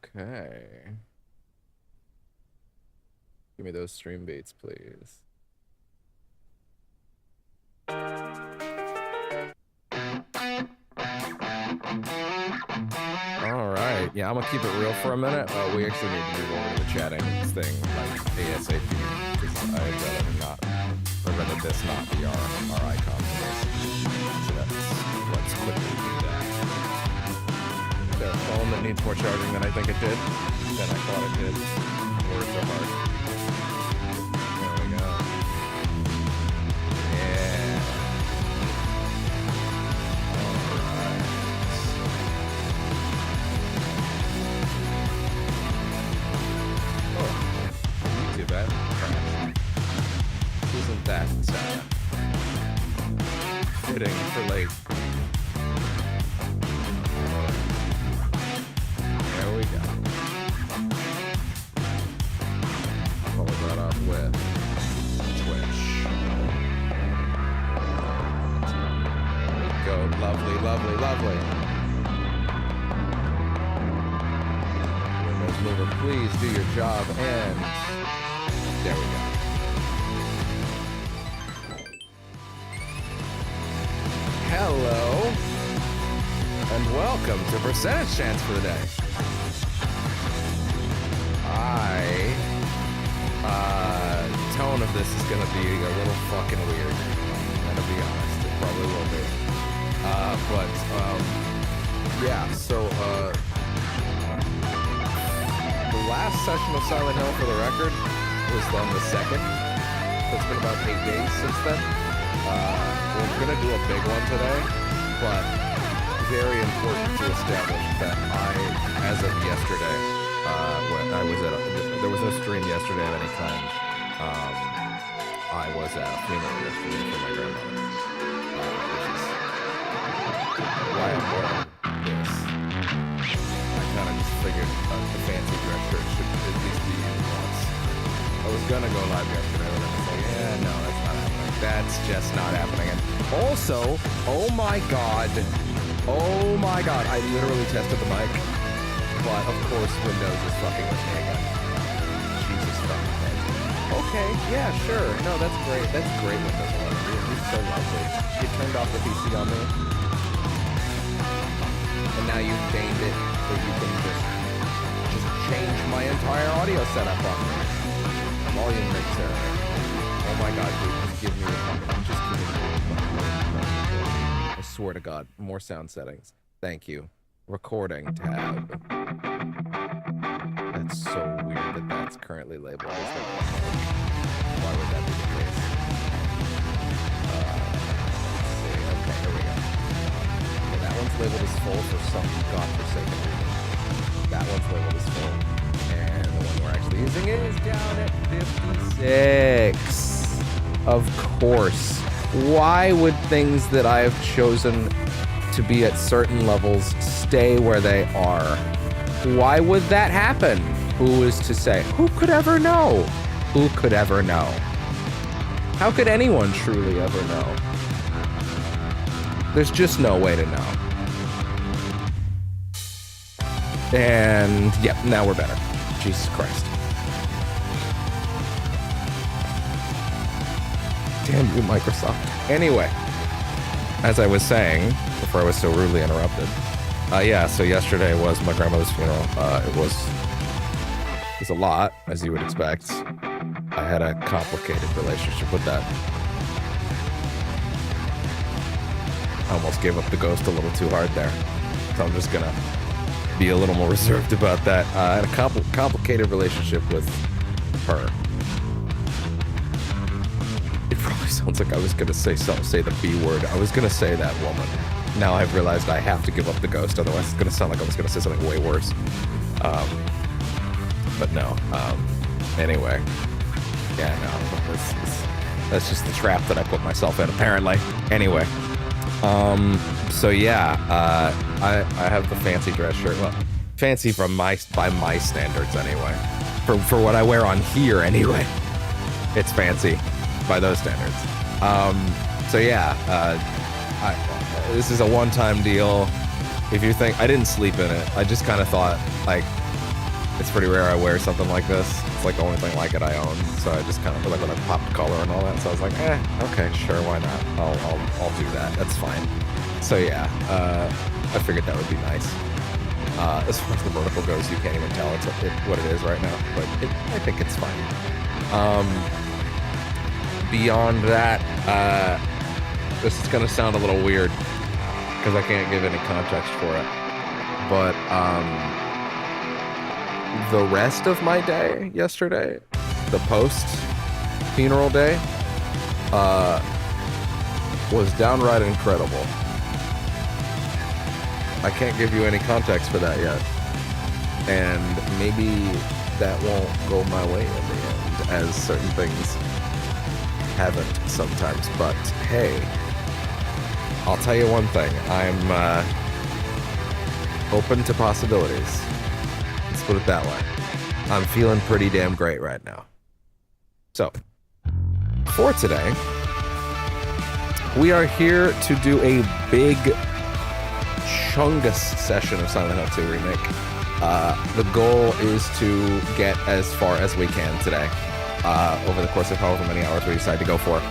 Okay. Give me those stream beats, please. Alright, yeah, I'm gonna keep it real for a minute. We actually need to move over to the chatting thing, like, ASAP, because I'd rather this not be our icon for this. So let's quickly do that. Is there a phone that needs more charging than I think it did? Than I thought it did? Words so hard. There we go. Yeah. Alright. Oh, too bad. Isn't that fitting for late? There we go. Follow that up with Twitch. There we go. Lovely, lovely, lovely. Windows Mover, please do your job, and there we go. Hello, and welcome to Percentage Chance for the day. Tone of this is gonna be a little fucking weird. I'm gonna be honest, it probably will be. Yeah, so, the last session of Silent Hill, for the record, was on the 2nd. So it's been about 8 days since then. We're gonna do a big one today, but very important to establish that as of yesterday, when I was there was no stream yesterday of any kind. I was at a funeral yesterday for my grandmother, which is why I'm wearing this. I kind of just figured the fancy dress shirt should at least be used once. I was gonna go live yesterday, but I was like, yeah, no, that's not happening. That's just not happening. And also, oh my god, I literally tested the mic, but of course Windows is fucking with me again. Jesus fucking Christ. Okay, yeah, sure. No, that's great. That's great, Windows 11. You're so lovely. You turned off the PC on me, and now you've changed it so you can just change my entire audio setup on me. Volume mixer. Oh my god, dude, just give me a fucking, just give me I swear to god, more sound settings. Thank you. Recording tab. That's so weird that that's currently labeled as that. Why would that be the case? Let's see. Okay, here we go. Okay, that one's labeled as full for some godforsaken reason. That one's labeled as full. And the one we're actually using is down at 56. Of course. Why would things that I have chosen to be at certain levels stay where they are? Why would that happen? Who is to say? Who could ever know? Who could ever know? How could anyone truly ever know? There's just no way to know. And, yep, now we're better. Jesus Christ. Damn you, Microsoft. Anyway, as I was saying, before I was so rudely interrupted, yeah, so yesterday was my grandmother's funeral. It was a lot, as you would expect. I had a complicated relationship with that. I almost gave up the ghost a little too hard there. So I'm just gonna be a little more reserved about that. I had a complicated relationship with her. It probably sounds like I was gonna say the B word. I was gonna say that woman. Now I've realized I have to give up the ghost, otherwise it's gonna sound like I was gonna say something way worse. But no. Anyway. Yeah, no. That's just the trap that I put myself in, apparently. Anyway. So yeah, I have the fancy dress shirt. Well, fancy by my standards anyway. For what I wear on here anyway. It's fancy by those standards. So yeah, this is a one-time deal. If you think, I didn't sleep in it. I just kind of thought, like, It's pretty rare I wear something like this. It's like the only thing like it I own. So I just kind of feel like when I popped color and all that. So I was like, okay, sure, why not? I'll do that. That's fine. So yeah, I figured that would be nice. As far as the vertical goes, you can't even tell what it is right now, but I think it's fine. Beyond that, this is gonna sound a little weird because I can't give any context for it, but the rest of my day yesterday, the post-funeral day, was downright incredible. I can't give you any context for that yet. And maybe that won't go my way in the end, as certain things haven't sometimes. But hey, I'll tell you one thing. I'm open to possibilities. Let's put it that way. I'm feeling pretty damn great right now. So, for today, we are here to do a big chungus session of Silent Hill 2 Remake. The goal is to get as far as we can today, over the course of however many hours we decide to go for.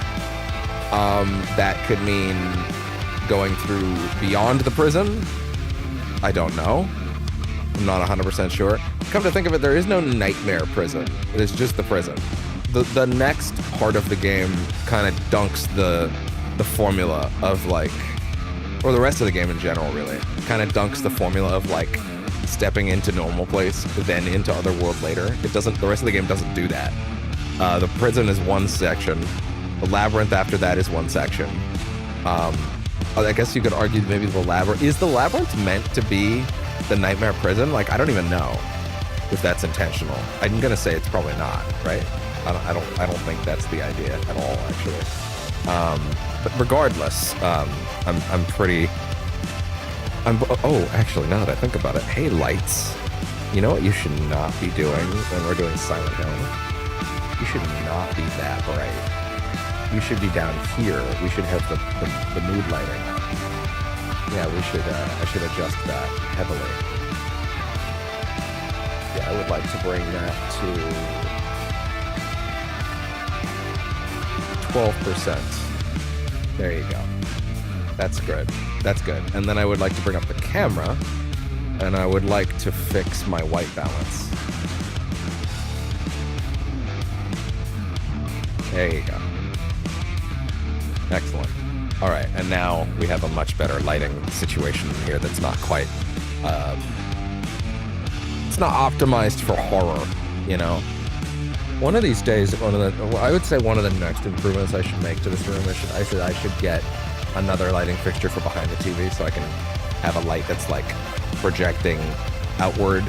That could mean going through beyond the prison. I don't know. I'm not 100% sure. Come to think of it, there is no nightmare prison. It is just the prison. The next part of the game kind of dunks the formula of like, or the rest of the game in general really, kind of dunks the formula of like stepping into normal place, then into Otherworld later. It doesn't, the rest of the game doesn't do that. The prison is one section. The labyrinth after that is one section. I guess you could argue maybe the labyrinth, is the labyrinth meant to be the nightmare prison? Like, I don't even know if that's intentional. I'm gonna say it's probably not, right? I don't think that's the idea at all, actually. But regardless, oh, actually, now that I think about it, hey, lights. You know what you should not be doing when we're doing Silent Hill? You should not be that bright. You should be down here. We should have the mood lighting. Yeah, we should, I should adjust that heavily. Yeah, I would like to bring that to 12%. There you go. That's good. That's good. And then I would like to bring up the camera, and I would like to fix my white balance. There you go. Excellent. All right, and now we have a much better lighting situation here that's not quite, it's not optimized for horror, you know? One of these days, I would say one of the next improvements I should make to this room, I should get another lighting fixture for behind the TV so I can have a light that's like projecting outward,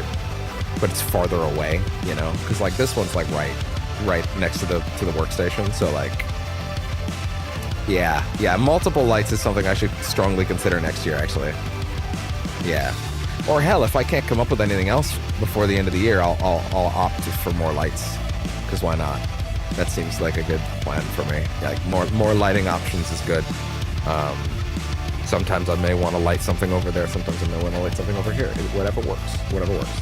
but it's farther away, you know? Because like this one's like right next to the workstation, so like, yeah, multiple lights is something I should strongly consider next year, actually. Yeah. Or hell, if I can't come up with anything else before the end of the year, I'll opt for more lights. Because why not? That seems like a good plan for me. Like more lighting options is good. Sometimes I may want to light something over there. Sometimes I may want to light something over here. Whatever works. Whatever works.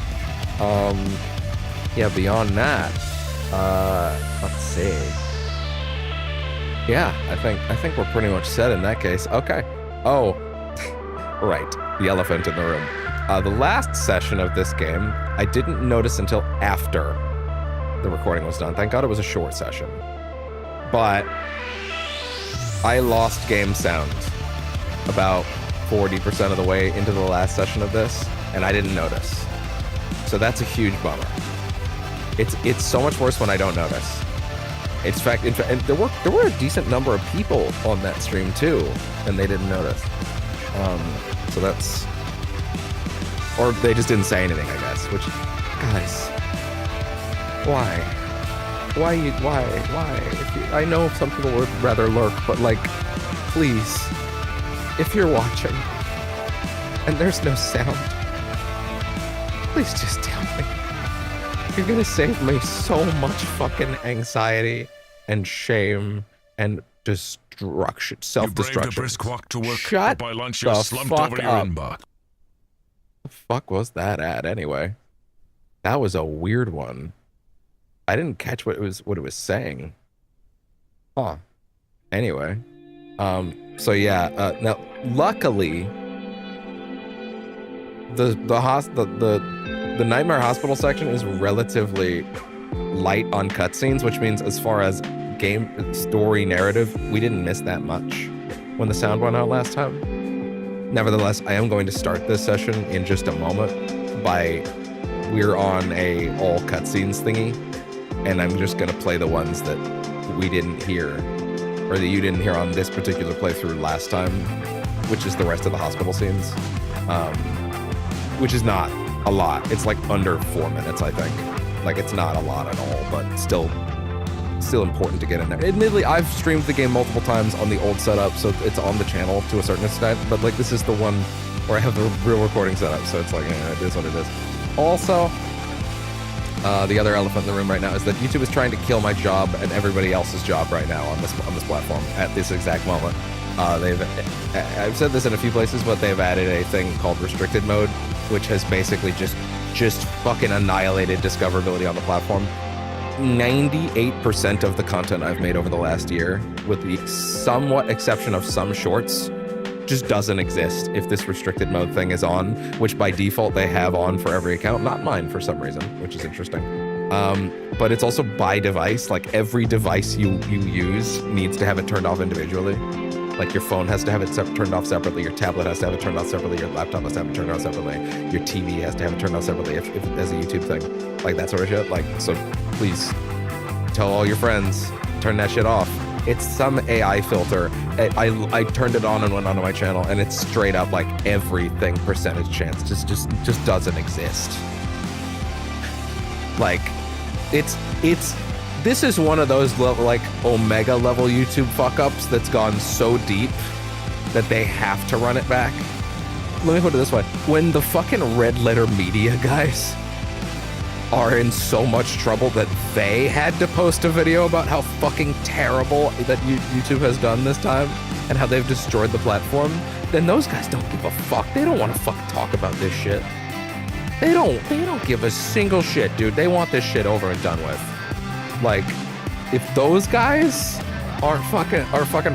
Yeah. Beyond that, let's see. Yeah, I think we're pretty much set in that case. Okay. Oh, right. The elephant in the room. The last session of this game, I didn't notice until after the recording was done. Thank God it was a short session. But I lost game sound about 40% of the way into the last session of this, and I didn't notice. So that's a huge bummer. It's so much worse when I don't notice. In fact, and there were a decent number of people on that stream too, and they didn't notice. So that's, or they just didn't say anything, I guess. Which, guys, why? I know some people would rather lurk, but like, please, if you're watching and there's no sound, please just tell me. You're gonna save me so much fucking anxiety and shame and destruction, self-destruction. You braved a brisk walk to work, Shut but by lunch the you're slumped fuck over your up. inbox. The fuck was that at anyway? That was a weird one. I didn't catch what it was saying. Huh. Anyway. So yeah, now luckily the Nightmare Hospital section is relatively light on cutscenes, which means as far as game story narrative, we didn't miss that much when the sound went out last time. Nevertheless, I am going to start this session in just a moment we're on a all cutscenes thingy, and I'm just gonna play the ones that we didn't hear, or that you didn't hear on this particular playthrough last time, which is the rest of the hospital scenes, which is not a lot. It's like under 4 minutes, I think. Like, it's not a lot at all, but still important to get in there. Admittedly, I've streamed the game multiple times on the old setup, so it's on the channel to a certain extent, but like this is the one where I have the real recording setup, so it's like, it is what it is. Also, the other elephant in the room right now is that YouTube is trying to kill my job and everybody else's job right now on this platform at this exact moment. I've said this in a few places, but they've added a thing called restricted mode, which has basically just fucking annihilated discoverability on the platform. 98% of the content I've made over the last year, with the somewhat exception of some shorts, just doesn't exist if this restricted mode thing is on, which by default they have on for every account, not mine for some reason, which is interesting. But it's also by device. Like, every device you use needs to have it turned off individually. Like, your phone has to have it turned off separately, your tablet has to have it turned off separately, your laptop has to have it turned off separately, your TV has to have it turned off separately if as a YouTube thing. Like, that sort of shit. Like, so please tell all your friends, turn that shit off. It's some AI filter. I turned it on and went onto my channel, and it's straight up like everything percentage chance just doesn't exist. Like, this is one of those like Omega level YouTube fuck ups that's gone so deep that they have to run it back. Let me put it this way: when the fucking red letter media guys are in so much trouble that they had to post a video about how fucking terrible that YouTube has done this time and how they've destroyed the platform, then those guys don't give a fuck. They don't want to fucking talk about this shit. They don't give a single shit, dude. They want this shit over and done with. Like, if those guys are fucking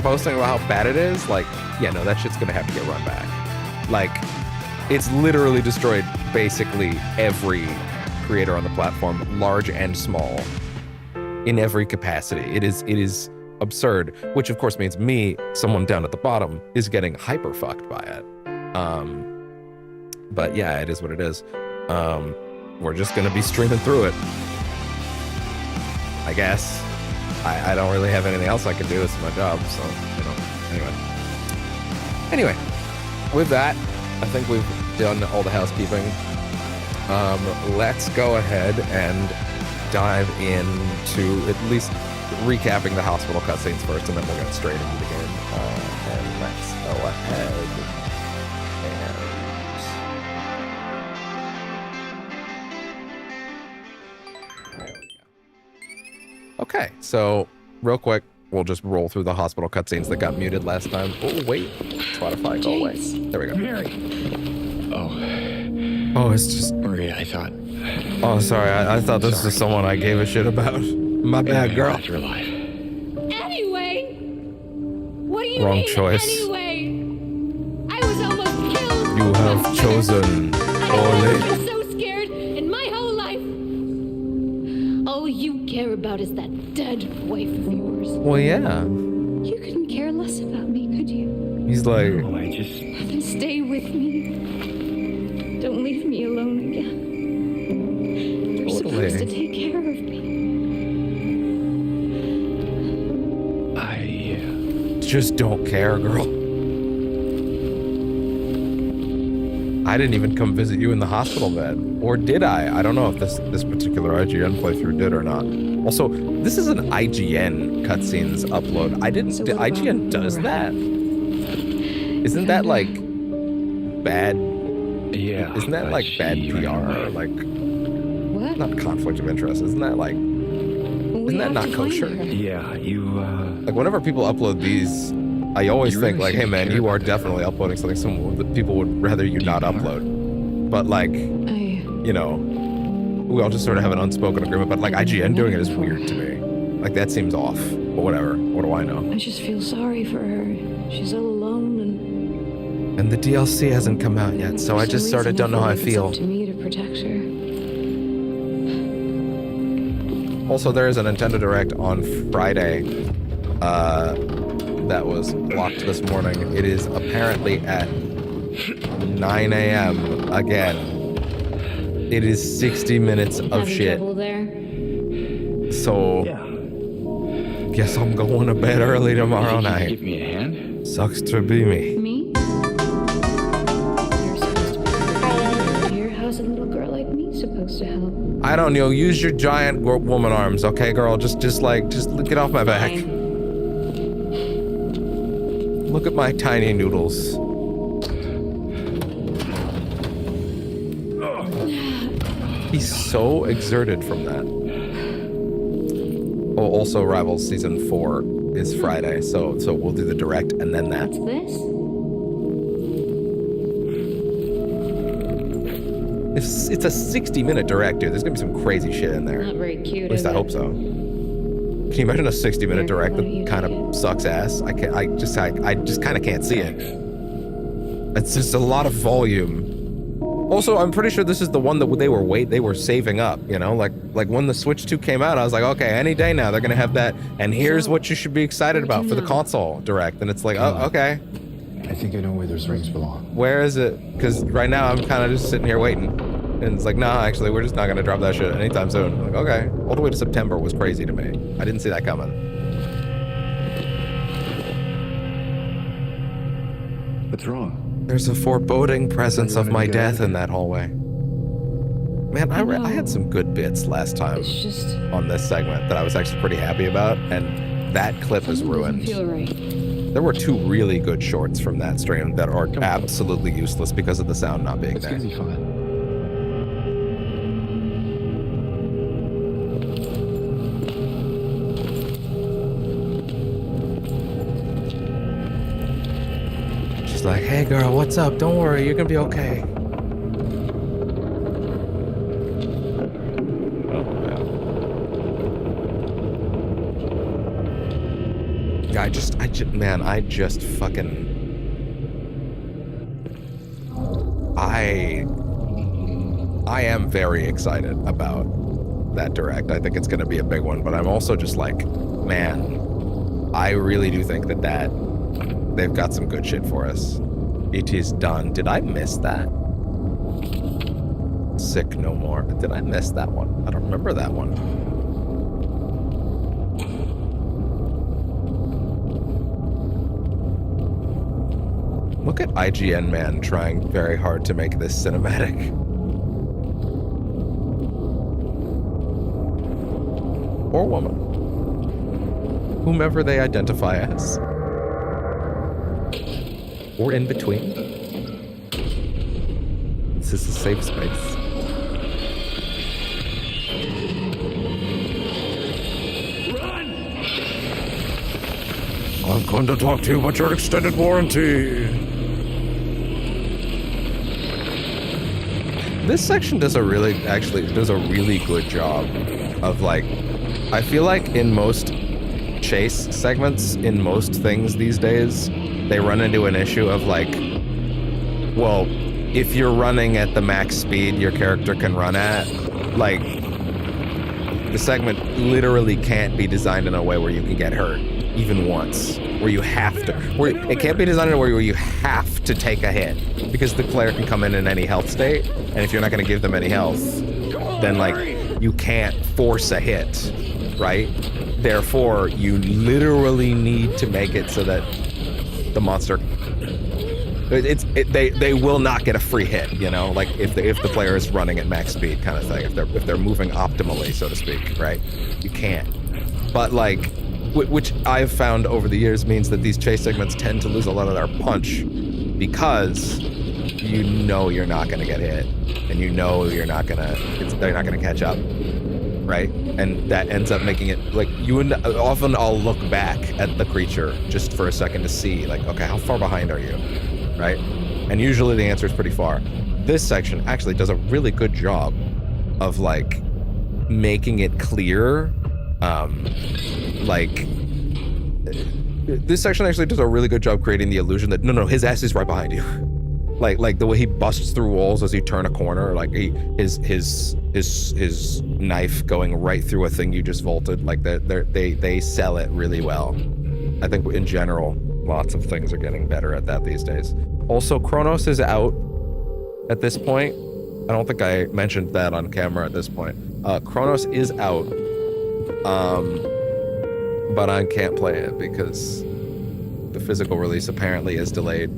posting about how bad it is, like, yeah, no, that shit's gonna have to get run back. Like, it's literally destroyed basically every creator on the platform, large and small, in every capacity. It is absurd, which of course means me, someone down at the bottom, is getting hyper fucked by it. But yeah, it is what it is. We're just gonna be streaming through it, I guess. I don't really have anything else I can do. This is my job, so, you know, anyway, with that, I think we've done all the housekeeping. Let's go ahead and dive into at least recapping the hospital cutscenes first, and then we'll get straight into the game. And let's go ahead and... There we go. Okay, so real quick, we'll just roll through the hospital cutscenes that got muted last time. Oh, wait. Spotify, go away. There we go. Mary. Oh, it's just... Maria, I thought... Oh, sorry. I thought this was someone I gave a shit about. My bad, girl. You're alive. Anyway? What do you Wrong mean, choice. anyway? I was almost killed. You have chosen I've poorly. been so scared in my whole life. All you care about is that dead wife of yours. Well, yeah. You couldn't care less about me, could you? He's like... Oh, I just... Then stay with me. Don't leave me alone again. You're supposed to take care of me. Just don't care, girl. I didn't even come visit you in the hospital bed. Or did I? I don't know if this particular IGN playthrough did or not. Also, this is an IGN cutscenes upload. IGN does that? Isn't that like bad? Yeah. Isn't that like bad PR? Like, What? not conflict of interest. Isn't that like... Isn't that not kosher? Yeah, you, Like, whenever people upload these, I always You think, really like, hey, seem to man, care you are about that, definitely uploading something that people would rather you not upload. But, like, you know, we all just sort of have an unspoken agreement, but like IGN doing it is weird to me. Like that seems off, but whatever. What do I know? I just feel sorry for her. She's all alone And the DLC hasn't come out yet, so I just sort of don't know how I feel. It's up to me to protect her. Also, there is a Nintendo Direct on Friday that was blocked this morning. It is apparently at 9 a.m. again. It is 60 minutes of Having shit. trouble there? So, guess I'm going to bed early tomorrow night. Give me a hand. Sucks to be me. Me? You're supposed to be here. How's a little girl like me supposed to help? I don't know. Use your giant woman arms, okay, girl? Just get off my back. Fine. Look at my tiny noodles. He's so exerted from that. Oh, also Rivals Season 4 is Friday, so we'll do the Direct and then that. What's this? It's a 60-minute Direct, dude. There's gonna be some crazy shit in there. Not very cute. At least I hope so. Can you imagine a 60-minute Direct that kind of sucks ass? I just kind of can't see it. It's just a lot of volume. Also, I'm pretty sure this is the one that they were saving up, you know? Like when the Switch 2 came out, I was like, okay, any day now they're gonna have that, and here's what you should be excited about for the console Direct. And it's like, oh, okay. I think I know where those rings belong. Where is it? Because right now I'm kind of just sitting here waiting. And it's like, nah, actually, we're just not gonna drop that shit anytime soon. I'm like, okay. All the way to September was crazy to me. I didn't see that coming. What's wrong? There's a foreboding presence of my death in that hallway. Man, I had some good bits last time It's just on this segment that I was actually pretty happy about, and that clip is ruined. feel right. There were 2 really good shorts from that stream that are absolutely useless because of the sound not being It's there. gonna be fine. She's like, hey girl, what's up? Don't worry, you're gonna be okay. I just fucking... I am very excited about that Direct. I think it's gonna be a big one, but I'm also just like, man, I really do think that they've got some good shit for us. It is done. Did I miss that? Sick no more. Did I miss that one? I don't remember that one. Look at IGN man trying very hard to make this cinematic. Or woman. Whomever they identify as. Or in between. This is a safe space. Run! I'm going to talk to you about your extended warranty. This section does a really good job of like, I feel like in most chase segments, in most things these days, they run into an issue of like, well, if you're running at the max speed your character can run at, like, the segment literally can't be designed in a way where you can get hurt, even once. Where you have to, it can't be designed in a way where you have to take a hit, because the player can come in any health state, and if you're not going to give them any health, then like, you can't force a hit, right? Therefore, you literally need to make it so that the monster, they will not get a free hit, you know, like if the player is running at max speed kind of thing, if they're moving optimally, so to speak, right? You can't. But like, which I've found over the years means that these chase segments tend to lose a lot of their punch because you know you're not going to get hit, and you know they're not going to catch up, right? And that ends up making it like often I'll look back at the creature just for a second to see like, okay, how far behind are you, right? And usually the answer is pretty far. This section actually does a really good job of like making it clear, like this section actually does a really good job creating the illusion that no, his ass is right behind you. Like the way he busts through walls as you turn a corner, like his knife going right through a thing you just vaulted. Like they sell it really well. I think in general, lots of things are getting better at that these days. Also, Cronos is out at this point. I don't think I mentioned that on camera at this point. Cronos is out, but I can't play it because the physical release apparently is delayed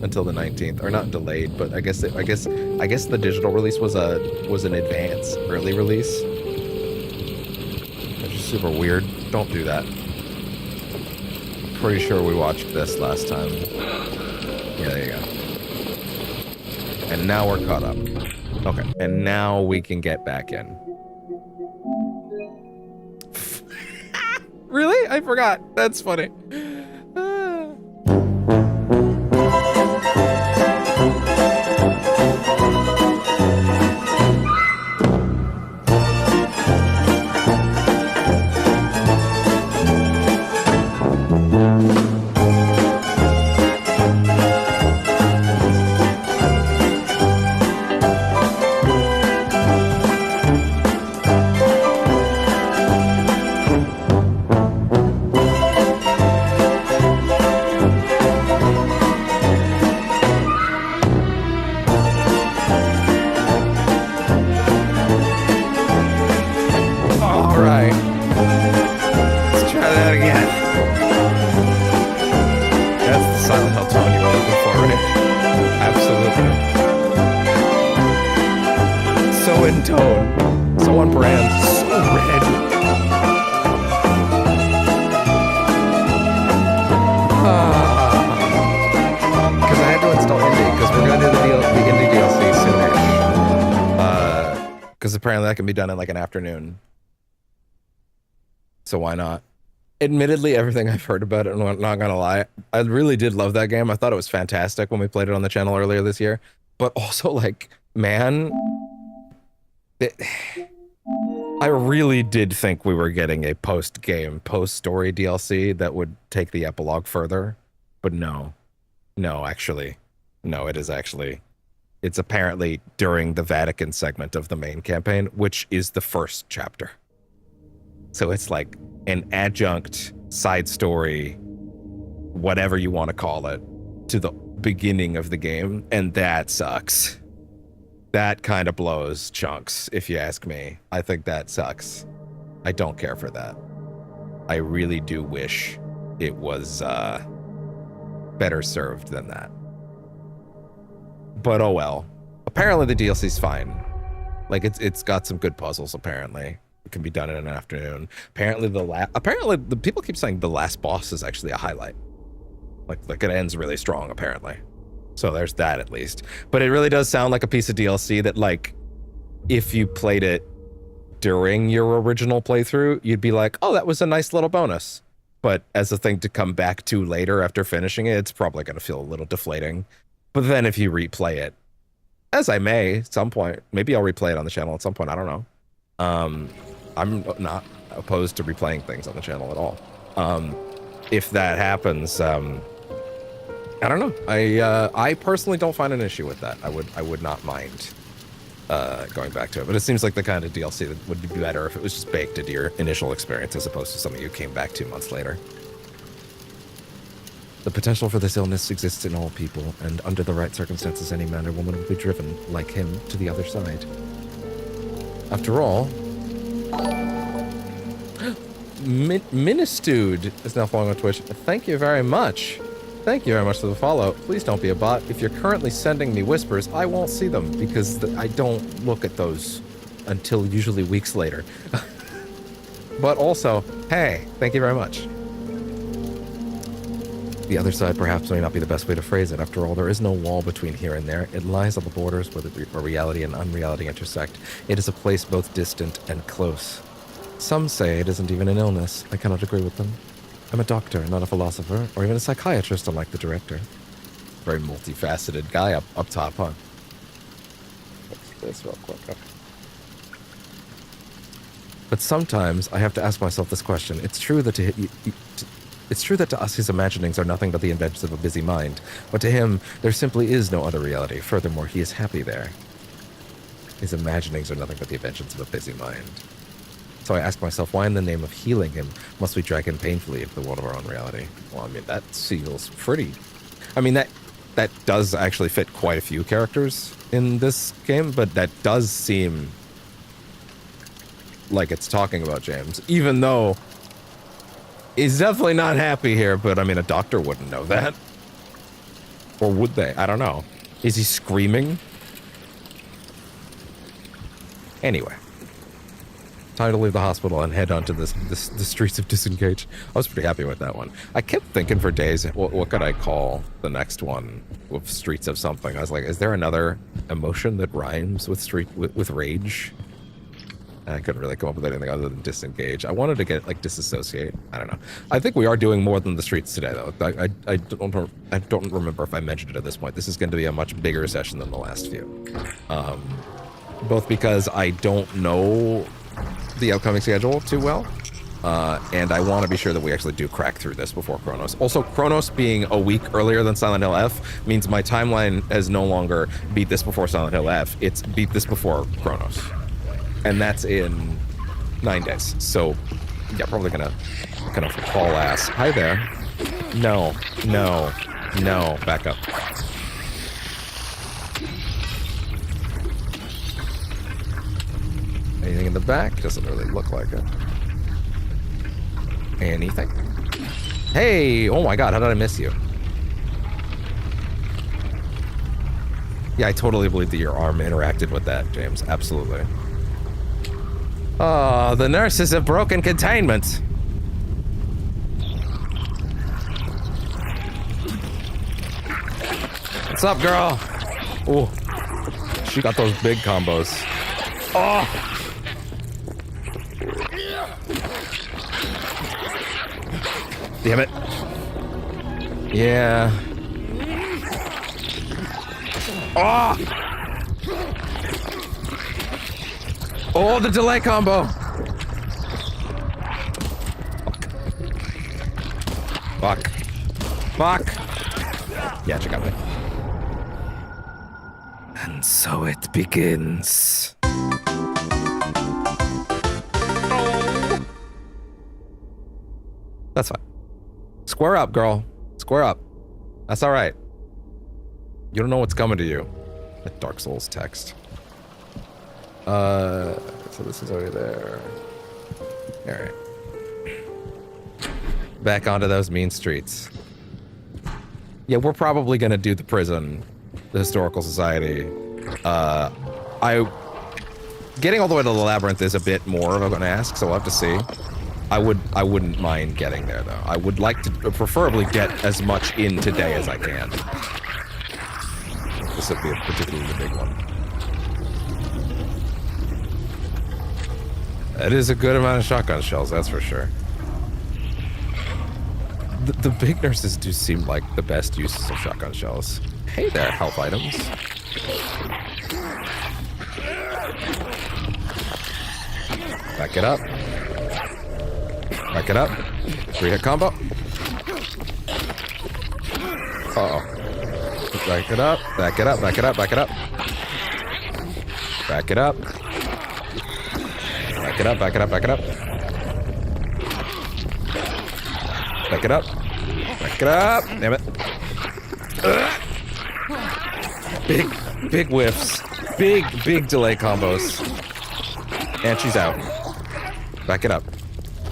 until the 19th, or not delayed, but I guess the digital release was an advance early release, which is super weird. Don't do that. Pretty sure we watched this last time. Yeah, there you go. And now we're caught up. Okay, and now we can get back in. Really? I forgot. That's funny. Apparently that can be done in like an afternoon. So why not? Admittedly, everything I've heard about it, and I'm not gonna lie, I really did love that game. I thought it was fantastic when we played it on the channel earlier this year. But also, like, man, I really did think we were getting a post-game, post-story DLC that would take the epilogue further. But no. No, actually. No, it is actually... It's apparently during the Vatican segment of the main campaign, which is the first chapter. So it's like an adjunct side story, whatever you want to call it, to the beginning of the game. And that sucks. That kind of blows chunks, if you ask me. I think that sucks. I don't care for that. I really do wish it was better served than that. But oh well. Apparently the DLC's fine. Like it's got some good puzzles. Apparently it can be done in an afternoon. Apparently the people keep saying the last boss is actually a highlight. Like it ends really strong apparently. So there's that at least. But it really does sound like a piece of DLC that, like, if you played it during your original playthrough, you'd be like, oh, that was a nice little bonus. But as a thing to come back to later after finishing it, it's probably going to feel a little deflating. But then if you replay it, as I may at some point, maybe I'll replay it on the channel at some point, I don't know. I'm not opposed to replaying things on the channel at all. If that happens, I don't know. I personally don't find an issue with that. I would not mind going back to it. But it seems like the kind of DLC that would be better if it was just baked into your initial experience as opposed to something you came back 2 months later. The potential for this illness exists in all people, and under the right circumstances, any man or woman will be driven, like him, to the other side. After all, Ministude is now following on Twitch. Thank you very much. Thank you very much for the follow. Please don't be a bot. If you're currently sending me whispers, I won't see them because I don't look at those until usually weeks later. But also, hey, thank you very much. The other side perhaps may not be the best way to phrase it. After all, there is no wall between here and there. It lies on the borders where reality and unreality intersect. It is a place both distant and close. Some say it isn't even an illness. I cannot agree with them. I'm a doctor, not a philosopher, or even a psychiatrist, unlike the director. Very multifaceted guy up top, huh? Let's do this real quick. Okay. But sometimes I have to ask myself this question. It's true that it's true that to us his imaginings are nothing but the inventions of a busy mind, but to him there simply is no other reality. Furthermore, he is happy there. His imaginings are nothing but the inventions of a busy mind. So I ask myself, why in the name of healing him must we drag him painfully into the world of our own reality? Well, I mean, that feels pretty... I mean, that does actually fit quite a few characters in this game, but that does seem like it's talking about James, even though he's definitely not happy here, but I mean, a doctor wouldn't know that. Or would they? I don't know. Is he screaming? Anyway. Time to leave the hospital and head onto the streets of Disengage. I was pretty happy with that one. I kept thinking for days, what could I call the next one with streets of something? I was like, is there another emotion that rhymes with rage? And I couldn't really come up with anything other than Disengage. I wanted to get like disassociate. I don't know. I think we are doing more than the streets today, though. I don't remember if I mentioned it at this point. This is going to be a much bigger session than the last few, both because I don't know the upcoming schedule too well, and I want to be sure that we actually do crack through this before Cronos. Also, Cronos being a week earlier than Silent Hill F means my timeline is no longer beat this before Silent Hill F, it's beat this before Cronos. And that's in 9 days. So, yeah, probably gonna haul ass. Hi there. No, back up. Anything in the back? Doesn't really look like it. Anything? Hey! Oh my god, how did I miss you? Yeah, I totally believe that your arm interacted with that, James. Absolutely. Oh, the nurses have broken containment! What's up, girl? Oh, she got those big combos. Oh! Damn it. Yeah. Oh! Oh, the delay combo. Fuck. Fuck. Yeah, check out me. And so it begins. That's fine. Square up, girl. Square up. That's all right. You don't know what's coming to you. That Dark Souls text. So this is already there. All right. Back onto those mean streets. Yeah, we're probably gonna do the prison, the historical society. Getting all the way to the labyrinth is a bit more of an ask, so we'll have to see. I wouldn't mind getting there though. I would like to preferably get as much in today as I can. This would be a particularly big one. It is a good amount of shotgun shells, that's for sure. The big nurses do seem like the best uses of shotgun shells. Hey there, health items. Back it up. Back it up. 3-hit combo. Uh-oh. Back it up. Back it up. Back it up. Back it up. Back it up. Back it up. Back it up. Back it up. Back it up. Back it up. Damn it. Big whiffs. Big delay combos. And she's out. Back it up.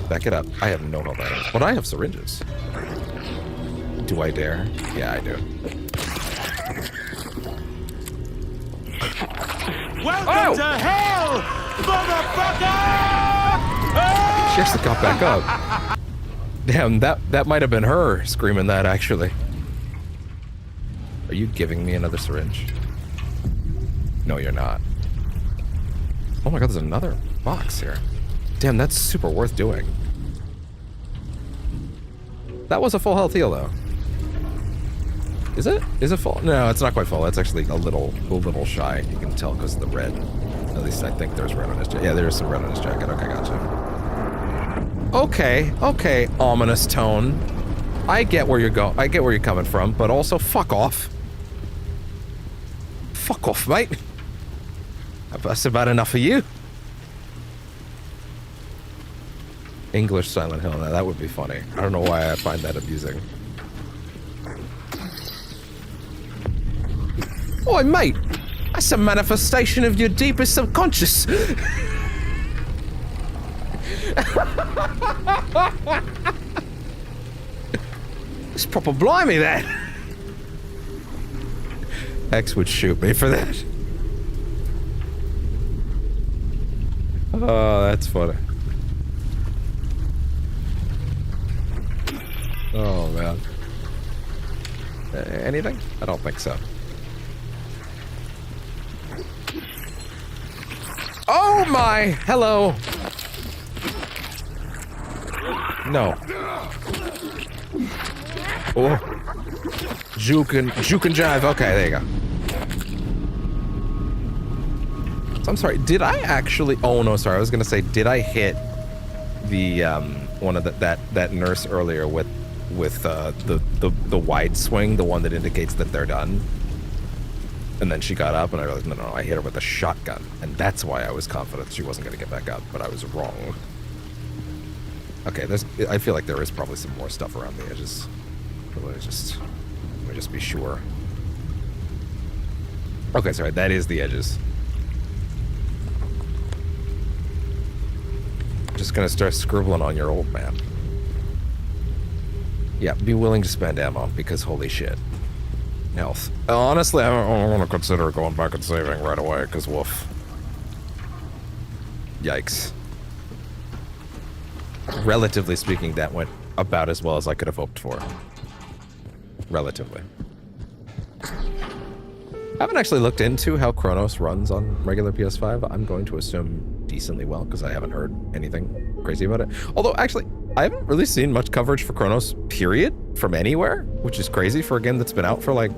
Back it up. I have no health items. But I have syringes. Do I dare? Yeah, I do. Welcome to hell, motherfucker! She actually got back up. Damn, that might have been her screaming that, actually. Are you giving me another syringe? No, you're not. Oh my god, there's another box here. Damn, that's super worth doing. That was a full health heal, though. Is it? Is it full? No, it's not quite full. It's actually a little shy. You can tell because of the red. At least I think there's red on his jacket. Yeah, there's some red on his jacket. Okay, gotcha. Okay, ominous tone. I get where you're coming from, but also fuck off. Fuck off, mate. That's about enough of you. English Silent Hill, now that would be funny. I don't know why I find that amusing. Oi, mate! That's a manifestation of your deepest subconscious. It's proper blimey, that. X would shoot me for that. Oh, that's funny. Oh, man. Anything? I don't think so. Oh my! Hello! No. Oh. Juke and jive. Okay, there you go. So I'm sorry, did I actually... Oh, no, sorry. I was gonna say, did I hit the, one of that nurse earlier with the wide swing, the one that indicates that they're done? And then she got up, and I realized, no, I hit her with a shotgun. And that's why I was confident she wasn't going to get back up, but I was wrong. Okay, I feel like there is probably some more stuff around the edges. Let me just be sure. Okay, sorry, that is the edges. Just going to start scribbling on your old man. Yeah, be willing to spend ammo, because holy shit. Health. Honestly, I don't want to consider going back and saving right away, because woof. Yikes. Relatively speaking, that went about as well as I could have hoped for. Relatively. I haven't actually looked into how Cronos runs on regular PS5. I'm going to assume decently well, because I haven't heard anything crazy about it. Although, actually, I haven't really seen much coverage for Cronos, period, from anywhere, which is crazy for a game that's been out for, like...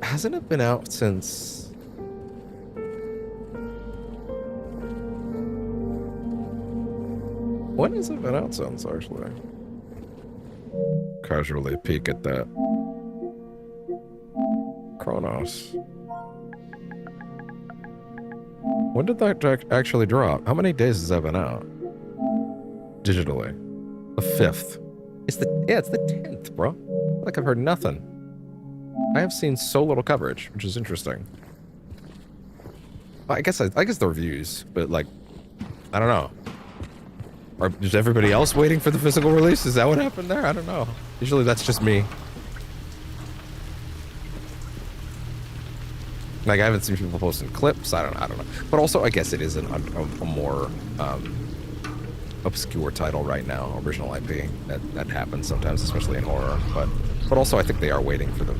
Hasn't it been out since... When has it been out since, actually? Casually peek at that. Cronos. When did that actually drop? How many days has that been out? Digitally. The 5th. It's the 10th, bro. Like I've heard nothing. I have seen so little coverage, which is interesting. I guess the reviews, but like, I don't know. Is everybody else waiting for the physical release? Is that what happened there? I don't know. Usually that's just me. Like, I haven't seen people posting clips. I don't know. But also, I guess it is a more obscure title right now, original IP. That happens sometimes, especially in horror. But also, I think they are waiting for the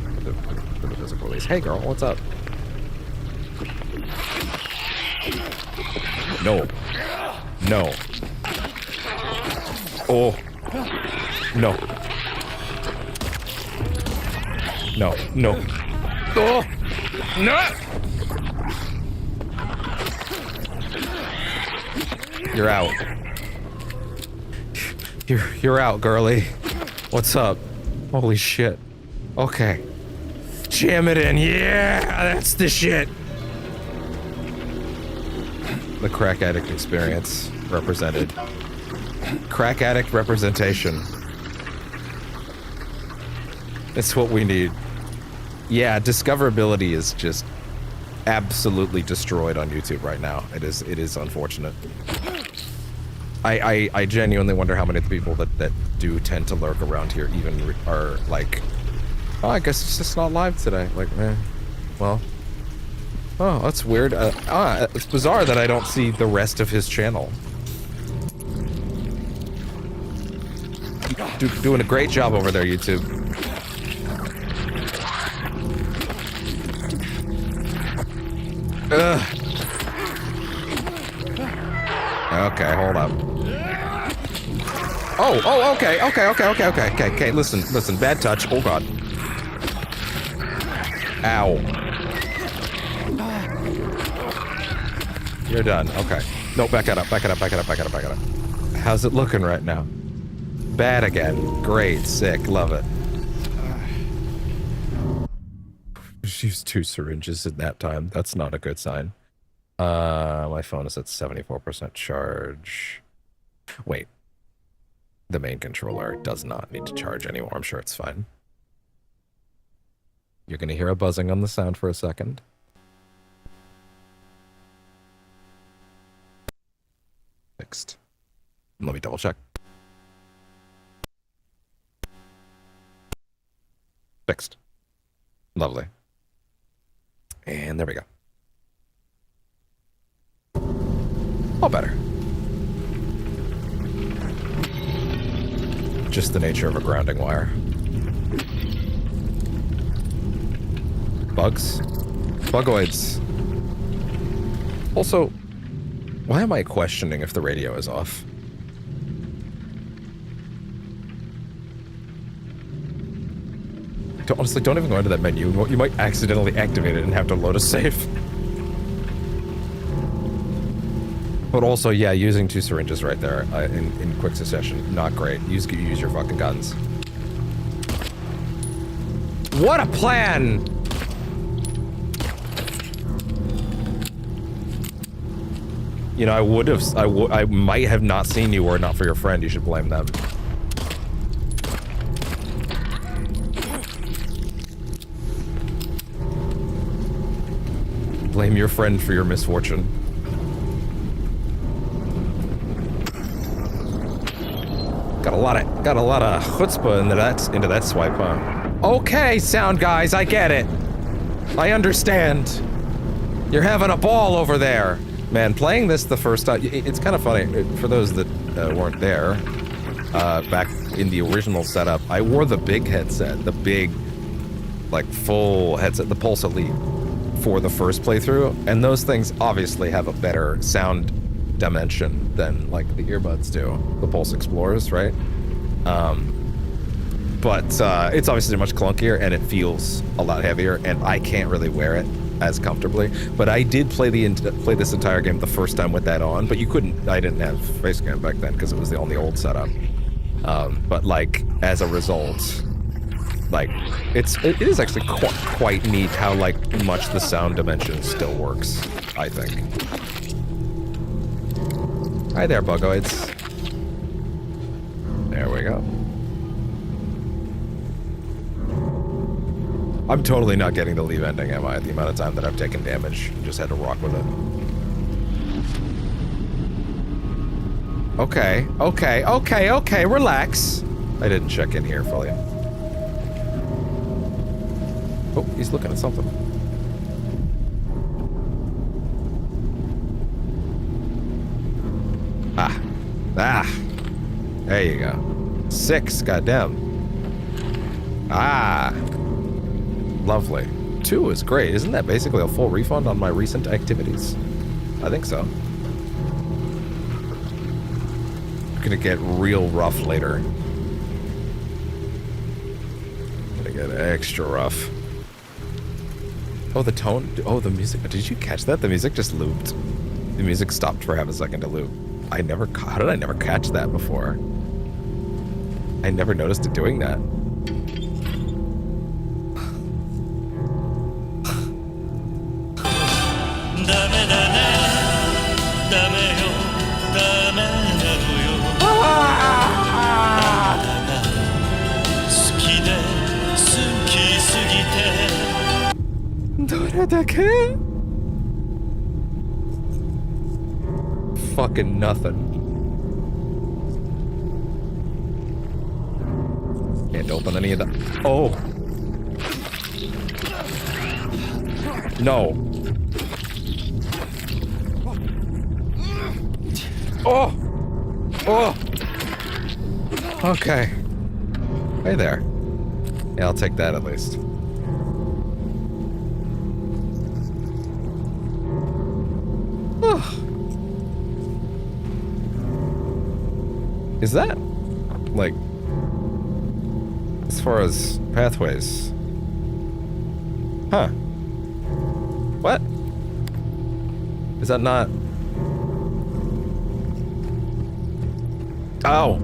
physical release. Hey, girl, what's up? No. No. Oh. No. No. No. Oh. No! You're out. You're out, girly. What's up? Holy shit. Okay. Jam it in. Yeah! That's the shit! The crack addict experience represented. Crack addict representation. That's what we need. Yeah, discoverability is just absolutely destroyed on YouTube right now. It is unfortunate. I genuinely wonder how many of the people that do tend to lurk around here even are like, oh, I guess it's just not live today. Like, well, oh, that's weird. It's bizarre that I don't see the rest of his channel. Doing a great job over there, YouTube. Ugh. Okay, hold up. Oh, okay, listen, bad touch, oh god. Ow. You're done. Okay. No, back it up. Back it up. Back it up. Back it up. Back it up. How's it looking right now? Bad again. Great. Sick. Love it. Just used 2 syringes at that time. That's not a good sign. My phone is at 74% charge. Wait. The main controller does not need to charge anymore. I'm sure it's fine. You're gonna hear a buzzing on the sound for a second. Fixed. Let me double check. Fixed. Lovely. And there we go. All better. Just the nature of a grounding wire. Bugs? Bugoids. Also, why am I questioning if the radio is off? Honestly, don't even go into that menu. You might accidentally activate it and have to load a save. But also, yeah, using 2 syringes right there in quick succession, not great. Use your fucking guns. What a plan! You know, I might have not seen you were it not for your friend. You should blame them. Blame your friend for your misfortune. Got a lot of chutzpah into that swipe, huh? Okay, sound guys, I get it. I understand. You're having a ball over there. Man, playing this the first time, it's kind of funny. For those that weren't there, back in the original setup, I wore the big headset, the big, like, full headset, the Pulse Elite, for the first playthrough, and those things obviously have a better sound dimension than, like, the earbuds do, the Pulse Explorers, right? But it's obviously much clunkier, and it feels a lot heavier, and I can't really wear it as comfortably. But I did play this entire game the first time with that on, but you couldn't. I didn't have Facecam back then because it was on the old setup. But like as a result, like it is actually quite neat how like much the sound dimension still works, I think. Hi there, Bugoids. There we go. I'm totally not getting the leave ending, am I? The amount of time that I've taken damage, just had to rock with it. Okay, relax. I didn't check in here fully. Oh, he's looking at something. Ah. There you go. 6, goddamn. Ah. Lovely. 2 is great. Isn't that basically a full refund on my recent activities? I think so. Gonna get real rough later. Gonna get extra rough. Oh, the tone. Oh, the music. Did you catch that? The music just looped. The music stopped for half a second to loop. How did I never catch that before? I never noticed it doing that. Fucking nothing. Can't open any of that. Oh. No. Oh. Oh. Okay. Hey there. Yeah, I'll take that at least. Is that, like, as far as pathways? Huh. What? Is that not Oh.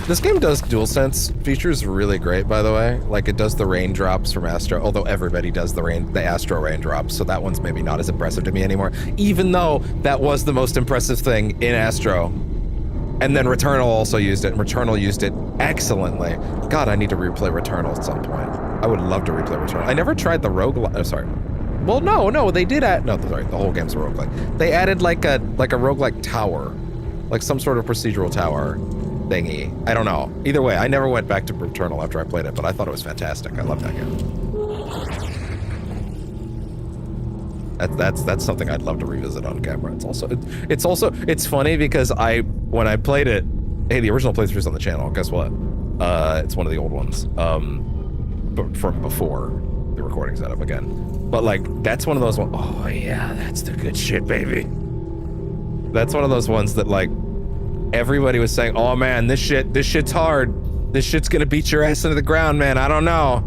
This game does DualSense features really great, by the way. Like, it does the raindrops from Astro, although everybody does the Astro raindrops, so that one's maybe not as impressive to me anymore, even though that was the most impressive thing in Astro. And then Returnal also used it, and Returnal used it excellently. God, I need to replay Returnal at some point. I would love to replay Returnal. I never tried the roguelike, oh, sorry. Well, no, they did add, no, sorry, the whole game's a roguelike. They added like a roguelike tower, like some sort of procedural tower thingy. I don't know. Either way, I never went back to Returnal after I played it, but I thought it was fantastic. I love that game. That's something I'd love to revisit on camera. It's funny because when I played it, hey, the original playthrough's on the channel. Guess what? It's one of the old ones, from before the recording setup again. But like, that's one of those ones. Oh yeah, that's the good shit, baby. That's one of those ones that like everybody was saying, oh man, this shit's hard. This shit's gonna beat your ass into the ground, man. I don't know.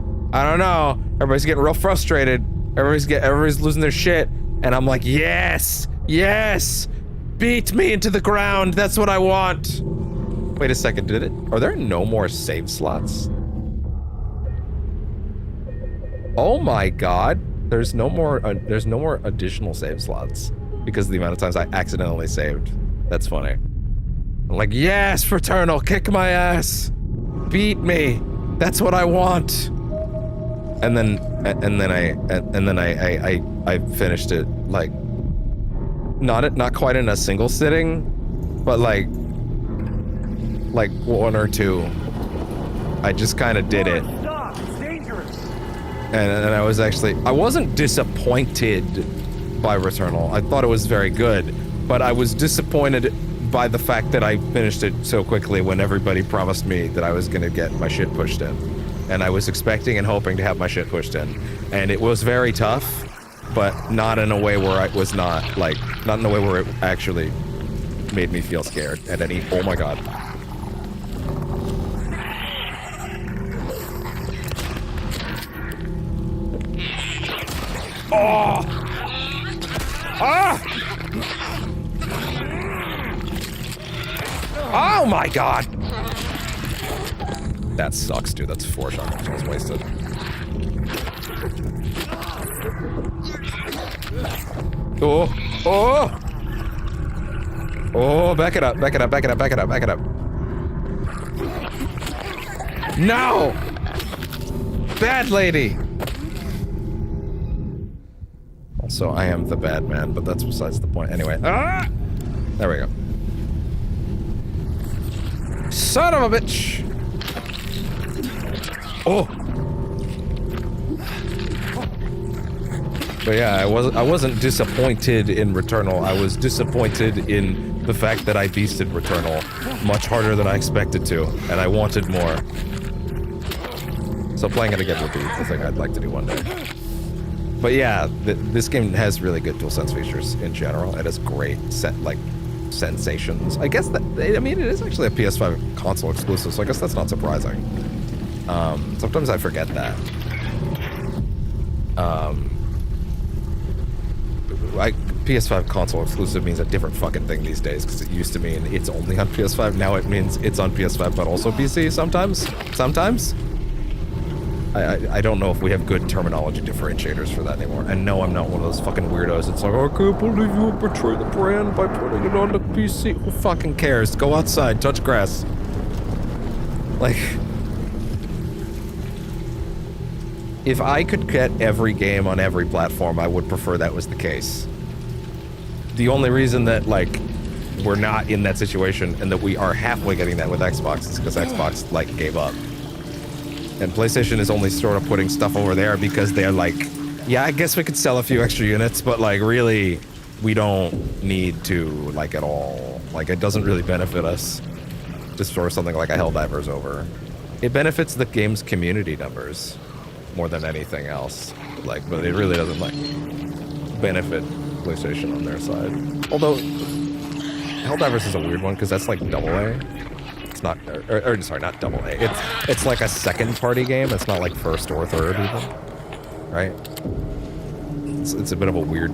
Everybody's getting real frustrated. Everybody's losing their shit. And I'm like, yes, beat me into the ground. That's what I want. Wait a second, are there no more save slots? Oh my God, there's no more additional save slots because of the amount of times I accidentally saved. That's funny. I'm like, yes, Returnal, kick my ass, beat me. That's what I want. And then I finished it like not quite in a single sitting, but like one or two. I just kind of did it. Stop! It's dangerous. And I wasn't disappointed by Returnal. I thought it was very good, but I was disappointed by the fact that I finished it so quickly when everybody promised me that I was gonna get my shit pushed in. And I was expecting and hoping to have my shit pushed in. And it was very tough, but not in a way where I was not in a way where it actually made me feel scared at any, oh my God. Oh! Ah! Oh my God! That sucks, dude. That's 4 shotguns wasted. Oh, back it up. No! Bad lady! Also, I am the bad man, but that's besides the point. Anyway, there we go. Son of a bitch! Oh! But yeah, I wasn't disappointed in Returnal. I was disappointed in the fact that I beasted Returnal much harder than I expected to, and I wanted more. So playing it again would be the thing I'd like to do one day. But yeah, this game has really good DualSense features in general. It has great sensations. I guess I mean, it is actually a PS5 console exclusive, so I guess that's not surprising. Sometimes I forget that. PS5 console exclusive means a different fucking thing these days, because it used to mean it's only on PS5. Now it means it's on PS5 but also PC sometimes. I don't know if we have good terminology differentiators for that anymore. And no, I'm not one of those fucking weirdos. It's like, oh, I can't believe you betray the brand by putting it on the PC. Who fucking cares? Go outside, touch grass. Like, if I could get every game on every platform, I would prefer that was the case. The only reason that, like, we're not in that situation and that we are halfway getting that with Xbox is because Xbox, like, gave up. And PlayStation is only sort of putting stuff over there because they're like, yeah, I guess we could sell a few extra units, but, like, really, we don't need to, like, at all. Like, it doesn't really benefit us to throw something like a Helldivers over. It benefits the game's community numbers more than anything else. Like, but it really doesn't, like, benefit PlayStation on their side. Although, Helldivers is a weird one because that's like AA. It's not, or sorry, not AA. It's like a second party game. It's not like first or third even, right? It's a bit of a weird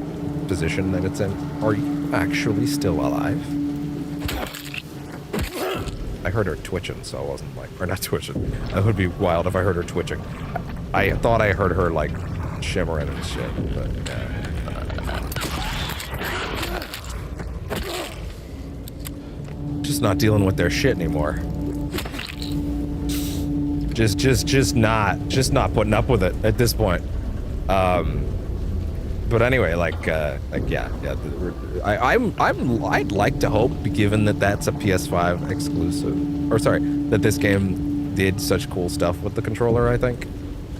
position that it's in. Are you actually still alive? I heard her twitching, so I wasn't like, or not twitching. That would be wild if I heard her twitching. I thought I heard her like shimmering and shit, but just not dealing with their shit anymore. Just not putting up with it at this point. But anyway, I'd like to hope, given that that's a PS5 exclusive, or sorry, that this game did such cool stuff with the controller, I think,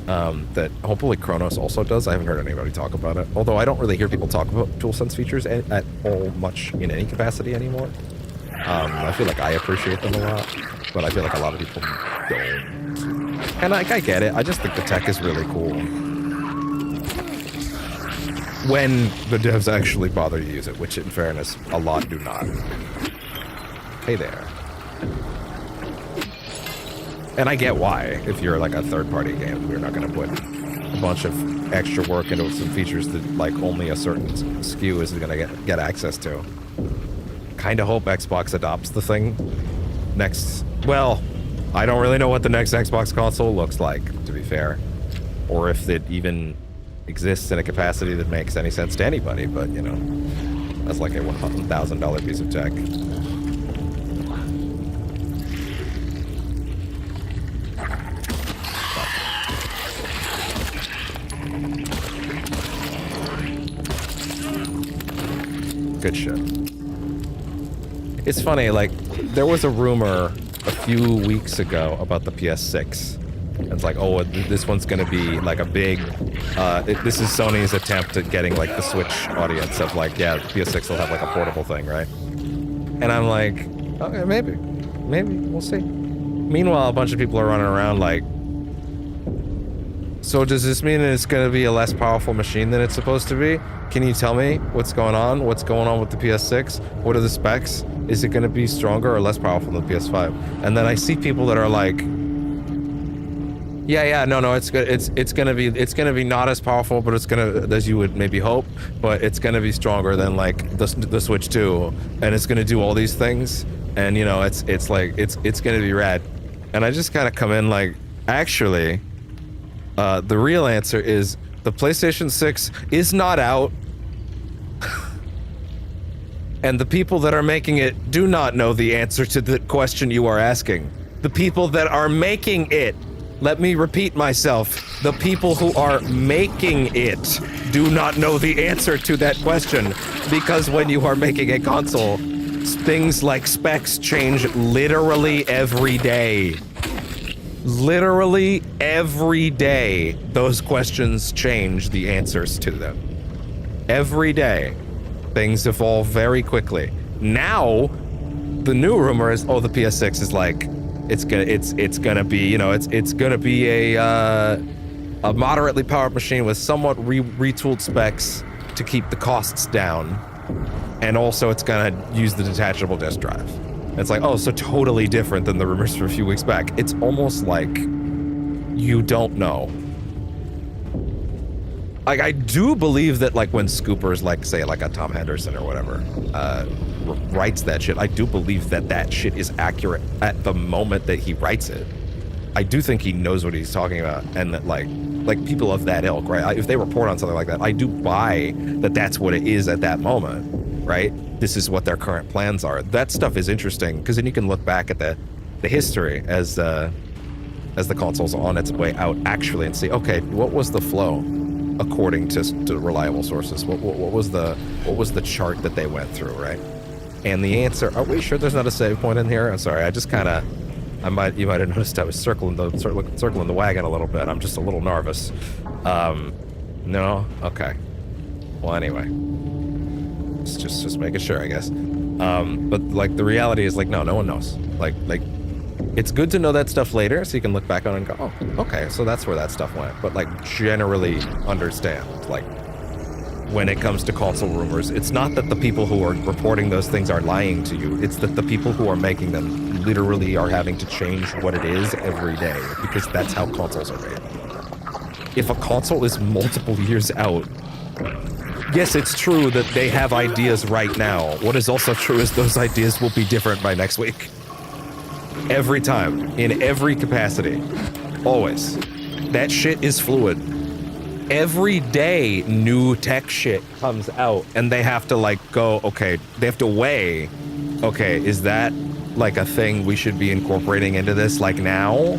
that hopefully Cronos also does. I haven't heard anybody talk about it, although I don't really hear people talk about DualSense features at all much in any capacity anymore. I feel like I appreciate them a lot, but I feel like a lot of people don't. And I get it. I just think the tech is really cool. When the devs actually bother to use it, which in fairness, a lot do not. Hey there. And I get why. If you're like a third-party game, we're not going to put a bunch of extra work into some features that like only a certain SKU is going to get access to. Kind of hope Xbox adopts the thing next. Well, I don't really know what the next Xbox console looks like, to be fair, or if it even exists in a capacity that makes any sense to anybody, but you know, that's like a $100,000 piece of tech. Good shit. It's funny, like, there was a rumor a few weeks ago about the PS6. It's like, oh, this one's gonna be like a big, this is Sony's attempt at getting like the Switch audience of like, yeah, PS6 will have like a portable thing, right? And I'm like, okay, maybe, we'll see. Meanwhile, a bunch of people are running around like, so does this mean it's gonna be a less powerful machine than it's supposed to be? Can you tell me what's going on? What's going on with the PS6? What are the specs? Is it gonna be stronger or less powerful than the PS5? And then I see people that are like, yeah, no, it's good. It's gonna be not as powerful, but it's gonna, as you would maybe hope, but it's gonna be stronger than like the Switch 2, and it's gonna do all these things, and you know, it's gonna be rad. And I just kind of come in like, actually, the real answer is the PlayStation 6 is not out, and the people that are making it do not know the answer to the question you are asking. The people that are making it. Let me repeat myself. The people who are making it do not know the answer to that question, because when you are making a console, things like specs change literally every day. Literally every day, those questions change the answers to them. Every day, things evolve very quickly. Now, the new rumor is, oh, the PS6 is like, it's gonna be, you know, it's gonna be a moderately powered machine with somewhat retooled specs to keep the costs down, and also it's gonna use the detachable disk drive. It's like, oh, so totally different than the rumors from a few weeks back. It's almost like you don't know. Like, I do believe that, like, when scoopers, like, say, like a Tom Henderson or whatever, writes that shit, I do believe that that shit is accurate at the moment that he writes it. I do think he knows what he's talking about, and that, like people of that ilk, right? If they report on something like that, I do buy that that's what it is at that moment, right? This is what their current plans are. That stuff is interesting, because then you can look back at the history as the console's on its way out, actually, and see, okay, what was the flow according to reliable sources? What was the chart that they went through, right? And the answer, are we sure there's not a save point in here? I'm sorry, I just kind of, you might have noticed I was circling the wagon a little bit. I'm just a little nervous. No? Okay. Well, anyway. Just making sure, I guess. But like the reality is, like, no one knows. Like it's good to know that stuff later, so you can look back on it and go, oh, okay, so that's where that stuff went. But like, generally understand, like, when it comes to console rumors, it's not that the people who are reporting those things are lying to you. It's that the people who are making them literally are having to change what it is every day, because that's how consoles are made. If a console is multiple years out, yes, it's true that they have ideas right now. What is also true is those ideas will be different by next week. Every time, in every capacity, always. That shit is fluid. Every day, new tech shit comes out, and they have to like go, okay, they have to weigh, okay, is that like a thing we should be incorporating into this like now?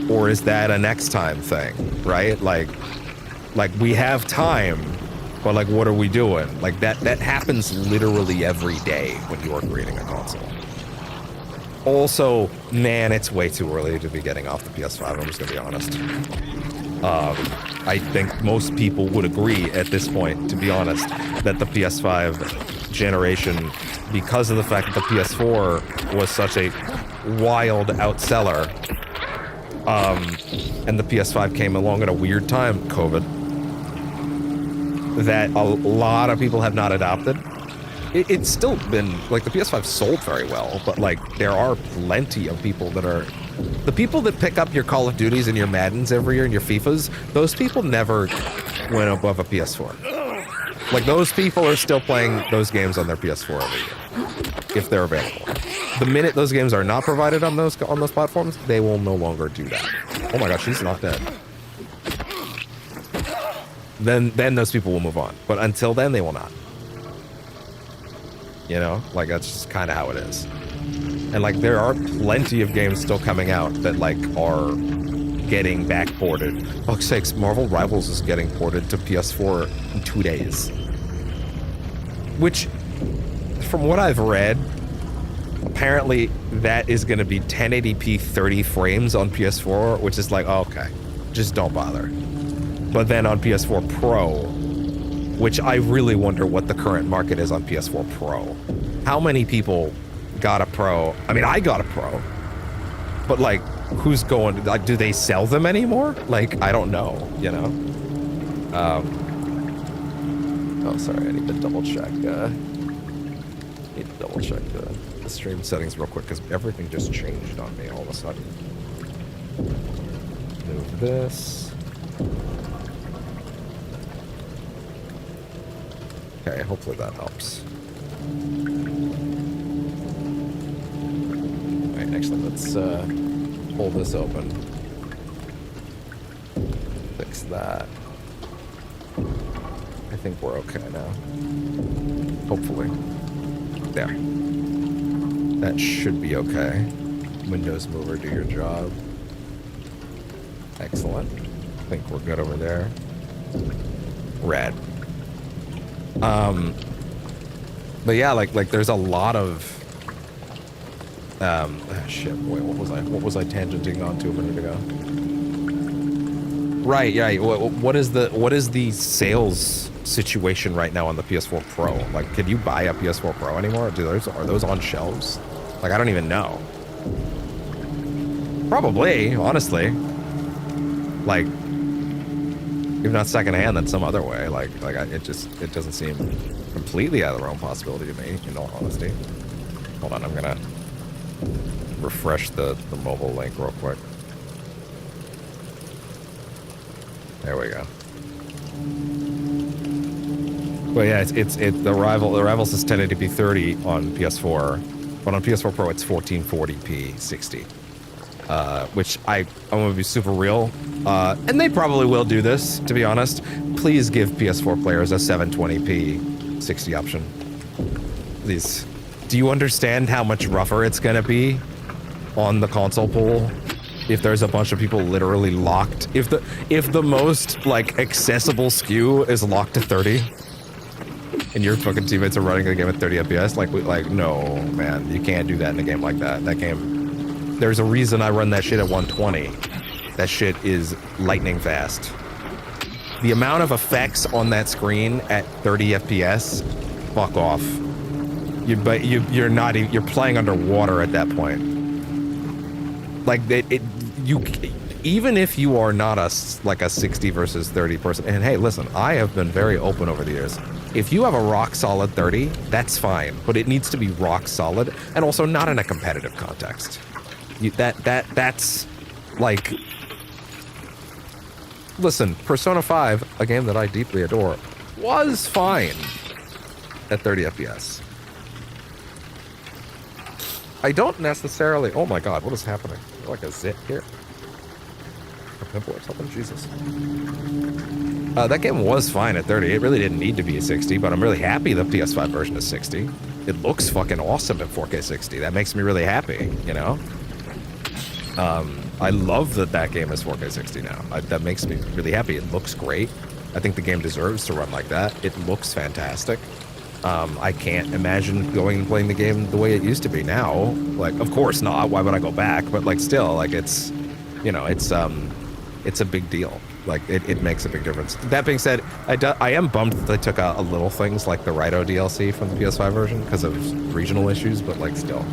Or is that a next time thing, right? Like we have time, but like, what are we doing? Like that happens literally every day when you are creating a console. Also, man, it's way too early to be getting off the PS5, I'm just gonna be honest. I think most people would agree at this point, to be honest, that the PS5 generation, because of the fact that the PS4 was such a wild outseller, and the PS5 came along at a weird time, COVID, that a lot of people have not adopted. It's still been, like, the PS5 sold very well, but, like, there are plenty of people that are... The people that pick up your Call of Duties and your Maddens every year and your FIFAs, those people never went above a PS4. Like, those people are still playing those games on their PS4 every year, if they're available. The minute those games are not provided on those platforms, they will no longer do that. Oh my gosh, she's not dead. Then those people will move on. But until then, they will not. You know, like, that's just kind of how it is. And, like, there are plenty of games still coming out that, like, are getting back-ported. Fuck's sakes, Marvel Rivals is getting ported to PS4 in 2 days. Which, from what I've read, apparently that is going to be 1080p 30 frames on PS4, which is like, oh, okay, just don't bother. But then on PS4 Pro, which I really wonder what the current market is on PS4 Pro. How many people got a Pro? I mean, I got a Pro, but like, who's going, like, do they sell them anymore? Like, I don't know, you know? Oh, sorry, I need to double check, the stream settings real quick, because everything just changed on me all of a sudden. Move this. Okay, hopefully that helps. Alright, actually, let's hold this open. Fix that. I think we're okay now. Hopefully. There. That should be okay. Windows Mover, do your job. Excellent. I think we're good over there. Rad. But yeah, like there's a lot of shit, wait, what was I tangenting on to a minute ago? Right, what is the sales situation right now on the PS4 Pro? Like, can you buy a PS4 Pro anymore? Are those on shelves? Like, I don't even know. Probably, honestly. Like, if not secondhand, then some other way. It doesn't seem completely out of the realm possibility to me, in all honesty. Hold on, I'm gonna refresh the mobile link real quick. There we go. But yeah, the Rivals is 1080p 30 on PS4, but on PS4 Pro it's 1440p 60. Which I'm gonna be super real, and they probably will do this, to be honest. Please give PS4 players a 720p 60 option. Please. Do you understand how much rougher it's gonna be on the console pool if there's a bunch of people literally locked? If the most, like, accessible SKU is locked to 30, and your fucking teammates are running the game at 30 FPS, like no, man, you can't do that in a game like that. That game. There's a reason I run that shit at 120. That shit is lightning fast. The amount of effects on that screen at 30 FPS, fuck off. You're playing underwater at that point. Like, even if you are not a 60 versus 30 person, and hey, listen, I have been very open over the years. If you have a rock solid 30, that's fine, but it needs to be rock solid, and also not in a competitive context. That's like, listen, Persona 5, a game that I deeply adore, was fine at 30 FPS. I don't necessarily... Oh my god, what is happening? Like a zit here? A pimple or something? Jesus. That game was fine at 30. It really didn't need to be a 60, but I'm really happy the PS5 version is 60. It looks fucking awesome at 4K 60. That makes me really happy, you know? I love that that game is 4K 60 now. That makes me really happy. It looks great. I think the game deserves to run like that. It looks fantastic. I can't imagine going and playing the game the way it used to be now. Like, of course not. Why would I go back? But like, still, like, it's, you know, it's a big deal. Like, it makes a big difference. That being said, I am bummed that they took out a little things like the Rito DLC from the PS5 version because of regional issues, but like, still.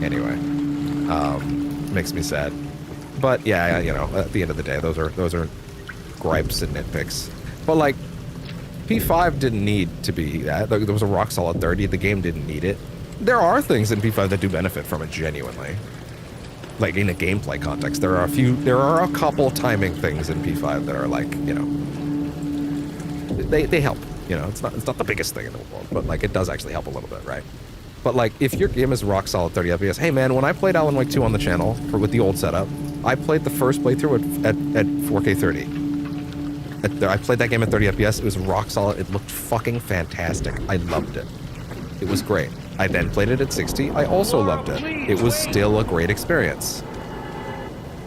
Anyway, makes me sad. But yeah, you know, at the end of the day, those are gripes and nitpicks. But like, P5 didn't need to be that. There was a rock solid 30. The game didn't need it. There are things in P5 that do benefit from it genuinely. Like in a gameplay context, there are a couple timing things in P5 that are like, you know, they help. You know, it's not the biggest thing in the world, but like it does actually help a little bit, right? But like, if your game is rock solid 30 FPS, hey man, when I played Alan Wake 2 on the channel with the old setup, I played the first playthrough at 4K 30. I played that game at 30 FPS. It was rock solid. It looked fucking fantastic. I loved it. It was great. I then played it at 60. I also loved it. It was still a great experience.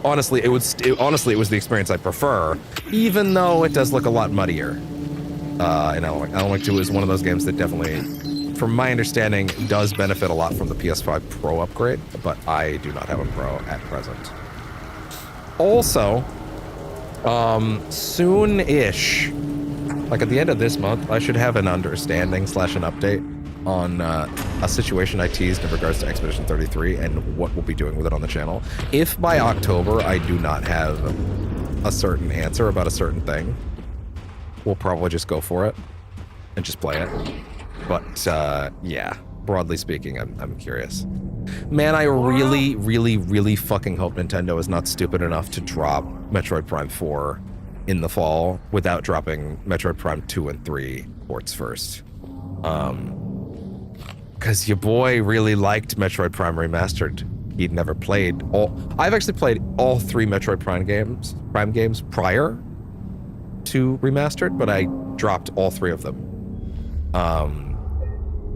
Honestly, it was the experience I prefer, even though it does look a lot muddier. And Alan Wake 2 is one of those games that definitely, from my understanding, does benefit a lot from the PS5 Pro upgrade, but I do not have a Pro at present. Also, soon-ish, like at the end of this month, I should have an understanding / an update on a situation I teased in regards to Expedition 33 and what we'll be doing with it on the channel. If by October I do not have a certain answer about a certain thing, we'll probably just go for it and just play it. But yeah, broadly speaking, I'm curious. Man, I really, really, really fucking hope Nintendo is not stupid enough to drop Metroid Prime 4 in the fall without dropping Metroid Prime 2 and 3 ports first. Because your boy really liked Metroid Prime Remastered. He'd never played I've actually played all 3 Metroid Prime games prior to Remastered, but I dropped all 3 of them.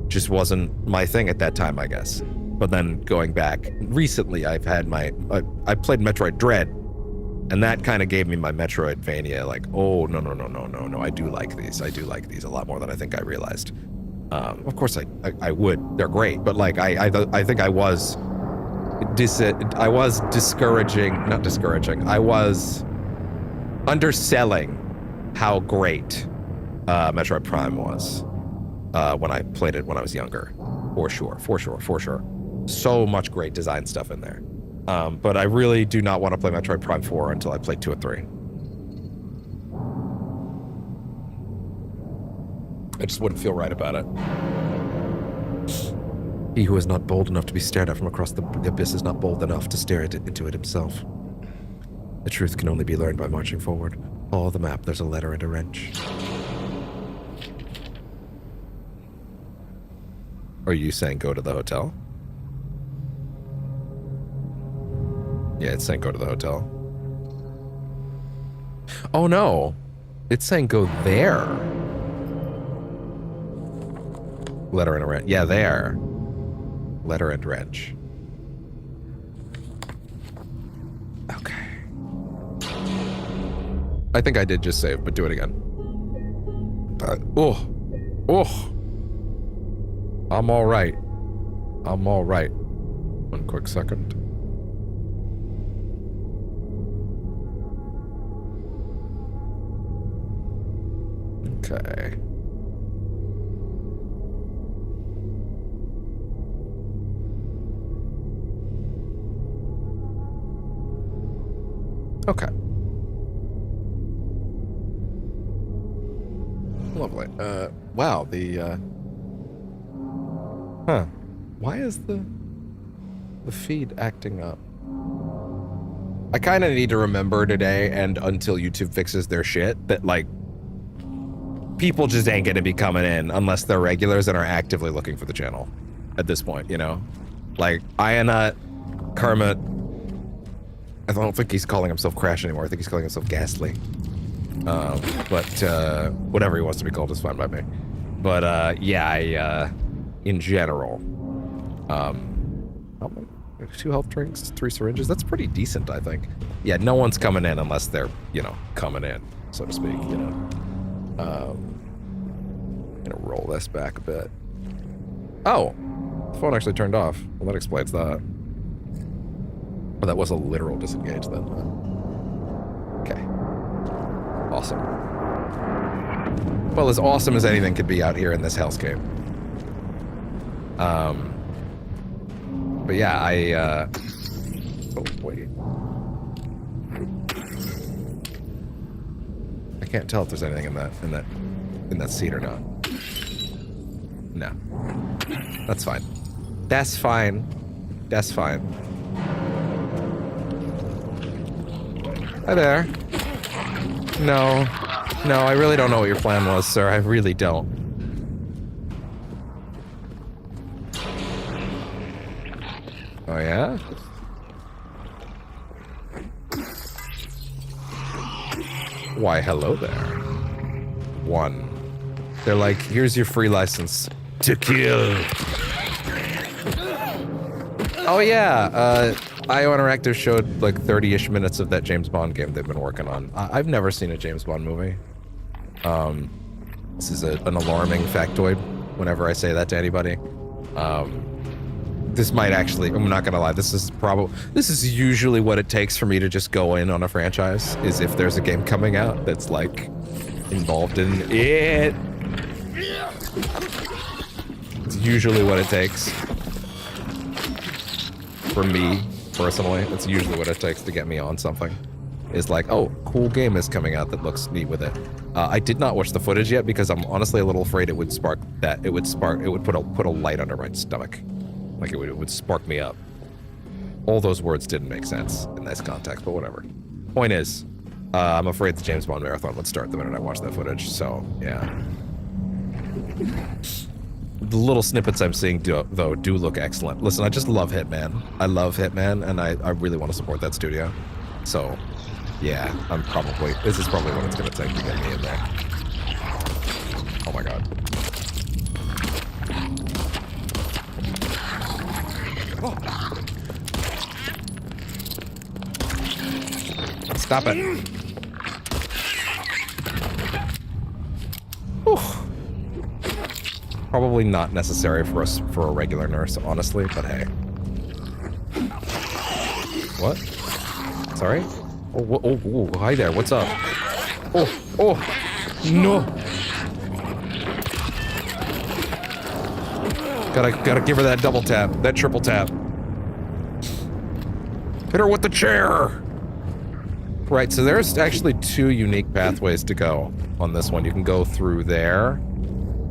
Just wasn't my thing at that time, I guess. But then going back recently, I played Metroid Dread, and that kind of gave me my Metroidvania, like, oh, no, I do like these a lot more than I think I realized. Of course I would, they're great, but like, I think I was underselling how great Metroid Prime was when I played it when I was younger. For sure. So much great design stuff in there. But I really do not want to play Metroid Prime 4 until I play 2 and 3. I just wouldn't feel right about it. He who is not bold enough to be stared at from across the abyss is not bold enough to stare into it himself. The truth can only be learned by marching forward. Follow the map, there's a letter and a wrench. Are you saying go to the hotel? Yeah, it's saying go to the hotel. Oh no, it's saying go there. Letter and a wrench. Yeah, there. Letter and wrench. Okay. I think I did just save, but do it again. I'm all right. One quick second. Okay. Okay. Lovely. Wow, huh. Why is the feed acting up? I kind of need to remember today and until YouTube fixes their shit that, like, people just ain't gonna be coming in unless they're regulars and are actively looking for the channel at this point, you know? Like, Ionut, Kermit, I don't think he's calling himself Crash anymore. I think he's calling himself Ghastly. But whatever he wants to be called is fine by me. But yeah, in general, how many? 2 health drinks, 3 syringes. That's pretty decent, I think. Yeah, no one's coming in unless they're, you know, coming in, so to speak, you know. I'm gonna roll this back a bit. Oh, the phone actually turned off. Well, that explains that. Well, that was a literal disengage then. Okay. Awesome. Well, as awesome as anything could be out here in this hellscape. But yeah, oh, wait. I can't tell if there's anything in that seat or not. No. That's fine. That's fine. That's fine. Hi there. No. No, I really don't know what your plan was, sir. I really don't. Oh, yeah? Why, hello there. 1. They're like, here's your free license to kill. Oh, yeah. IO Interactive showed like 30-ish minutes of that James Bond game they've been working on. I've never seen a James Bond movie. This is an alarming factoid whenever I say that to anybody. This might actually, I'm not gonna lie, this is usually what it takes for me to just go in on a franchise, is if there's a game coming out that's like involved in it. It's usually what it takes. For me, personally, it's usually what it takes to get me on something. Is like, oh, cool game is coming out that looks neat with it. I did not watch the footage yet because I'm honestly a little afraid it would spark that. It would put a light under my stomach. Like it would spark me up. All those words didn't make sense in this context, but whatever. Point is, I'm afraid the James Bond marathon would start the minute I watch that footage, so yeah. The little snippets I'm seeing, though, do look excellent. Listen, I just love Hitman. I love Hitman, and I really want to support that studio. So, yeah, this is probably what it's going to take to get me in there. Oh my god. Stop it. Whew. Probably not necessary for a regular nurse, honestly, but hey. What? Sorry? Oh, hi there, what's up? Oh, no! Gotta give her that double tap, that triple tap. Hit her with the chair! Right, so there's actually 2 unique pathways to go on this one. You can go through there,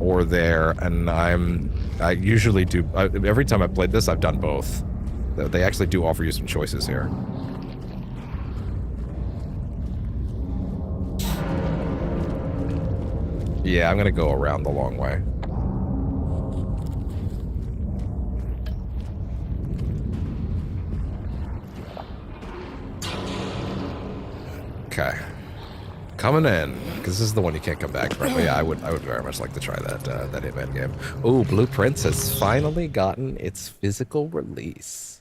or there, and I usually do, every time I've played this, I've done both. They actually do offer you some choices here. Yeah, I'm gonna go around the long way. Okay. Coming in, because this is the one you can't come back from. But yeah, I would very much like to try that Hitman game. Oh, Blueprints has finally gotten its physical release.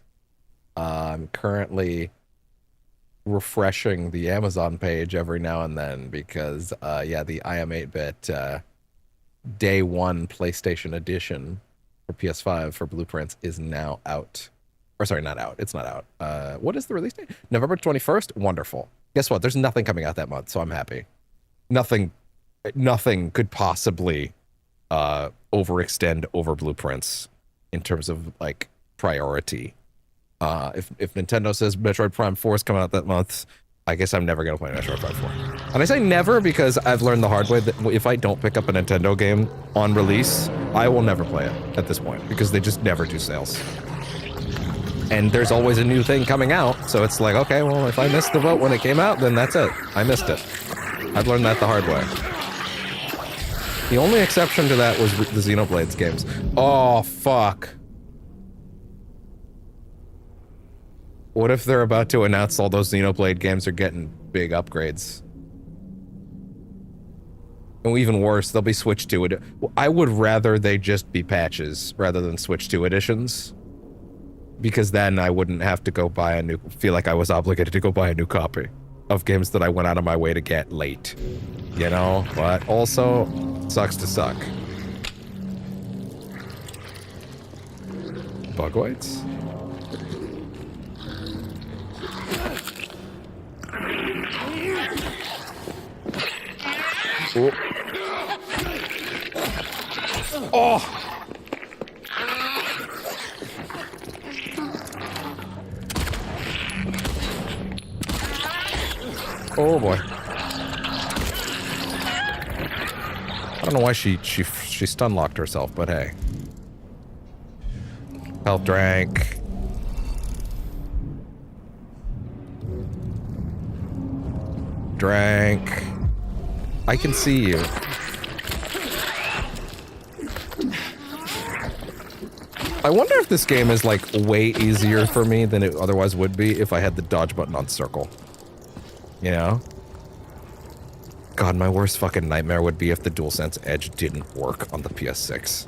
I'm currently refreshing the Amazon page every now and then because, yeah, the I Am 8-bit Day 1 PlayStation Edition for PS5 for Blueprints is now out. Or sorry, not out. It's not out. What is the release date? November 21st? Wonderful. Guess what? There's nothing coming out that month, so I'm happy. Nothing could possibly overextend over Blueprints in terms of like priority. If Nintendo says Metroid Prime 4 is coming out that month, I guess I'm never gonna play Metroid Prime 4. And I say never because I've learned the hard way that if I don't pick up a Nintendo game on release, I will never play it at this point because they just never do sales. And there's always a new thing coming out, so it's like, okay, well, if I missed the vote when it came out, then that's it. I missed it. I've learned that the hard way. The only exception to that was the Xenoblades games. Oh, fuck. What if they're about to announce all those Xenoblade games are getting big upgrades? And even worse, they'll be Switch 2 I would rather they just be patches rather than Switch 2 editions. Because then I wouldn't have to go buy feel like I was obligated to go buy a new copy of games that I went out of my way to get late. You know? But also, sucks to suck. Bug whites? Oh. Oh! Oh boy. I don't know why she stun locked herself, but hey. Health drank. Drank. I can see you. I wonder if this game is like way easier for me than it otherwise would be if I had the dodge button on circle. You know? God, my worst fucking nightmare would be if the DualSense Edge didn't work on the PS6.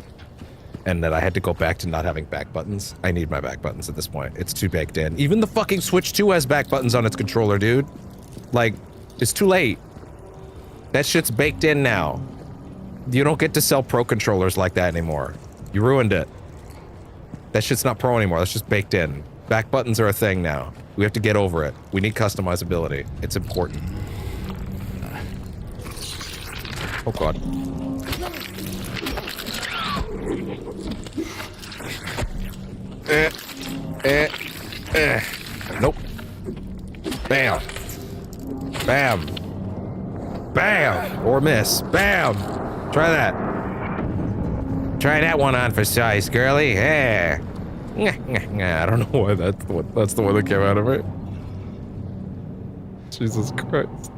And that I had to go back to not having back buttons. I need my back buttons at this point. It's too baked in. Even the fucking Switch 2 has back buttons on its controller, dude. Like, it's too late. That shit's baked in now. You don't get to sell pro controllers like that anymore. You ruined it. That shit's not pro anymore. That's just baked in. Back buttons are a thing now. We have to get over it. We need customizability. It's important. Oh god. Nope. Bam. Bam. Bam. Or miss. Bam. Try that. Try that one on for size, girly. Yeah. I don't know why that's the one that came out of it. Jesus Christ.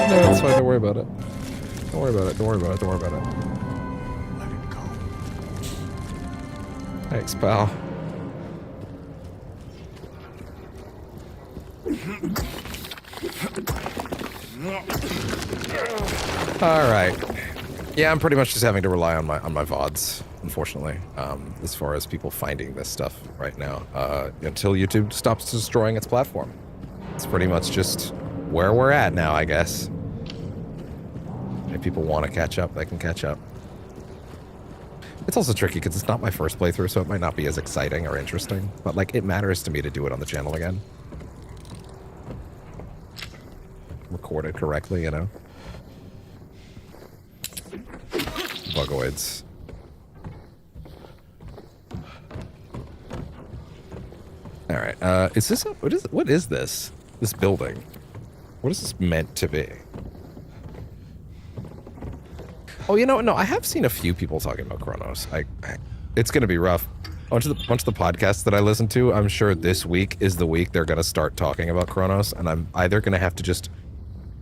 No, it's fine. Don't worry about it. Don't worry about it. Don't worry about it. Don't worry about it. Let it go. Thanks, pal. All right. Yeah, I'm pretty much just having to rely on my VODs, unfortunately, as far as people finding this stuff right now, until YouTube stops destroying its platform. It's pretty much just where we're at now, I guess. If people want to catch up, they can catch up. It's also tricky because it's not my first playthrough, so it might not be as exciting or interesting, but like it matters to me to do it on the channel again. Record it correctly, you know? Bugoids. All right. Is this what is this? This building? What is this meant to be? Oh, you know, no, I have seen a few people talking about Cronos. It's gonna be rough. A bunch of the podcasts that I listen to, I'm sure this week is the week they're gonna start talking about Cronos, and I'm either gonna have to just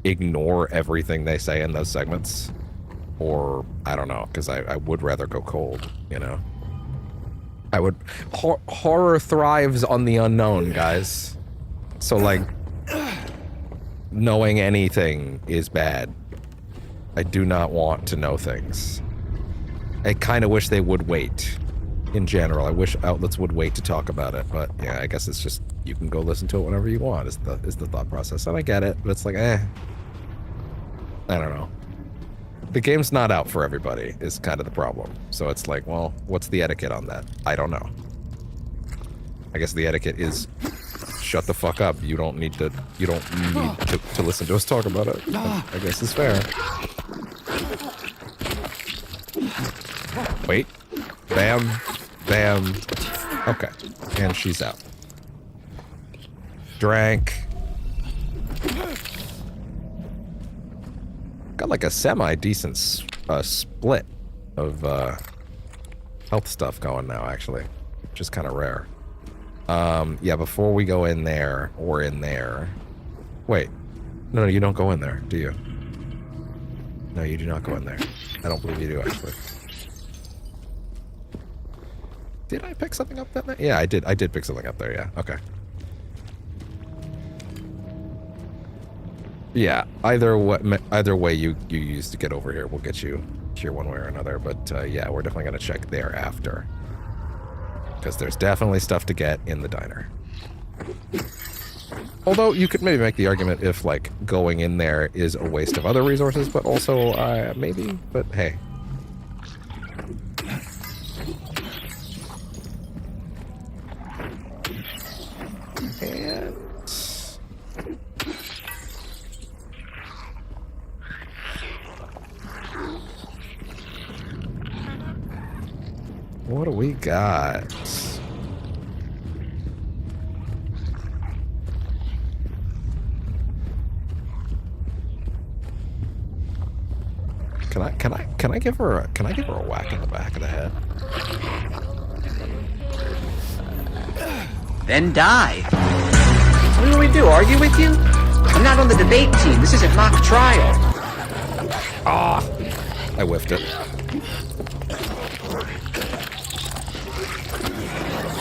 ignore everything they say in those segments, or I don't know, because I would rather go cold, you know? I would... horror thrives on the unknown, guys. So, like, knowing anything is bad. I do not want to know things. I kind of wish they would wait, in general. I wish outlets would wait to talk about it, but yeah, I guess it's just, you can go listen to it whenever you want, is the thought process. And I get it, but it's like, I don't know. The game's not out for everybody, is kind of the problem. So it's like, well, what's the etiquette on that? I don't know. I guess the etiquette is shut the fuck up. You don't need to listen to us talk about it. I guess it's fair. Wait. Bam. Bam. Okay. And she's out. Drank. Got like a semi-decent split of health stuff going now, actually, which is kind of rare. Yeah, before we go in there, or in there... Wait. No, you don't go in there, do you? No, you do not go in there. I don't believe you do, actually. Did I pick something up there? Yeah, I did. I did pick something up there, yeah. Okay. Yeah, either way you use to get over here will get you here one way or another. But yeah, we're definitely going to check there after. Because there's definitely stuff to get in the diner. Although you could maybe make the argument if, like, going in there is a waste of other resources, but also, maybe, but hey. And... what do we got? Can I give her a whack in the back of the head? Then die. What do we do? Argue with you? I'm not on the debate team. This isn't mock trial. Ah! I whiffed it.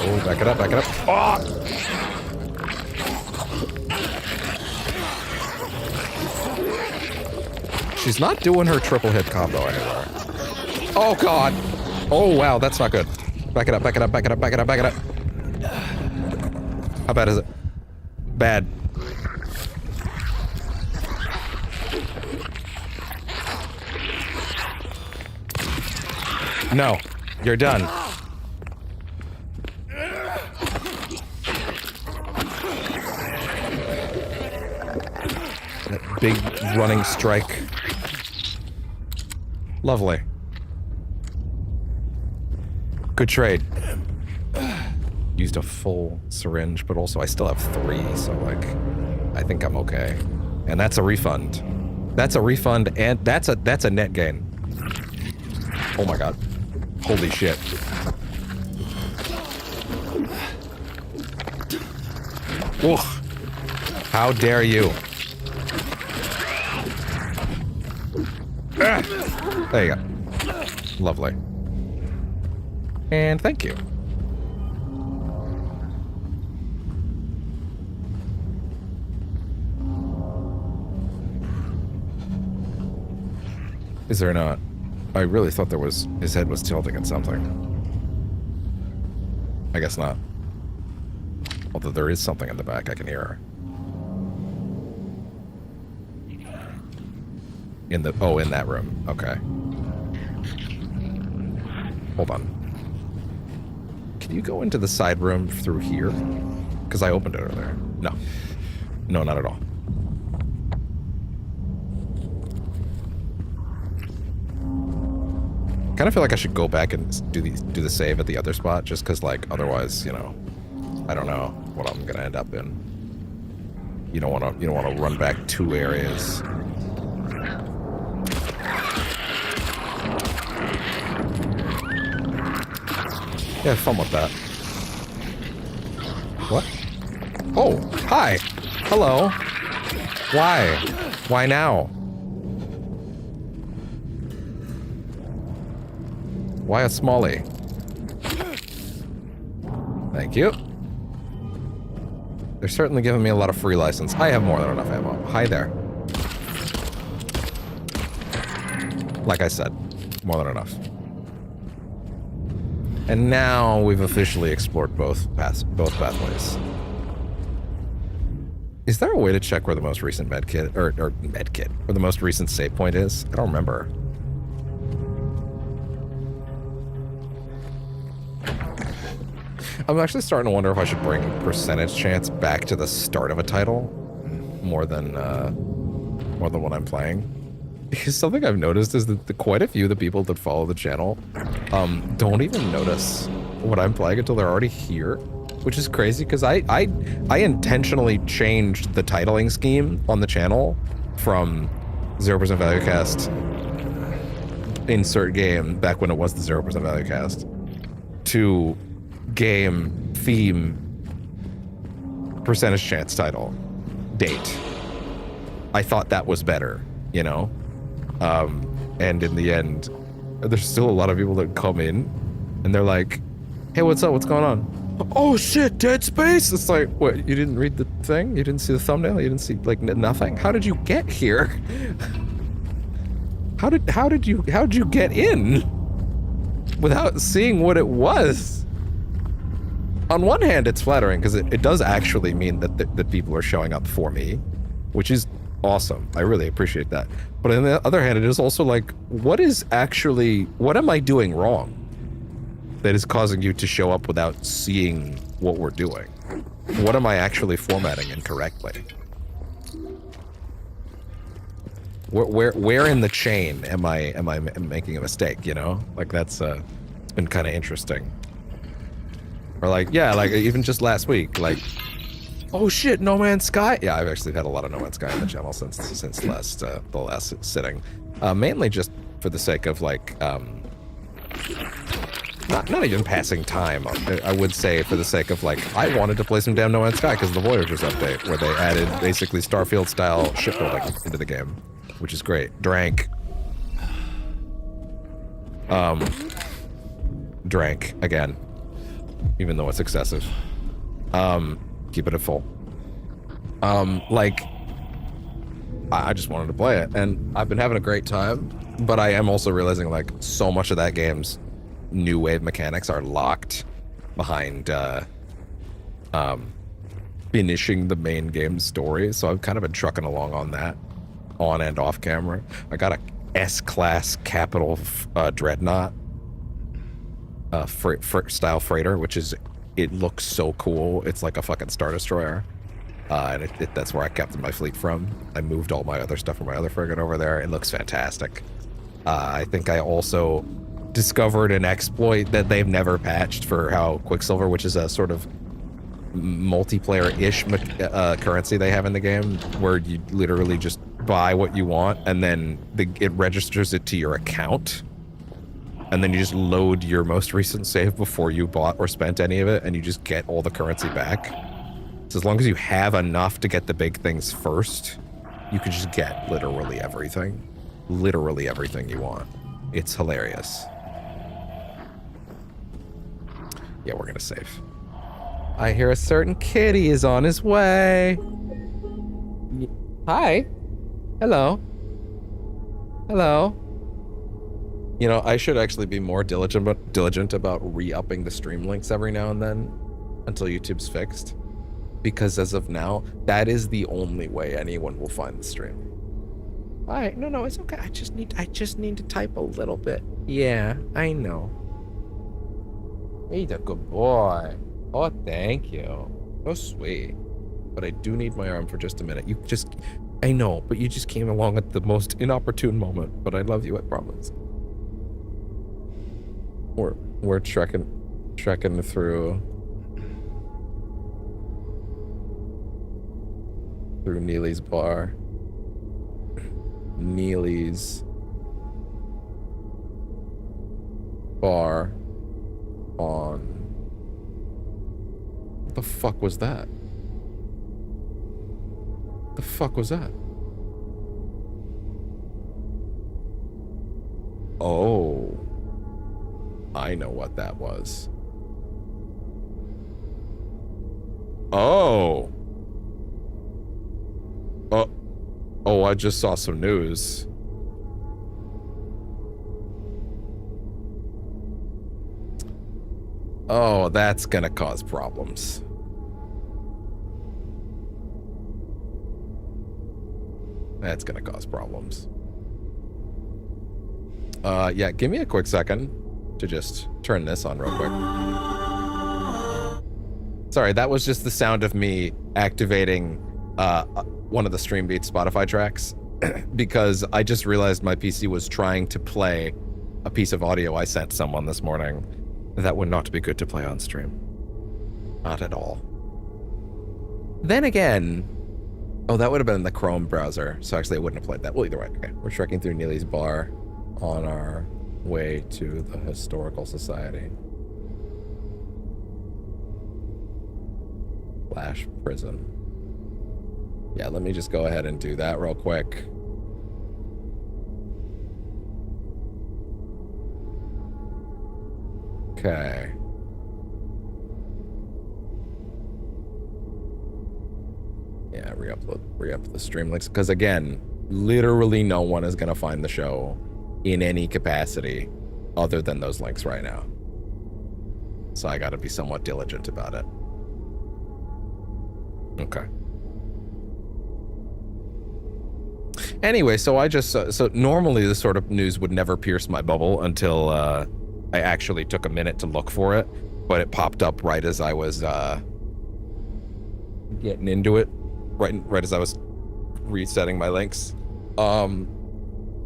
Oh, back it up, back it up. Ah! She's not doing her triple hit combo anywhere. Oh god! Oh wow, that's not good. Back it up, back it up, back it up, back it up, back it up. How bad is it? Bad. No, you're done. That big running strike. Lovely. Good trade. Used a full syringe, but also I still have 3, so like, I think I'm okay. And that's a refund. That's a refund, and that's a net gain. Oh my god. Holy shit. Ugh. How dare you? Ah. There you go. Lovely. And thank you. Is there not? I really thought there was... his head was tilting at something. I guess not. Although there is something in the back, I can hear her. In the... oh, in that room. Okay. Hold on. Can you go into the side room through here? Because I opened it earlier. No. No, not at all. Kind of feel like I should go back and do the save at the other spot, just because, like, otherwise, you know, I don't know what I'm gonna end up in. You don't want to run back 2 areas. Yeah, have fun with that. What? Oh, hi. Hello. Why? Why now? Why a smallie? Thank you. They're certainly giving me a lot of free license. I have more than enough ammo. Hi there. Like I said, more than enough. And now we've officially explored both pathways. Is there a way to check where the most recent medkit, or medkit, where the most recent save point is? I don't remember. I'm actually starting to wonder if I should bring percentage chance back to the start of a title more than what I'm playing. Because something I've noticed is that quite a few of the people that follow the channel don't even notice what I'm playing until they're already here, which is crazy because I intentionally changed the titling scheme on the channel from 0% value cast insert game back when it was the 0% value cast to game theme percentage chance title date. I thought that was better, you know? And in the end, there's still a lot of people that come in and they're like, hey, what's up? What's going on? Oh shit, Dead Space! It's like, what, you didn't read the thing? You didn't see the thumbnail? You didn't see, like, nothing? How did you get here? How did you get in without seeing what it was? On one hand, it's flattering because it does actually mean that people are showing up for me, which is awesome. I really appreciate that. But on the other hand, it is also like, what am I doing wrong that is causing you to show up without seeing what we're doing? What am I actually formatting incorrectly? Where in the chain am I making a mistake, you know? Like, that's it's been kind of interesting. Or like, yeah, like even just last week, like, oh shit, No Man's Sky. Yeah, I've actually had a lot of No Man's Sky on the channel since the last sitting. Mainly just for the sake of like, not even passing time. I would say for the sake of like, I wanted to play some damn No Man's Sky because of the Voyagers update, where they added basically Starfield style shipbuilding into the game, which is great. Drank again, even though it's excessive. Keep it at full. Like, I just wanted to play it, and I've been having a great time, but I am also realizing like so much of that game's new wave mechanics are locked behind finishing the main game story, so I've kind of been trucking along on that, on and off camera. I got a S-class capital dreadnought style freighter, which is, it looks so cool. It's like a fucking Star Destroyer. And that's where I kept my fleet from. I moved all my other stuff from my other frigate over there. It looks fantastic. I think I also discovered an exploit that they've never patched for how Quicksilver, which is a sort of multiplayer-ish currency they have in the game, where you literally just buy what you want and then it registers it to your account. And then you just load your most recent save before you bought or spent any of it, and you just get all the currency back. So as long as you have enough to get the big things first, you can just get literally everything. Literally everything you want. It's hilarious. Yeah, we're gonna save. I hear a certain kitty is on his way. Hi. Hello. Hello. You know, I should actually be more diligent about re-upping the stream links every now and then until YouTube's fixed. Because as of now, that is the only way anyone will find the stream. Alright, no, it's okay. I just need to type a little bit. Yeah, I know. He's a good boy. Oh, thank you. So sweet. But I do need my arm for just a minute. I know, but you just came along at the most inopportune moment. But I love you, I promise. We're trekking through Neely's bar. Neely's bar on... What the fuck was that? The fuck was that? Oh. I know what that was. Oh. Oh, I just saw some news. Oh, that's gonna cause problems. That's gonna cause problems. Yeah, give me a quick second to just turn this on real quick. Sorry, that was just the sound of me activating one of the Stream Beats Spotify tracks because I just realized my PC was trying to play a piece of audio I sent someone this morning that would not be good to play on stream. Not at all. Then again, oh, that would have been in the Chrome browser, so actually I wouldn't have played that. Well, either way, okay. We're trekking through Neely's bar on our way to the Historical Society. / prison. Yeah, let me just go ahead and do that real quick. Okay. Yeah, re-up the stream links. Because again, literally no one is going to find the show in any capacity other than those links right now. So I got to be somewhat diligent about it. Okay. Anyway, so I just... so normally this sort of news would never pierce my bubble until I actually took a minute to look for it. But it popped up right as I was getting into it. Right as I was resetting my links.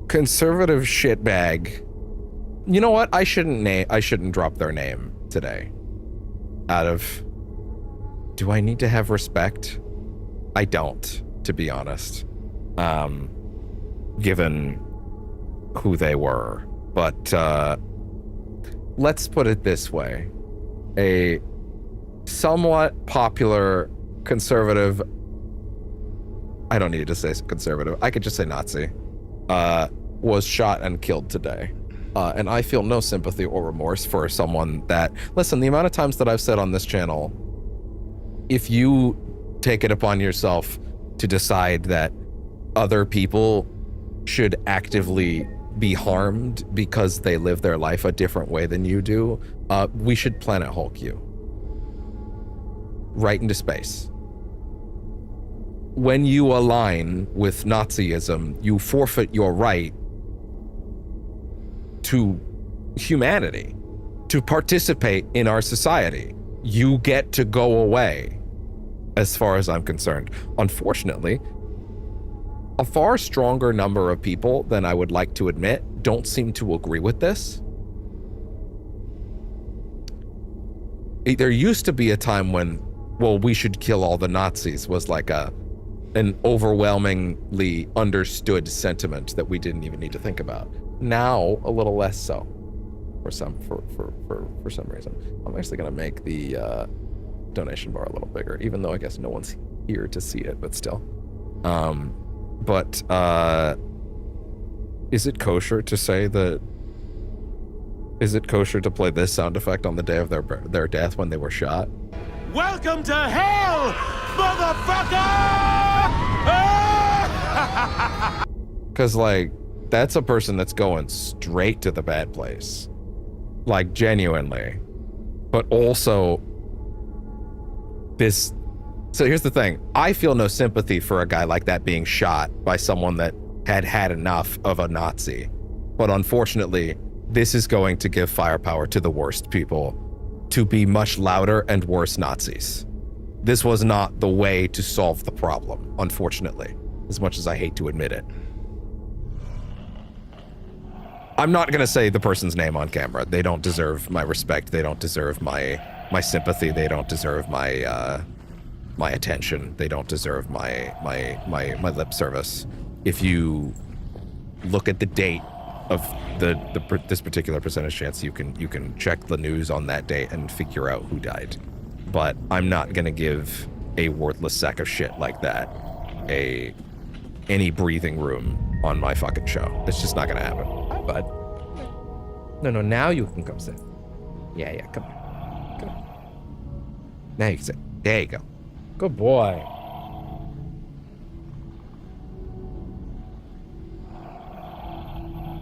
Conservative shitbag. You know what? I shouldn't drop their name today. Out of... do I need to have respect? I don't, to be honest. Given who they were. But let's put it this way. A somewhat popular conservative... I don't need to say conservative. I could just say Nazi. Was shot and killed today. And I feel no sympathy or remorse for someone that... listen, the amount of times that I've said on this channel, if you take it upon yourself to decide that other people should actively be harmed because they live their life a different way than you do, we should Planet Hulk you. Right into space. When you align with Nazism, you forfeit your right to humanity, to participate in our society. You get to go away, as far as I'm concerned. Unfortunately, a far stronger number of people than I would like to admit don't seem to agree with this. There used to be a time when, well, we should kill all the Nazis was like an overwhelmingly understood sentiment that we didn't even need to think about. Now, a little less so, for some reason. I'm actually gonna make the donation bar a little bigger, even though I guess no one's here to see it, but still. But is it kosher to say that? Is it kosher to play this sound effect on the day of their death when they were shot? Welcome to hell, motherfucker! Because, like, that's a person that's going straight to the bad place. Like, genuinely. But also, this... so here's the thing. I feel no sympathy for a guy like that being shot by someone that had enough of a Nazi. But unfortunately, this is going to give firepower to the worst people to be much louder and worse Nazis. This was not the way to solve the problem, unfortunately, as much as I hate to admit it. I'm not going to say the person's name on camera. They don't deserve my respect. They don't deserve my sympathy. They don't deserve my attention. They don't deserve my lip service. If you look at the date of this particular percentage chance, you can check the news on that date and figure out who died. But I'm not gonna give a worthless sack of shit like that any breathing room on my fucking show. It's just not gonna happen. Hi, bud. No, now you can come sit. Yeah, come on. Now you can sit. There you go. Good boy.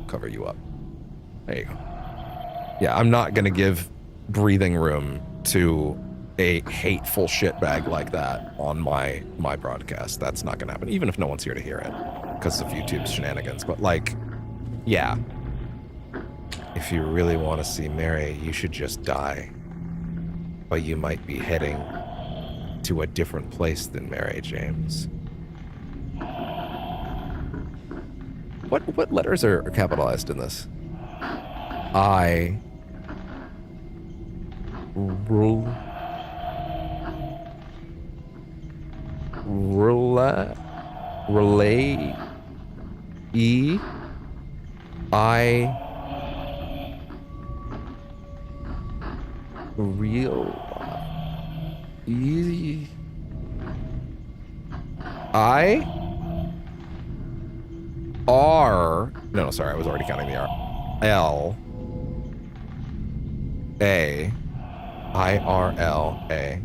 Cover you up. There you go. Yeah, I'm not gonna give breathing room to a hateful shitbag like that on my broadcast. That's not gonna happen, even if no one's here to hear it because of YouTube's shenanigans. But, like, yeah, if you really want to see Mary, you should just die. But you might be heading to a different place than Mary, James. What letters are capitalized in this? I relay E I real E No, sorry, I was already counting the R. L A I R L A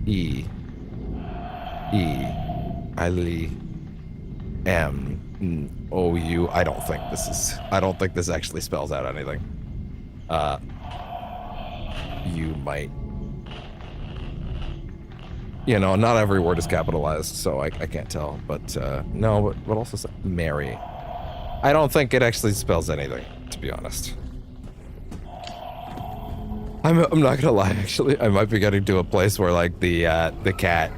E E I L M O U. I don't think this actually spells out anything. You might. You know, not every word is capitalized, so I can't tell. But no, but what else is that? Mary. I don't think it actually spells anything, to be honest. I'm not gonna lie, actually. I might be getting to a place where, like, the cat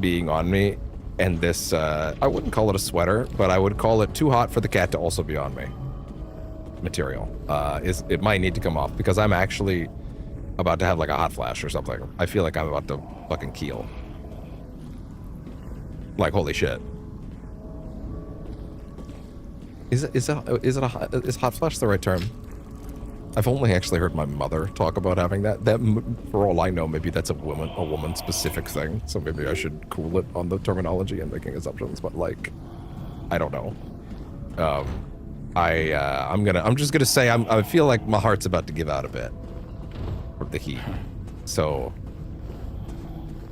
being on me and this, I wouldn't call it a sweater, but I would call it too hot for the cat to also be on me material. It might need to come off because I'm actually about to have, like, a hot flash or something. I feel like I'm about to fucking keel. Like, holy shit. Is hot flash the right term? I've only actually heard my mother talk about having that. For all I know, maybe that's a woman specific thing. So maybe I should cool it on the terminology and making assumptions. But like, I don't know. I'm just gonna say I feel like my heart's about to give out a bit from the heat. So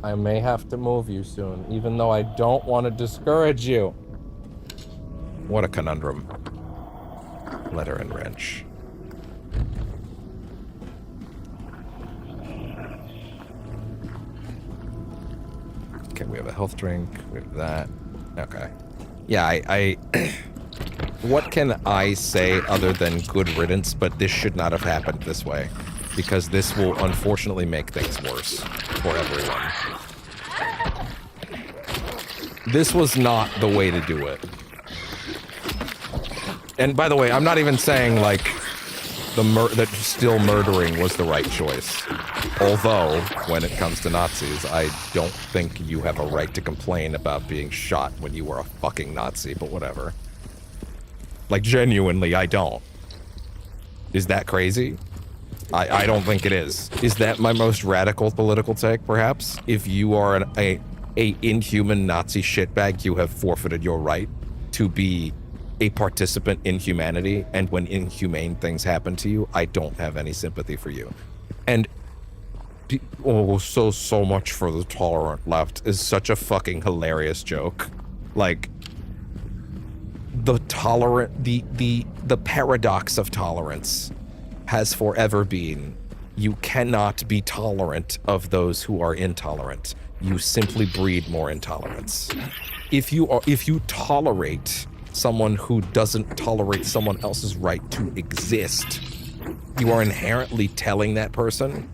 I may have to move you soon, even though I don't want to discourage you. What a conundrum. Letter and wrench. Okay, we have a health drink. We have that. Okay. Yeah, I what can I say other than good riddance, but this should not have happened this way. Because this will unfortunately make things worse for everyone. This was not the way to do it. And by the way, I'm not even saying, like, that still murdering was the right choice. Although, when it comes to Nazis, I don't think you have a right to complain about being shot when you were a fucking Nazi, but whatever. Like, genuinely, I don't. Is that crazy? I don't think it is. Is that my most radical political take, perhaps? If you are a inhuman Nazi shitbag, you have forfeited your right to be a participant in humanity, and when inhumane things happen to you, I don't have any sympathy for you. And so much for the tolerant left is such a fucking hilarious joke. Like, the paradox of tolerance has forever been, you cannot be tolerant of those who are intolerant. You simply breed more intolerance. If you tolerate someone who doesn't tolerate someone else's right to exist, you are inherently telling that person,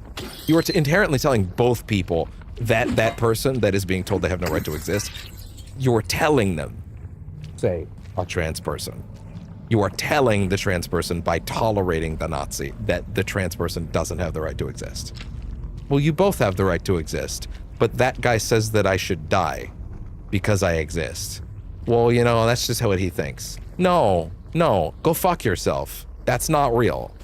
you are inherently telling both people that person that is being told they have no right to exist, you're telling them, say, a trans person. You are telling the trans person by tolerating the Nazi that the trans person doesn't have the right to exist. Well, you both have the right to exist, but that guy says that I should die because I exist. Well, you know, that's just what he thinks. No, go fuck yourself. That's not real.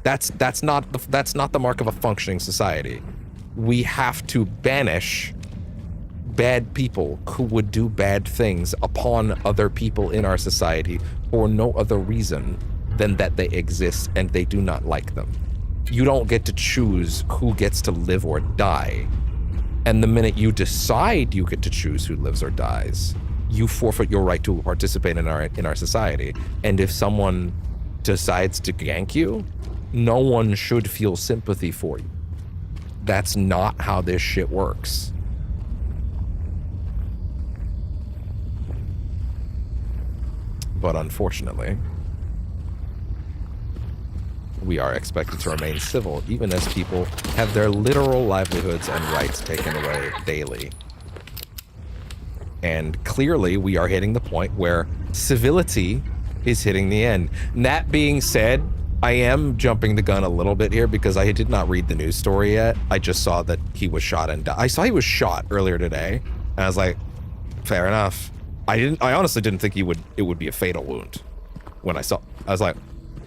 That's not the mark of a functioning society. We have to banish bad people who would do bad things upon other people in our society for no other reason than that they exist and they do not like them. You don't get to choose who gets to live or die. And the minute you decide you get to choose who lives or dies, you forfeit your right to participate in our society. And if someone decides to gank you, no one should feel sympathy for you. That's not how this shit works. But unfortunately, we are expected to remain civil even as people have their literal livelihoods and rights taken away daily. And clearly we are hitting the point where civility is hitting the end. And that being said, I am jumping the gun a little bit here because I did not read the news story yet. I just saw that he was shot and died. I saw he was shot earlier today, and I was like, fair enough. I honestly didn't think it would be a fatal wound. When I was like,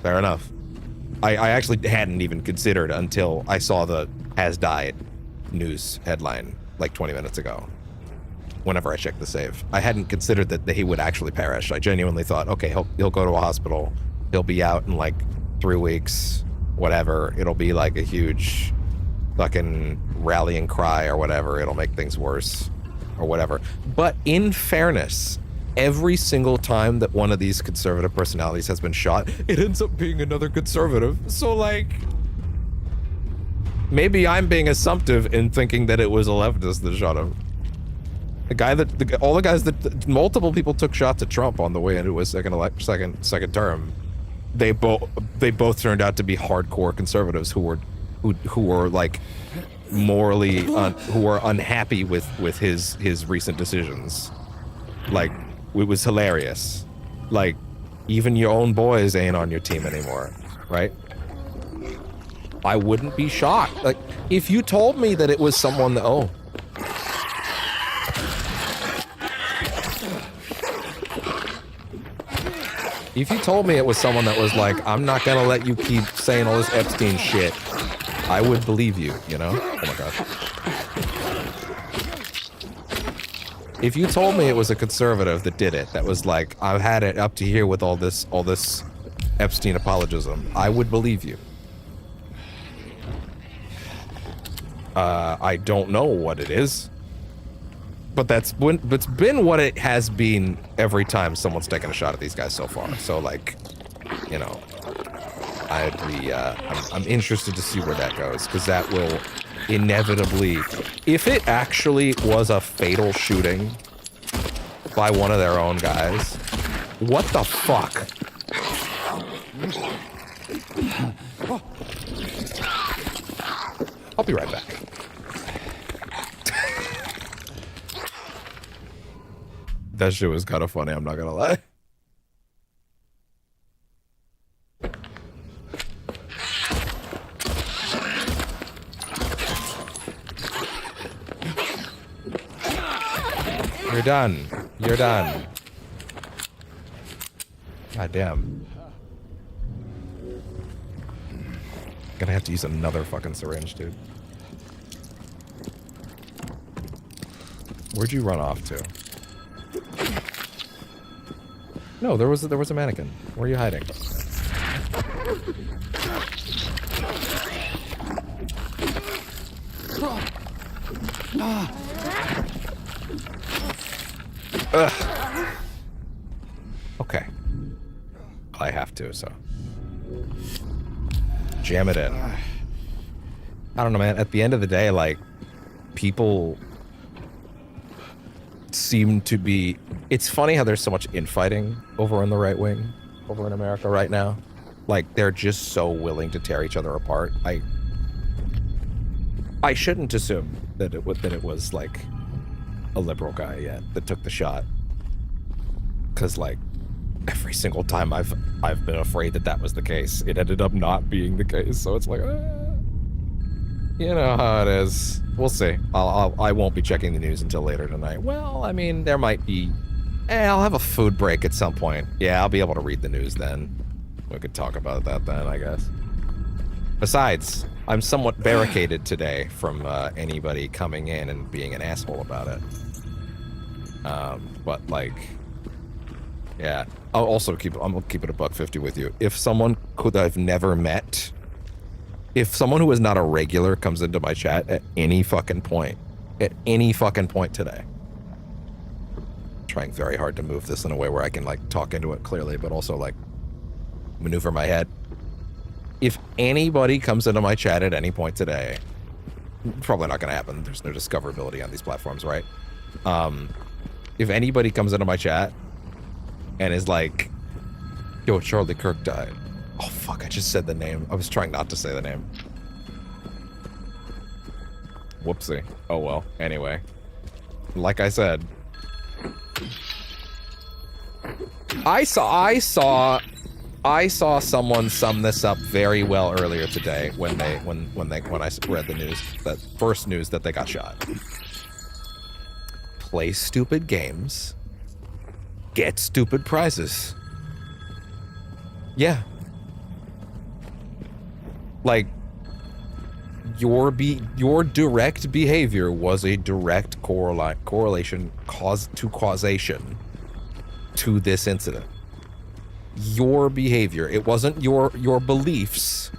fair enough. I actually hadn't even considered until I saw the has died news headline like 20 minutes ago. whenever I checked the save. I hadn't considered that he would actually perish. I genuinely thought, okay, he'll go to a hospital. He'll be out in like 3 weeks, whatever. It'll be like a huge fucking rallying cry or whatever. It'll make things worse or whatever. But in fairness, every single time that one of these conservative personalities has been shot, it ends up being another conservative. So like, maybe I'm being assumptive in thinking that it was a leftist that shot him. All the guys that multiple people took shots at Trump on the way into his second term. They both turned out to be hardcore conservatives who were like morally who were unhappy with his recent decisions. Like, it was hilarious. Like, even your own boys ain't on your team anymore, right? I wouldn't be shocked. Like, if you told me that it was someone that, if you told me it was someone that was like, I'm not gonna let you keep saying all this Epstein shit, I would believe you, you know? Oh my god. If you told me it was a conservative that did it, that was like, I've had it up to here with all this Epstein apologism, I would believe you. I don't know what it is, but it's been what it has been every time someone's taken a shot at these guys so far. So like, you know, I'm interested to see where that goes, because that will inevitably, if it actually was a fatal shooting by one of their own guys, what the fuck? I'll be right back. That shit was kind of funny, I'm not gonna lie. You're done. You're done. God damn. Gonna have to use another fucking syringe, dude. Where'd you run off to? No, there was a mannequin. Where are you hiding? Ugh. Okay. I have to, so. Jam it in. I don't know, man. At the end of the day, like, people seem to be... It's funny how there's so much infighting over on the right wing, over in America right now. Like, they're just so willing to tear each other apart. I shouldn't assume that it was like a liberal guy yet that took the shot, because like every single time I've been afraid that was the case, it ended up not being the case. So it's like, you know how it is. We'll see. I won't be checking the news until later tonight. Well, I mean, there might be. I'll have a food break at some point. Yeah, I'll be able to read the news then. We could talk about that then, I guess. Besides, I'm somewhat barricaded today from anybody coming in and being an asshole about it. But like, yeah. I'm gonna keep it $1.50 with you. If someone who I've never met, if someone who is not a regular comes into my chat at any fucking point today, I'm trying very hard to move this in a way where I can like talk into it clearly, but also like maneuver my head. If anybody comes into my chat at any point today, probably not gonna happen. There's no discoverability on these platforms, right? If anybody comes into my chat and is like, yo, Charlie Kirk died. Oh, fuck, I just said the name. I was trying not to say the name. Whoopsie. Oh, well. Anyway. Like I said. I saw someone sum this up very well earlier today when I read the news, that first news that they got shot. Play stupid games. Get stupid prizes. Yeah. Like, your direct behavior was a direct causation to this incident. Your behavior. It wasn't your beliefs.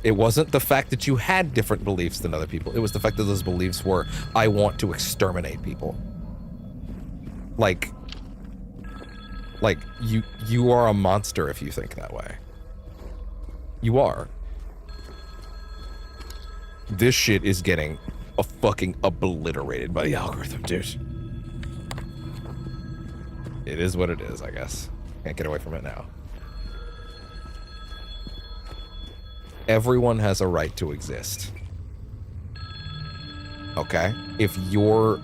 It wasn't the fact that you had different beliefs than other people. It was the fact that those beliefs were, I want to exterminate people. Like you are a monster if you think that way. You are. This shit is getting fucking obliterated by the algorithm, dude. It is what it is, I guess. Can't get away from it now. Everyone has a right to exist. Okay? If your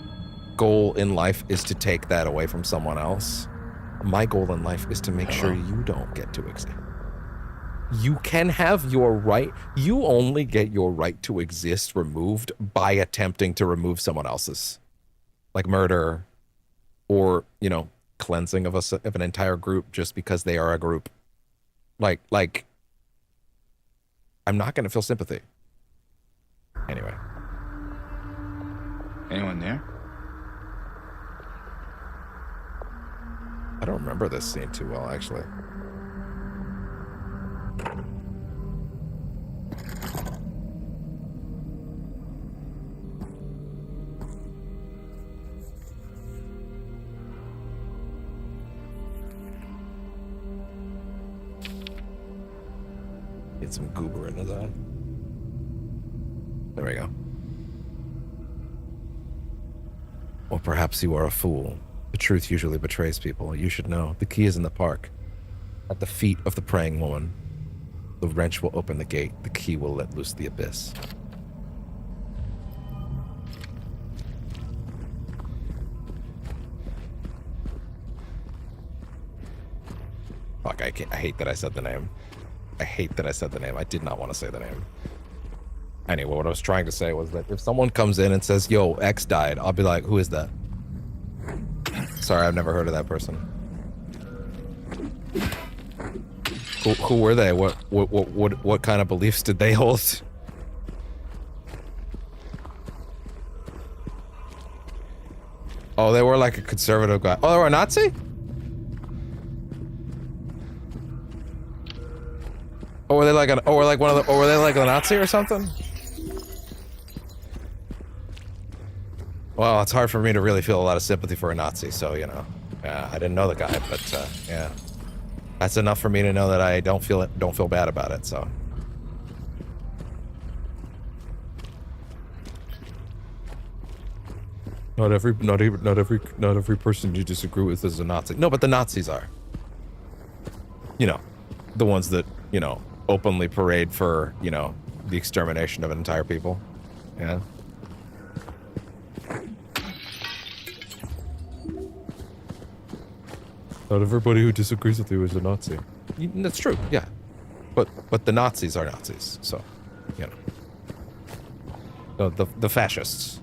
goal in life is to take that away from someone else, my goal in life is to make sure you don't get to exist. You can have your right. You only get your right to exist removed by attempting to remove someone else's. Like murder or, you know, cleansing of an entire group just because they are a group. Like I'm not going to feel sympathy. Anyway. Anyone there? I don't remember this scene too well, actually. Get some goober into that. There we go. Or perhaps you are a fool. The truth usually betrays people. You should know. The key is in the park. At the feet of the praying woman. The wrench will open the gate. The key will let loose the abyss. Fuck, I hate that I said the name. I hate that I said the name. I did not want to say the name. Anyway, what I was trying to say was that if someone comes in and says, yo, X died, I'll be like, who is that? Sorry, I've never heard of that person. Who were they? What kind of beliefs did they hold? Oh, they were like a conservative guy. Oh, they were a Nazi? Or were they like or were they like a Nazi or something? Well, it's hard for me to really feel a lot of sympathy for a Nazi, so, you know. I didn't know the guy, but, yeah. That's enough for me to know that I don't feel bad about it, so. Not every person you disagree with is a Nazi. No, but the Nazis are. You know, the ones that, you know, openly parade for, you know, the extermination of an entire people. Yeah. Not everybody who disagrees with you is a Nazi. That's true, yeah. But the Nazis are Nazis, so, you know. No, the fascists.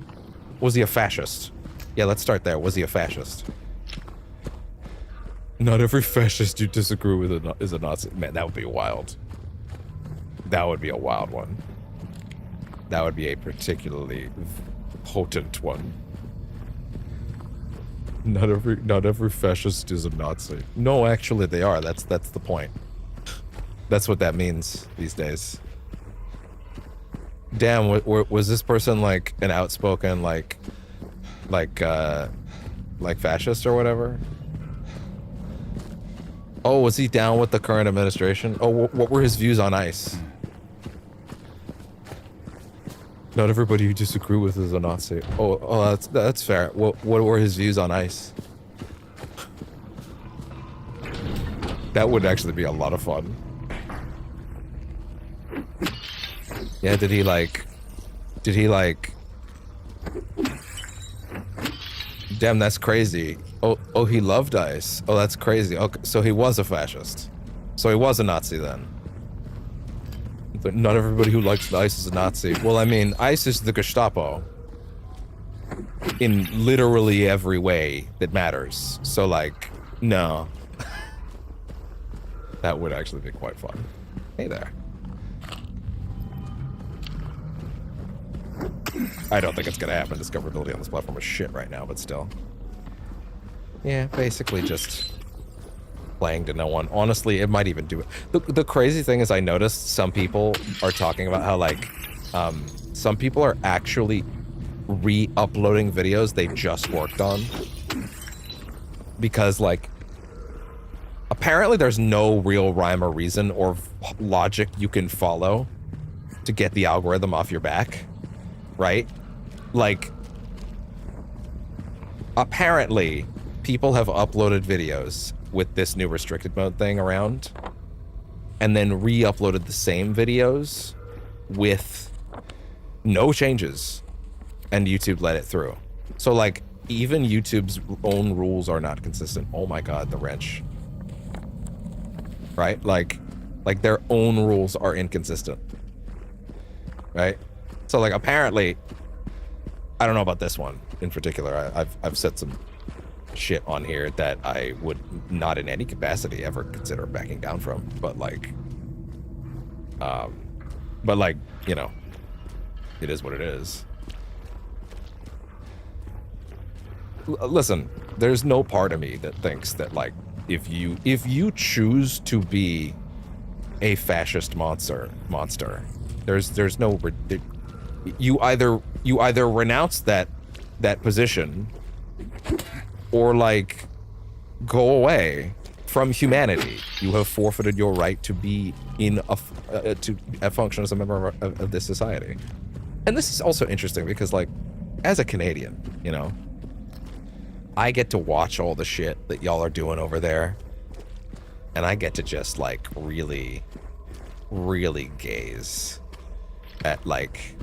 Was he a fascist? Yeah, let's start there. Was he a fascist? Not every fascist you disagree with is a Nazi. Man, that would be wild. That would be a wild one. That would be a particularly potent one. Not every fascist is a Nazi. No, actually they are. That's the point. That's what that means these days. Damn, was this person like an outspoken like fascist or whatever? Oh, was he down with the current administration? Oh, what were his views on ICE? Not everybody you disagree with is a Nazi. Oh, that's fair. What were his views on ICE? That would actually be a lot of fun. Yeah, did he like... Damn, that's crazy. Oh, he loved ICE. Oh, that's crazy. Okay, so he was a fascist. So he was a Nazi then. But not everybody who likes ICE is a Nazi. Well, I mean, ICE is the Gestapo. In literally every way that matters. So, like, no. That would actually be quite fun. Hey there. I don't think it's gonna happen. Discoverability on this platform is shit right now, but still. Yeah, basically just playing to no one. Honestly, it might even do it. The crazy thing is I noticed some people are talking about how, like, some people are actually re-uploading videos they just worked on. Because, like, apparently there's no real rhyme or reason or logic you can follow to get the algorithm off your back, right? Like, apparently people have uploaded videos with this new restricted mode thing around and then re-uploaded the same videos with no changes, and YouTube let it through. So, like, even YouTube's own rules are not consistent. Oh my god, the wrench. Right? Like their own rules are inconsistent. Right? So, like, apparently, I don't know about this one in particular. I've said some shit on here that I would not in any capacity ever consider backing down from, but like, you know, it is what it is. Listen, there's no part of me that thinks that, like, if you choose to be a fascist monster, there's no, you either renounce that position or, like, go away from humanity. You have forfeited your right to be in to function as a member of this society. And this is also interesting because, like, as a Canadian, you know, I get to watch all the shit that y'all are doing over there, and I get to just, like, really, really gaze at, like,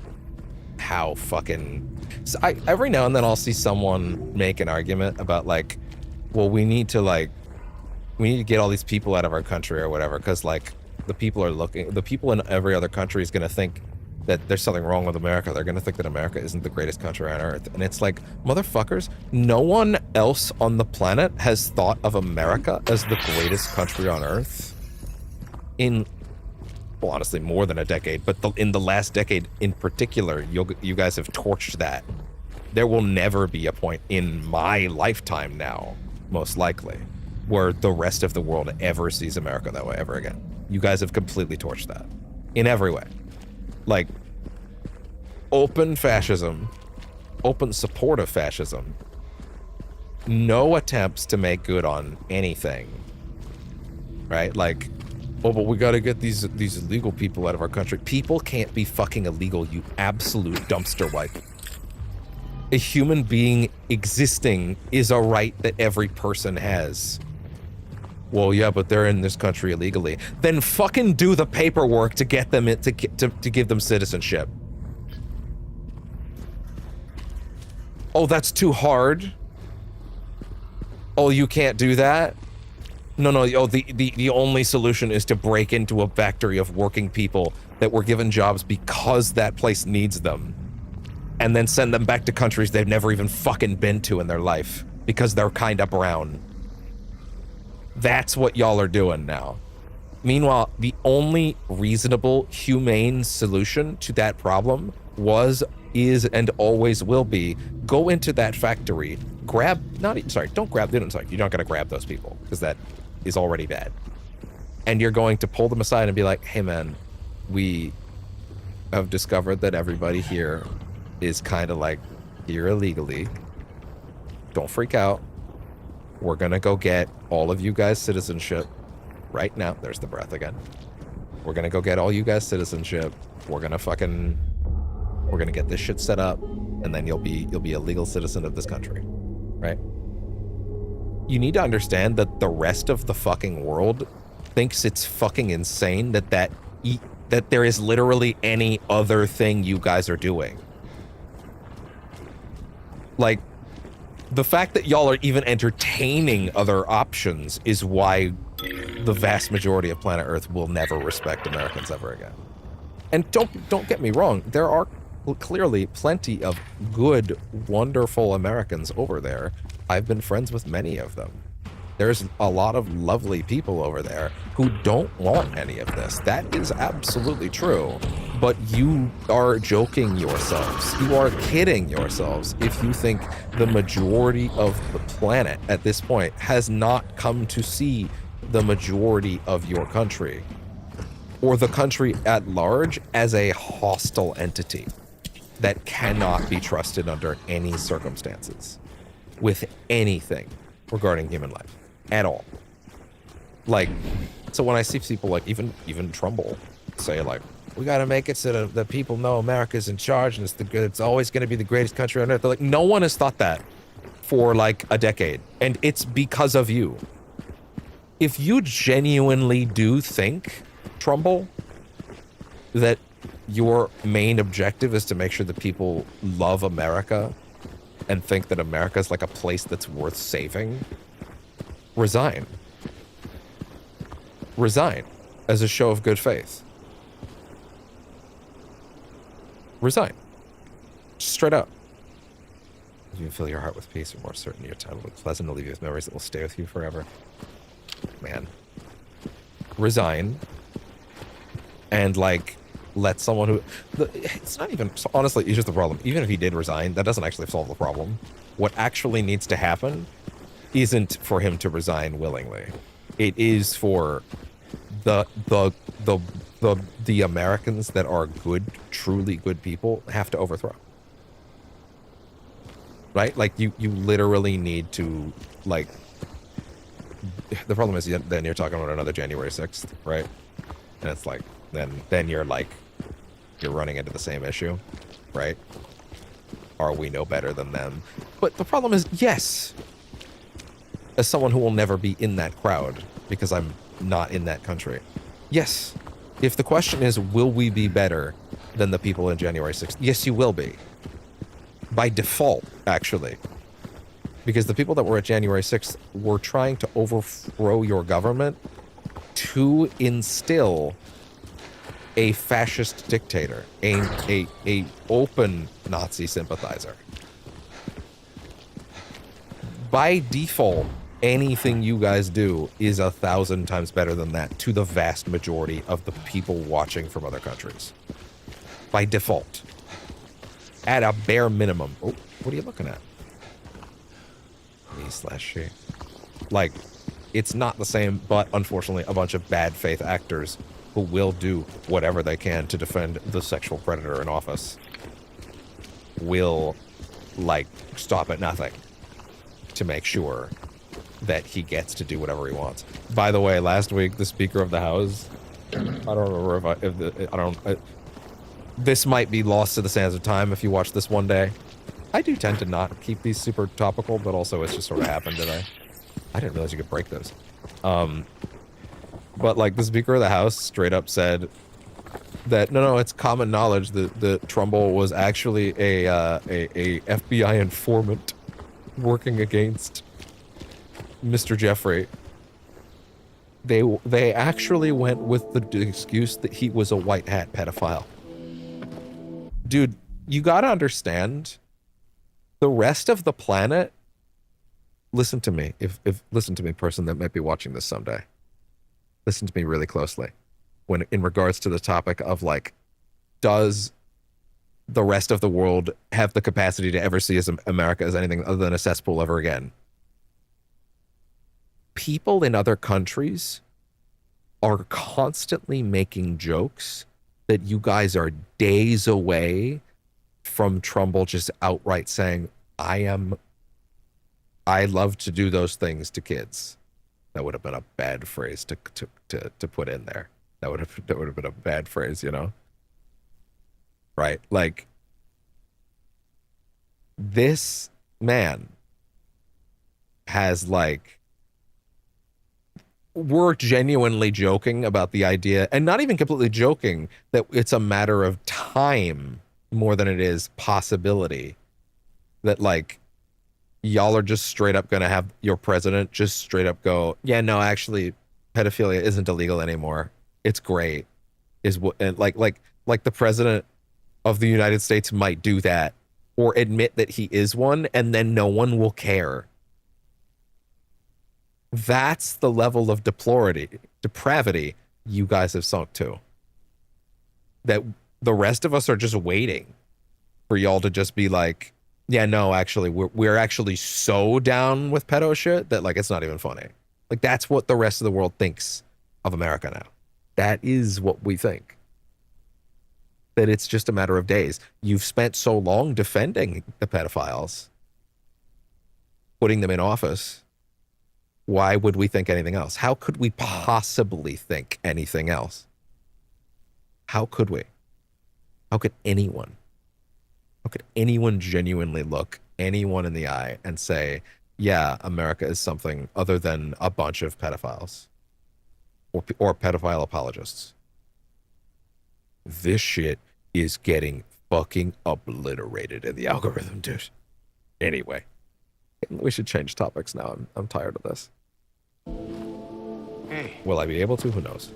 how fucking... So every now and then I'll see someone make an argument about, like, well, we need to get all these people out of our country or whatever, because, like, the people in every other country is going to think that there's something wrong with America. They're going to think that America isn't the greatest country on earth. And it's like, motherfuckers, no one else on the planet has thought of America as the greatest country on earth in, well, honestly, more than a decade, but in the last decade in particular, you guys have torched that. There will never be a point in my lifetime now, most likely, where the rest of the world ever sees America that way ever again. You guys have completely torched that in every way. Like, open fascism, open support of fascism, no attempts to make good on anything, right? Like, oh, but we gotta get these illegal people out of our country. People can't be fucking illegal, you absolute dumpster wipe. A human being existing is a right that every person has. Well, yeah, but they're in this country illegally. Then fucking do the paperwork to get them to give them citizenship. Oh, that's too hard. Oh, you can't do that? No. Oh, the only solution is to break into a factory of working people that were given jobs because that place needs them, and then send them back to countries they've never even fucking been to in their life because they're kinda brown. That's what y'all are doing now. Meanwhile, the only reasonable, humane solution to that problem was, is, and always will be, go into that factory, you're not gonna grab those people, because that is already bad. And you're going to pull them aside and be like, hey man, we have discovered that everybody here is kind of like here illegally. Don't freak out. We're gonna go get all of you guys citizenship right now. There's the breath again. We're gonna go get all you guys citizenship. We're gonna get this shit set up, and then you'll be a legal citizen of this country, right? You need to understand that the rest of the fucking world thinks it's fucking insane that there is literally any other thing you guys are doing. Like, the fact that y'all are even entertaining other options is why the vast majority of planet Earth will never respect Americans ever again. And don't get me wrong, there are clearly plenty of good, wonderful Americans over there. I've been friends with many of them. There's a lot of lovely people over there who don't want any of this. That is absolutely true. But you are joking yourselves. You are kidding yourselves if you think the majority of the planet at this point has not come to see the majority of your country or the country at large as a hostile entity that cannot be trusted under any circumstances with anything regarding human life at all. Like, so when I see people like even Trumbull say like, we got to make it so that people know America's in charge and it's always going to be the greatest country on earth. They're like, no one has thought that for like a decade. And it's because of you. If you genuinely do think, Trumbull, that your main objective is to make sure that people love America and think that America is like a place that's worth saving, resign. Resign as a show of good faith. Resign. Straight up. You fill your heart with peace and more certain your time will be pleasant to leave you with memories that will stay with you forever. Man. Resign. And like, let someone who... It's not even... Honestly, here's the problem. Even if he did resign, that doesn't actually solve the problem. What actually needs to happen isn't for him to resign willingly. It is for the Americans that are good, truly good people have to overthrow. Right? Like, you literally need to, like... The problem is then you're talking about another January 6th, right? And it's like, then you're like, you're running into the same issue, right? Are we no better than them? But the problem is, yes, as someone who will never be in that crowd, because I'm not in that country, yes, if the question is, will we be better than the people in January 6th? Yes, you will be. By default, actually. Because the people that were at January 6th were trying to overthrow your government to instill a fascist dictator, a open Nazi sympathizer. By default, anything you guys do is 1,000 times better than that to the vast majority of the people watching from other countries. By default. At a bare minimum. Oh, what are you looking at? Me/she. Like, it's not the same, but unfortunately a bunch of bad faith actors who will do whatever they can to defend the sexual predator in office will, like, stop at nothing to make sure that he gets to do whatever he wants. By the way, last week, the Speaker of the House, I don't remember this might be lost to the sands of time if you watch this one day. I do tend to not keep these super topical, but also it's just sort of happened today. I didn't realize you could break those. But like the Speaker of the House straight up said that no, it's common knowledge that Trumbull was actually a FBI informant working against Mr. Jeffrey. They actually went with the excuse that he was a white hat pedophile. Dude, you gotta understand, the rest of the planet, listen to me, if listen to me, person that might be watching this someday. Listen to me really closely. When in regards to the topic of like, does the rest of the world have the capacity to ever see America as anything other than a cesspool ever again? People in other countries are constantly making jokes that you guys are days away from Trumbull just outright saying, I love to do those things to kids. That would have been a bad phrase to put in there. That would have been a bad phrase, you know? Right? Like, this man has like, we're genuinely joking about the idea, and not even completely joking, that it's a matter of time more than it is possibility, that like y'all are just straight up gonna have your president just straight up go, yeah, no, actually pedophilia isn't illegal anymore, it's great, is what, and like the president of the United States might do that or admit that he is one, and then no one will care. That's the level of depravity you guys have sunk to. That The rest of us are just waiting for y'all to just be like, yeah, no, actually, we're actually so down with pedo shit that like it's not even funny. Like that's what the rest of the world thinks of America now. That is what we think. That it's just a matter of days. You've spent so long defending the pedophiles, putting them in office. Why would we think anything else? How could we possibly think anything else? How could we? How could anyone? How could anyone genuinely look anyone in the eye and say, yeah, America is something other than a bunch of pedophiles or pedophile apologists? This shit is getting fucking obliterated in the algorithm, dude. Anyway, we should change topics now. I'm tired of this. Hey, Will I be able to? Who knows?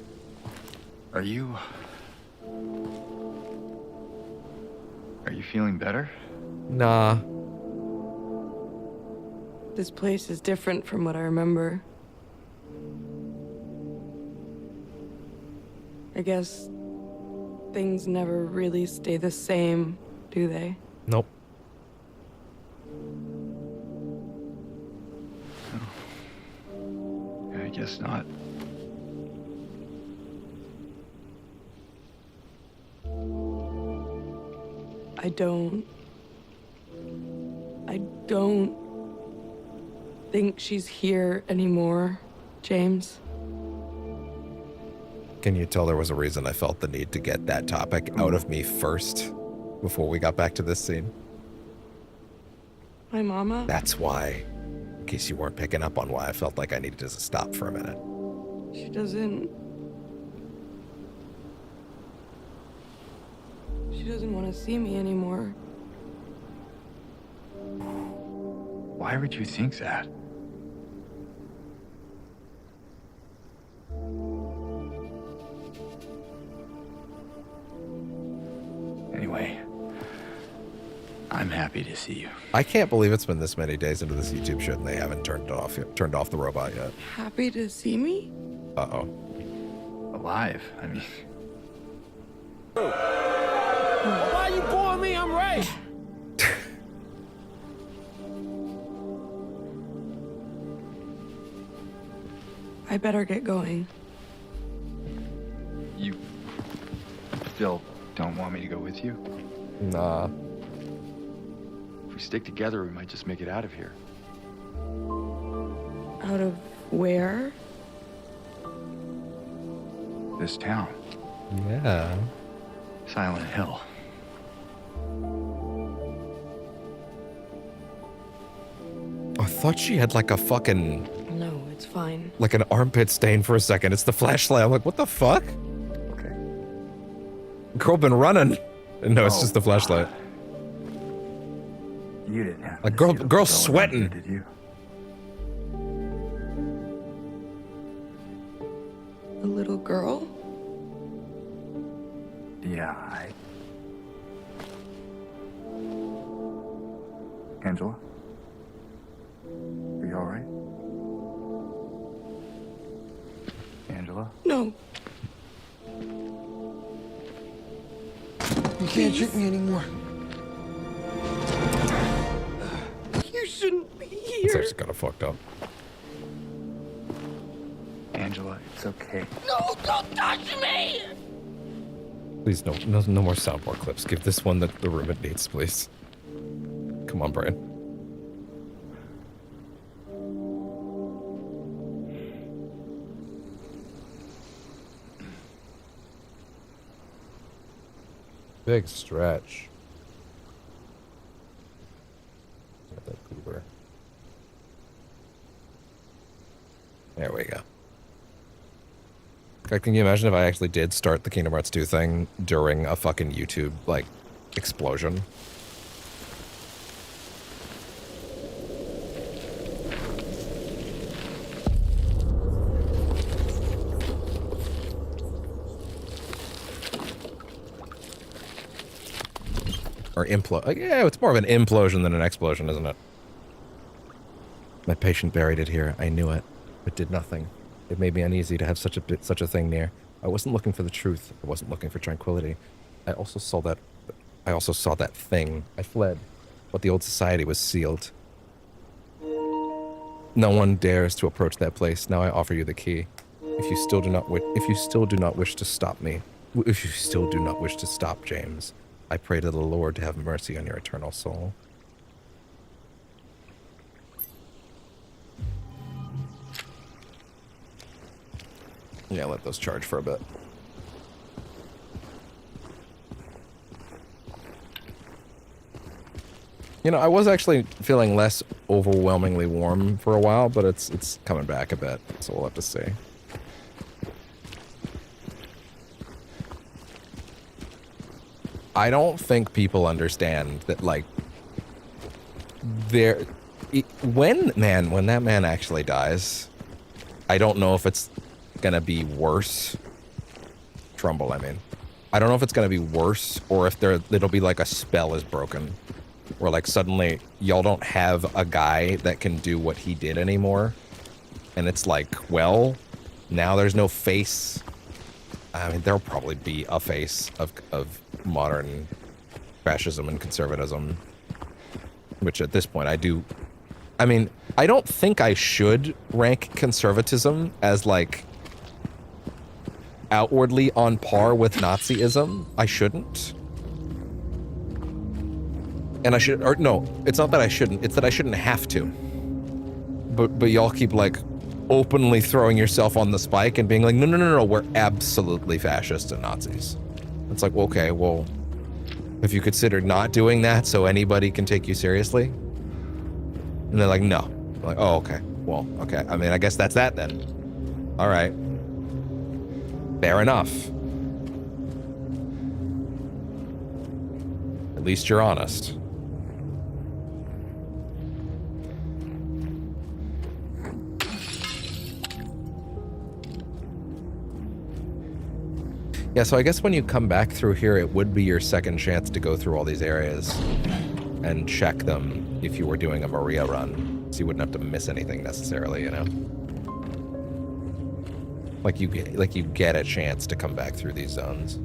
are you feeling better? Nah. This place is different from what I remember. I guess things never really stay the same, do they? Nope. I guess not. I don't think she's here anymore, James. Can you tell there was a reason I felt the need to get that topic out of me first before we got back to this scene? My mama? That's why. In case you weren't picking up on why I felt like I needed to stop for a minute. She doesn't want to see me anymore. Why would you think that? Anyway, I'm happy to see you. I can't believe it's been this many days into this YouTube shit and they haven't turned off the robot yet. Happy to see me? Uh-oh. Alive, I mean. Why you boring me? I'm right. I better get going. You still don't want me to go with you? Nah. If we stick together, we might just make it out of here. Out of where? This town. Yeah. Silent Hill. I thought she had like a fucking, No, it's fine. like an armpit stain for a second. It's the flashlight. I'm like, what the fuck? Okay. Girl been running. And no, it's just the flashlight. You didn't have Like, to see girl what was going on sweating. here, did you? A little girl? Yeah, Angela? Are you all right? Angela? No. You can't trick me anymore. You shouldn't be It's here. actually kind of fucked up. Angela, it's okay. No, don't touch me! Please, no more soundboard clips. Give this one the room it needs, please. Come on, Brian. Big stretch. Got that goober. There we go. God, can you imagine if I actually did start the Kingdom Hearts 2 thing during a fucking YouTube, like, explosion? Or yeah, it's more of an implosion than an explosion, isn't it? My patient buried it here. I knew it, but did nothing. It made me uneasy to have such a thing near. I wasn't looking for the truth. I wasn't looking for tranquility. I also saw that thing. I fled, but the old society was sealed. No one dares to approach that place. Now I offer you the key. If you still do not wish to stop me, if you still do not wish to stop James, I pray to the Lord to have mercy on your eternal soul. Yeah, let those charge for a bit. You know, I was actually feeling less overwhelmingly warm for a while, but it's coming back a bit, so we'll have to see. I don't think people understand that, like, when that man actually dies, I don't know if it's gonna be worse. Trumbull, I mean. I don't know if it's gonna be worse or if it'll be like a spell is broken. Where, like, suddenly y'all don't have a guy that can do what he did anymore. And it's like, well, now there's no face. I mean, there'll probably be a face of modern fascism and conservatism. Which at this point I mean, I don't think I should rank conservatism as, like, outwardly on par with Nazism. I shouldn't. And no, it's not that I shouldn't, it's that I shouldn't have to. But y'all keep, like, openly throwing yourself on the spike and being like, no, we're absolutely fascists and Nazis. It's like, well, okay, well, have you considered not doing that so anybody can take you seriously? And they're like, no. I'm like, oh, okay, well, okay. I mean, I guess that's that then. All right. Fair enough. At least you're honest. Yeah, so I guess when you come back through here, it would be your second chance to go through all these areas and check them if you were doing a Maria run, so you wouldn't have to miss anything necessarily, you know? Like you get a chance to come back through these zones.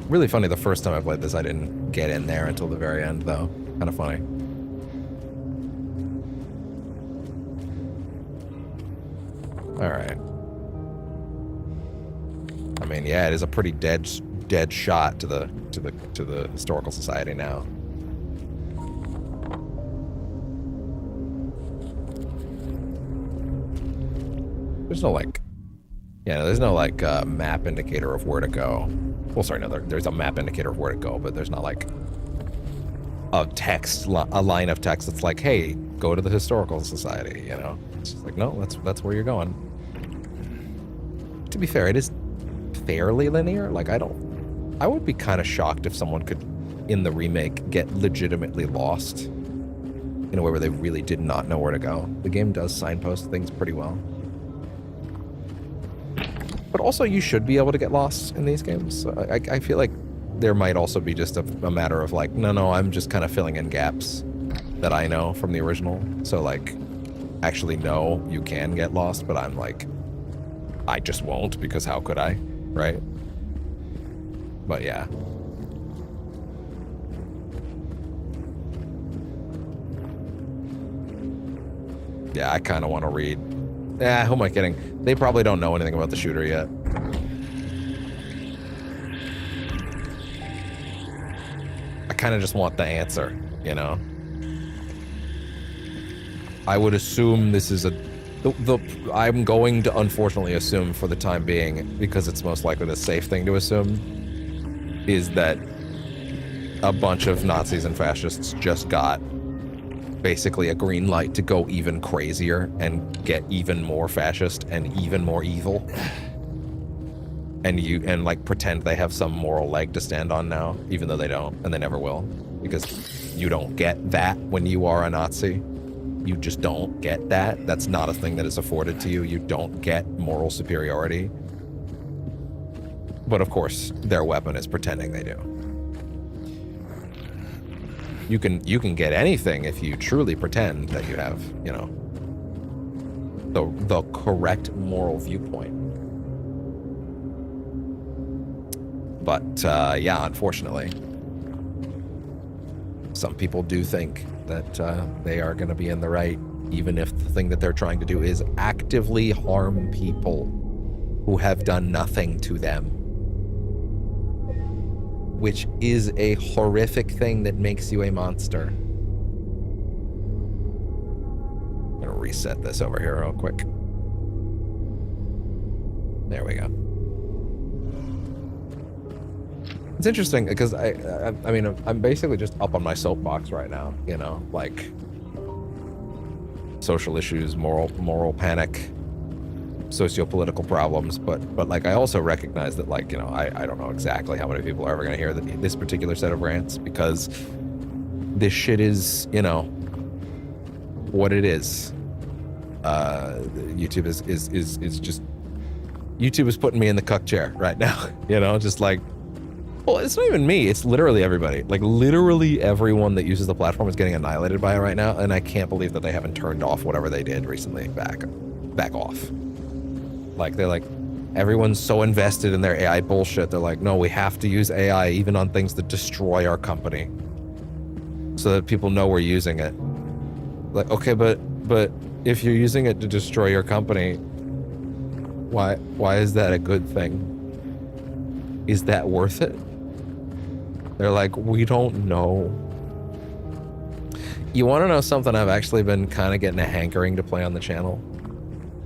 Really funny, the first time I played this, I didn't get in there until the very end, though. Kind of funny. All right. I mean, yeah, it is a pretty dead shot to the historical society now. There's no like, yeah, there's no like map indicator of where to go. Well, sorry, no, there's a map indicator of where to go, but there's not like a line of text that's like, hey, go to the historical society, you know? It's just like, no, that's where you're going. To be fair, it is fairly linear. Like, I would be kind of shocked if someone could, in the remake, get legitimately lost in a way where they really did not know where to go. The game does signpost things pretty well. But also, you should be able to get lost in these games. So I feel like there might also be just a matter of like, no, I'm just kind of filling in gaps that I know from the original. So like, actually, no, you can get lost, but I'm like, I just won't, because how could I, right? But yeah. Yeah, I kind of want to read. Who am I kidding? They probably don't know anything about the shooter yet. I kind of just want the answer, you know? I would assume this is I'm going to unfortunately assume for the time being, because it's most likely the safe thing to assume, is that a bunch of Nazis and fascists just got basically a green light to go even crazier and get even more fascist and even more evil. And like pretend they have some moral leg to stand on now, even though they don't, and they never will. Because you don't get that when you are a Nazi. You just don't get that. That's not a thing that is afforded to you. You don't get moral superiority. But of course, their weapon is pretending they do. You can get anything if you truly pretend that you have, you know, the correct moral viewpoint. But yeah, unfortunately, some people do think that they are going to be in the right, even if the thing that they're trying to do is actively harm people who have done nothing to them. Which is a horrific thing that makes you a monster. I'm gonna reset this over here real quick. There we go. It's interesting because I mean, I'm basically just up on my soapbox right now, you know, like social issues, moral panic, socio-political problems, but like I also recognize that, like, you know, I don't know exactly how many people are ever going to hear this particular set of rants, because this shit is, you know, what it is. YouTube is just, YouTube is putting me in the cuck chair right now, you know, just like, well, it's not even me, it's literally everybody. Like, literally everyone that uses the platform is getting annihilated by it right now, and I can't believe that they haven't turned off whatever they did recently back off. Like, they're like, everyone's so invested in their AI bullshit, they're like, no, we have to use AI even on things that destroy our company so that people know we're using it. Like, okay, but if you're using it to destroy your company, why is that a good thing? Is that worth it? They're like, we don't know. You want to know something I've actually been kind of getting a hankering to play on the channel?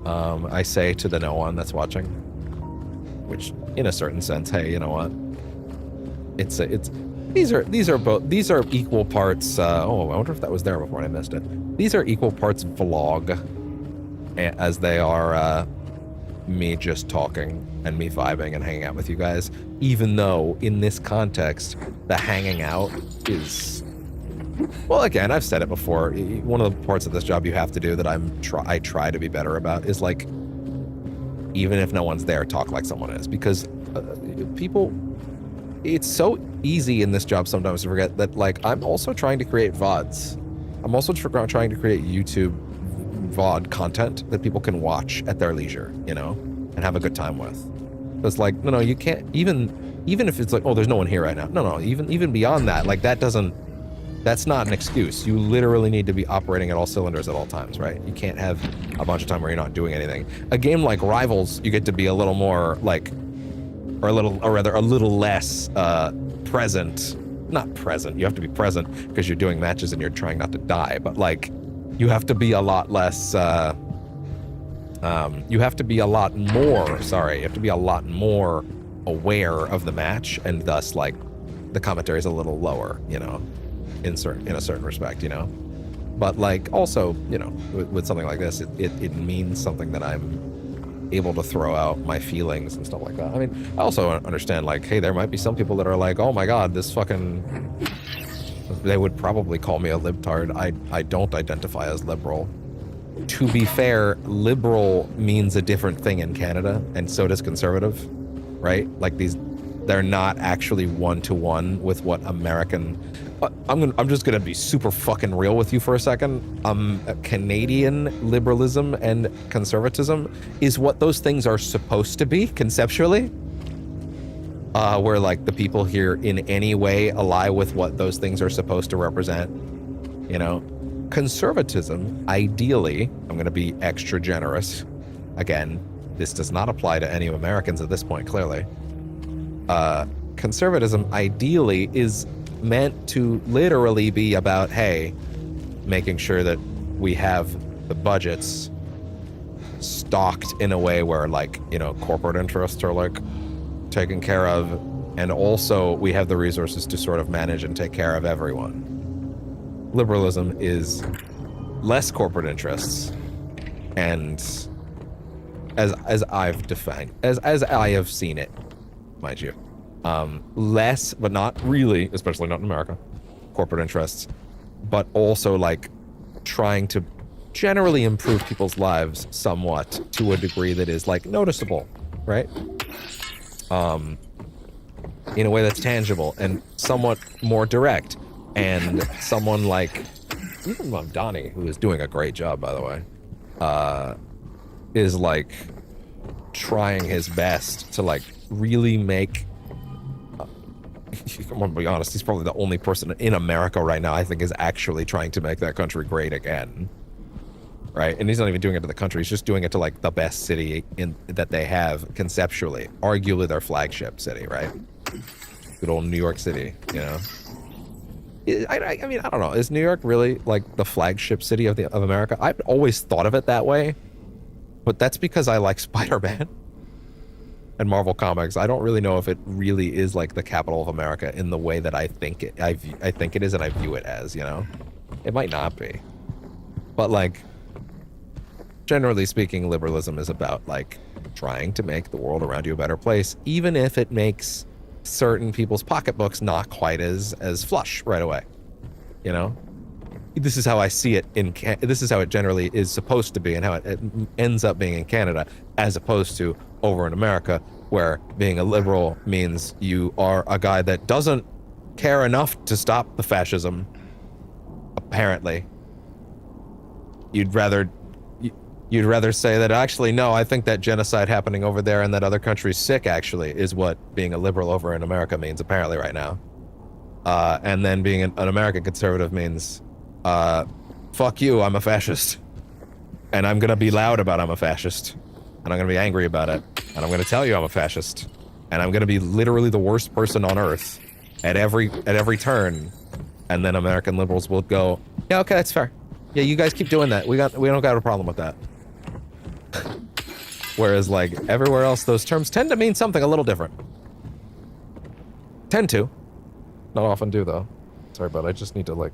I say to the no one that's watching, which in a certain sense, hey, you know what? These are equal parts. Oh, I wonder if that was there before and I missed it. These are equal parts vlog as they are me just talking and me vibing and hanging out with you guys, even though in this context the hanging out is, well, again, I've said it before, one of the parts of this job you have to do that I try to be better about is, like, even if no one's there, talk like someone is, because people, it's so easy in this job sometimes to forget that, like, I'm also trying to create VODs. I'm also trying to create YouTube VOD content that people can watch at their leisure, you know, and have a good time with. It's like, no, you can't, even if it's like, oh, there's no one here right now. No, even beyond that, like, that's not an excuse. You literally need to be operating at all cylinders at all times, right? You can't have a bunch of time where you're not doing anything. A game like Rivals, you get to be a little more, like, or a little less present. Not present, you have to be present because you're doing matches and you're trying not to die, but, like, you have to be a lot less, you have to be a lot more aware of the match, and thus, like, the commentary is a little lower, you know, in a certain respect, you know. But, like, also, you know, with something like this, it means something that I'm able to throw out my feelings and stuff like that. I mean, I also understand, like, hey, there might be some people that are like, oh my god, this fucking, they would probably call me a libtard. I don't identify as liberal. To be fair, liberal means a different thing in Canada, and so does conservative, right? Like, they're not actually one-to-one with what American... I'm just gonna be super fucking real with you for a second. Canadian liberalism and conservatism is what those things are supposed to be, conceptually. Where, like, the people here in any way ally with what those things are supposed to represent, you know? Conservatism, ideally, I'm gonna be extra generous. Again, this does not apply to any Americans at this point, clearly. Conservatism, ideally, is meant to literally be about, hey, making sure that we have the budgets stocked in a way where, like, you know, corporate interests are, like, taken care of, and also we have the resources to sort of manage and take care of everyone. Liberalism is less corporate interests, and as I've defined, as I have seen it, mind you, less, but not really, especially not in America, corporate interests, but also, like, trying to generally improve people's lives somewhat to a degree that is, like, noticeable, right? In a way that's tangible and somewhat more direct, and someone like even Donnie, who is doing a great job, by the way, is like trying his best to like really make. I'm gonna be honest, he's probably the only person in America right now I think is actually trying to make that country great again. Right? And he's not even doing it to the country, he's just doing it to like the best city in that they have conceptually. Arguably their flagship city, right? Good old New York City, you know? I mean, I don't know. Is New York really like the flagship city of America? I've always thought of it that way, but that's because I like Spider-Man and Marvel Comics. I don't really know if it really is like the capital of America in the way that I think it. I think it is, and I view it as. You know, it might not be, but like generally speaking, liberalism is about like trying to make the world around you a better place, even if it makes certain people's pocketbooks not quite as flush right away. You know, this is how I see it this is how it generally is supposed to be, and how it ends up being in Canada, as opposed to over in America, where being a liberal means you are a guy that doesn't care enough to stop the fascism. Apparently, you'd rather say that actually, no, I think that genocide happening over there and that other country's sick actually is what being a liberal over in America means apparently right now. And then being an American conservative means, fuck you, I'm a fascist. And I'm gonna be loud about I'm a fascist. And I'm gonna be angry about it. And I'm gonna tell you I'm a fascist. And I'm gonna be literally the worst person on earth at every turn. And then American liberals will go, yeah, okay, that's fair. Yeah, you guys keep doing that. We don't got a problem with that. Whereas like everywhere else, those terms tend to mean something a little different. Tend to. Not often do though. Sorry, but I just need to like,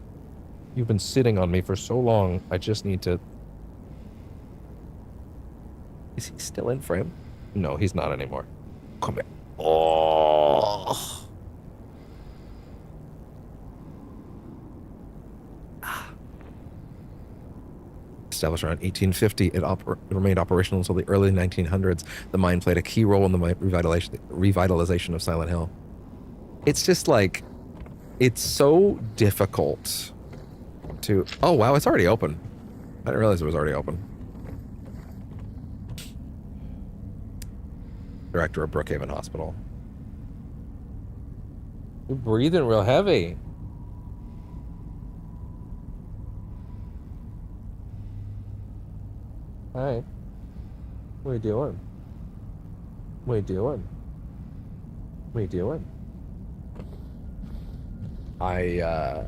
you've been sitting on me for so long, I just need to. Is he still in frame? No, he's not anymore. Come here. Oh. Established around 1850, it remained operational until the early 1900s. The mine played a key role in the revitalization of Silent Hill. It's just like, it's so difficult to... Oh, wow, it's already open. I didn't realize it was already open. Director of Brookhaven Hospital. You're breathing real heavy. Hi. What are you doing? What are you doing? What are you doing? I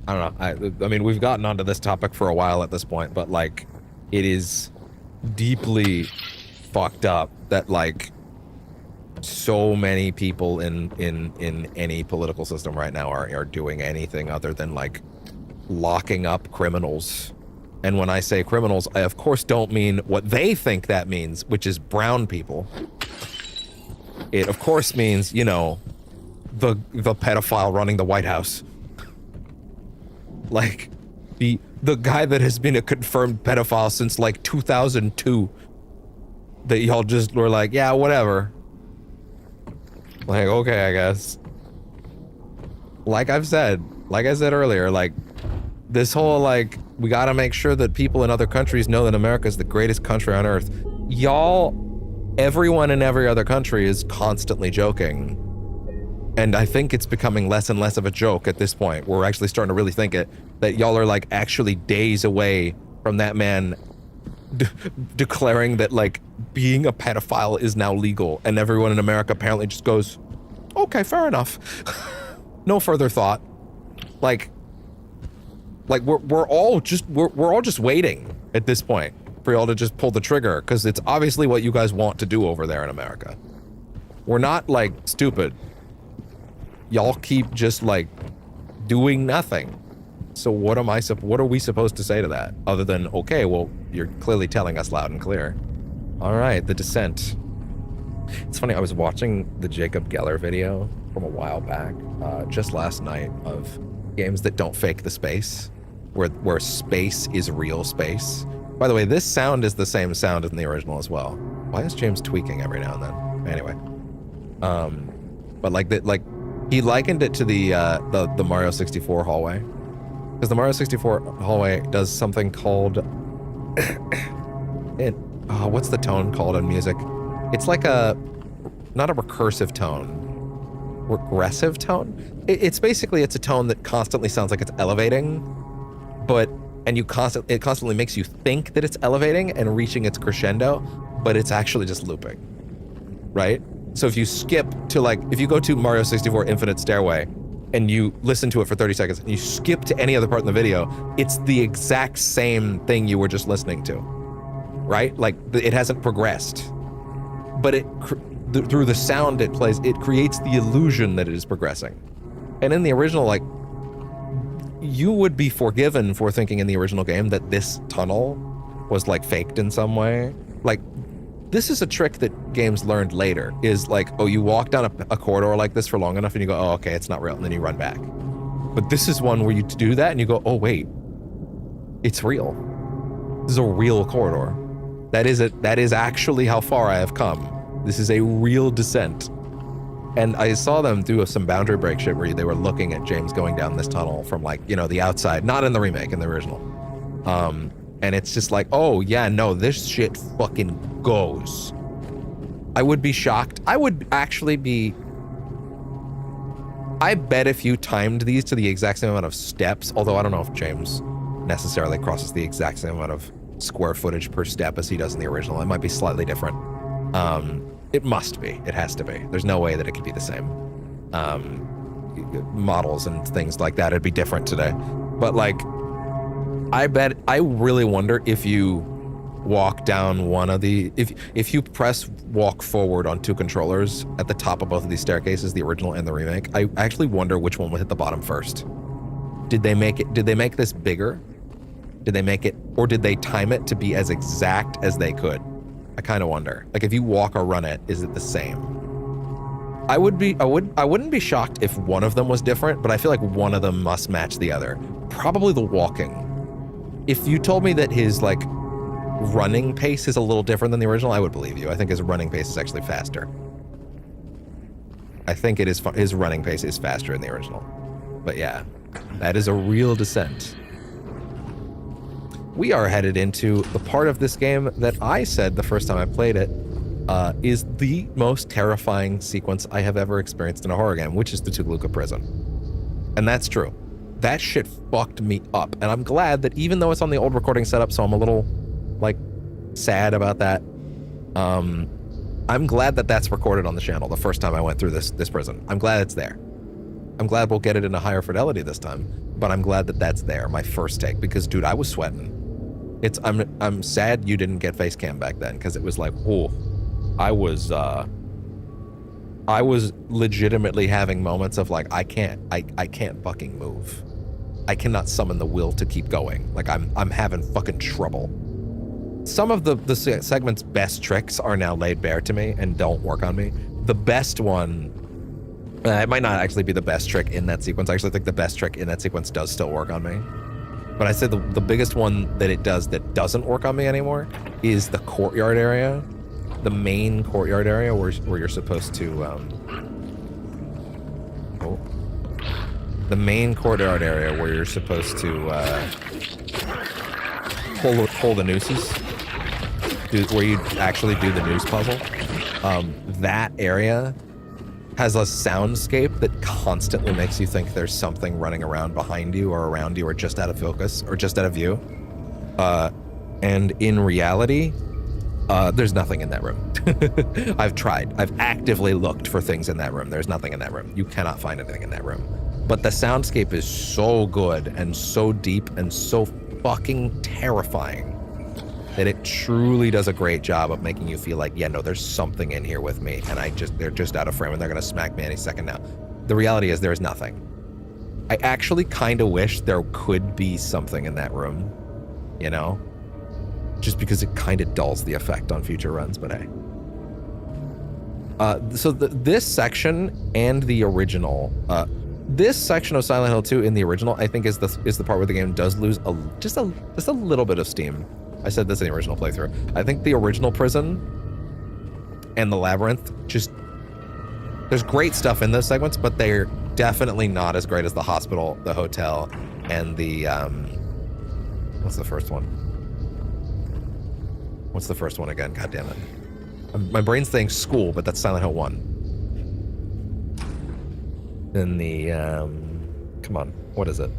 don't know. I mean, we've gotten onto this topic for a while at this point, but like, it is deeply fucked up that like so many people in any political system right now are doing anything other than like locking up criminals. And when I say criminals, I of course don't mean what they think that means, which is brown people. It of course means, you know, the pedophile running the White House. Like the guy that has been a confirmed pedophile since like 2002. That y'all just were like, yeah, whatever. Like, okay, I guess. Like I said earlier, like this whole like, we gotta make sure that people in other countries know that America is the greatest country on earth. Y'all, everyone in every other country is constantly joking. And I think it's becoming less and less of a joke at this point. We're actually starting to really think it, that y'all are like actually days away from that man declaring that like being a pedophile is now legal. And everyone in America apparently just goes, okay, fair enough. No further thought. Like we're all just waiting at this point for y'all to just pull the trigger, because it's obviously what you guys want to do over there in America. We're not like stupid. Y'all keep just like doing nothing. So what are we supposed to say to that? Other than, okay, well, you're clearly telling us loud and clear. All right, The Descent. It's funny, I was watching the Jacob Geller video from a while back, just last night, of games that don't fake the space, where space is real space. By the way, this sound is the same sound as in the original as well. Why is James tweaking every now and then? Anyway. But like he likened it to the Mario 64 hallway. Because the Mario 64 hallway does something called what's the tone called in music? It's like not a recursive tone, regressive tone. It's basically, it's a tone that constantly sounds like it's elevating, and it constantly makes you think that it's elevating and reaching its crescendo, but it's actually just looping, right? So if you skip to if you go to Mario 64 Infinite Stairway and you listen to it for 30 seconds and you skip to any other part in the video, it's the exact same thing you were just listening to, right? Like it hasn't progressed, but through the sound it plays, it creates the illusion that it is progressing. And in the original, you would be forgiven for thinking in the original game that this tunnel was faked in some way. This is a trick that games learned later, is you walk down a corridor like this for long enough and you go, oh, okay, it's not real, and then you run back. But this is one where you do that and you go, oh, wait, it's real. This is a real corridor. That is actually how far I have come. This is a real descent. And I saw them do some boundary break shit where they were looking at James going down this tunnel from the outside, not in the remake, in the original. And it's just oh yeah, no, this shit fucking goes. I would be shocked. I would actually be, I bet if you timed these to the exact same amount of steps, although I don't know if James necessarily crosses the exact same amount of square footage per step as he does in the original. It might be slightly different. It must be. It has to be. There's no way that it could be the same. Models and things like that, it'd be different today. But I really wonder if you walk down one of the, if you press walk forward on two controllers at the top of both of these staircases, the original and the remake, I actually wonder which one would hit the bottom first. Did they make this bigger? Did they make it, or did they time it to be as exact as they could? I kind of wonder. If you walk or run it, is it the same? I wouldn't be shocked if one of them was different, but I feel like one of them must match the other. Probably the walking. If you told me that his running pace is a little different than the original, I would believe you. I think his running pace is actually faster. I think his running pace is faster in the original. But yeah, that is a real descent. We are headed into the part of this game that I said the first time I played it is the most terrifying sequence I have ever experienced in a horror game, which is the Toluca prison. And that's true. That shit fucked me up. And I'm glad that even though it's on the old recording setup, so I'm a little sad about that. I'm glad that that's recorded on the channel the first time I went through this prison. I'm glad it's there. I'm glad we'll get it in a higher fidelity this time, but I'm glad that that's there, my first take, because dude, I was sweating. I'm sad you didn't get face cam back then, because it was oh, I was legitimately having moments of I can't fucking move. I cannot summon the will to keep going. I'm having fucking trouble. Some of the segment's best tricks are now laid bare to me and don't work on me. The best one, it might not actually be the best trick in that sequence. I actually think the best trick in that sequence does still work on me. But I said the biggest one that it does that doesn't work on me anymore is the courtyard area. The main courtyard area where you're supposed to the main courtyard area where you're supposed to pull the nooses, where you actually do the noose puzzle. That area has a soundscape that constantly makes you think there's something running around behind you or around you or just out of focus or just out of view. And in reality, there's nothing in that room. I've tried. I've actively looked for things in that room. There's nothing in that room. You cannot find anything in that room. But the soundscape is so good and so deep and so fucking terrifying that it truly does a great job of making you feel yeah, no, there's something in here with me, and they're just out of frame and they're gonna smack me any second now. The reality is there is nothing. I actually kind of wish there could be something in that room, just because it kind of dulls the effect on future runs, but hey. So this section and the original, this section of Silent Hill 2 in the original, I think is the part where the game does lose just a little bit of steam. I said this in the original playthrough. I think the original prison and the labyrinth, there's great stuff in those segments, but they're definitely not as great as the hospital, the hotel, and the, what's the first one? What's the first one again? God damn it. My brain's saying school, but that's Silent Hill 1. Then the, come on. What is it?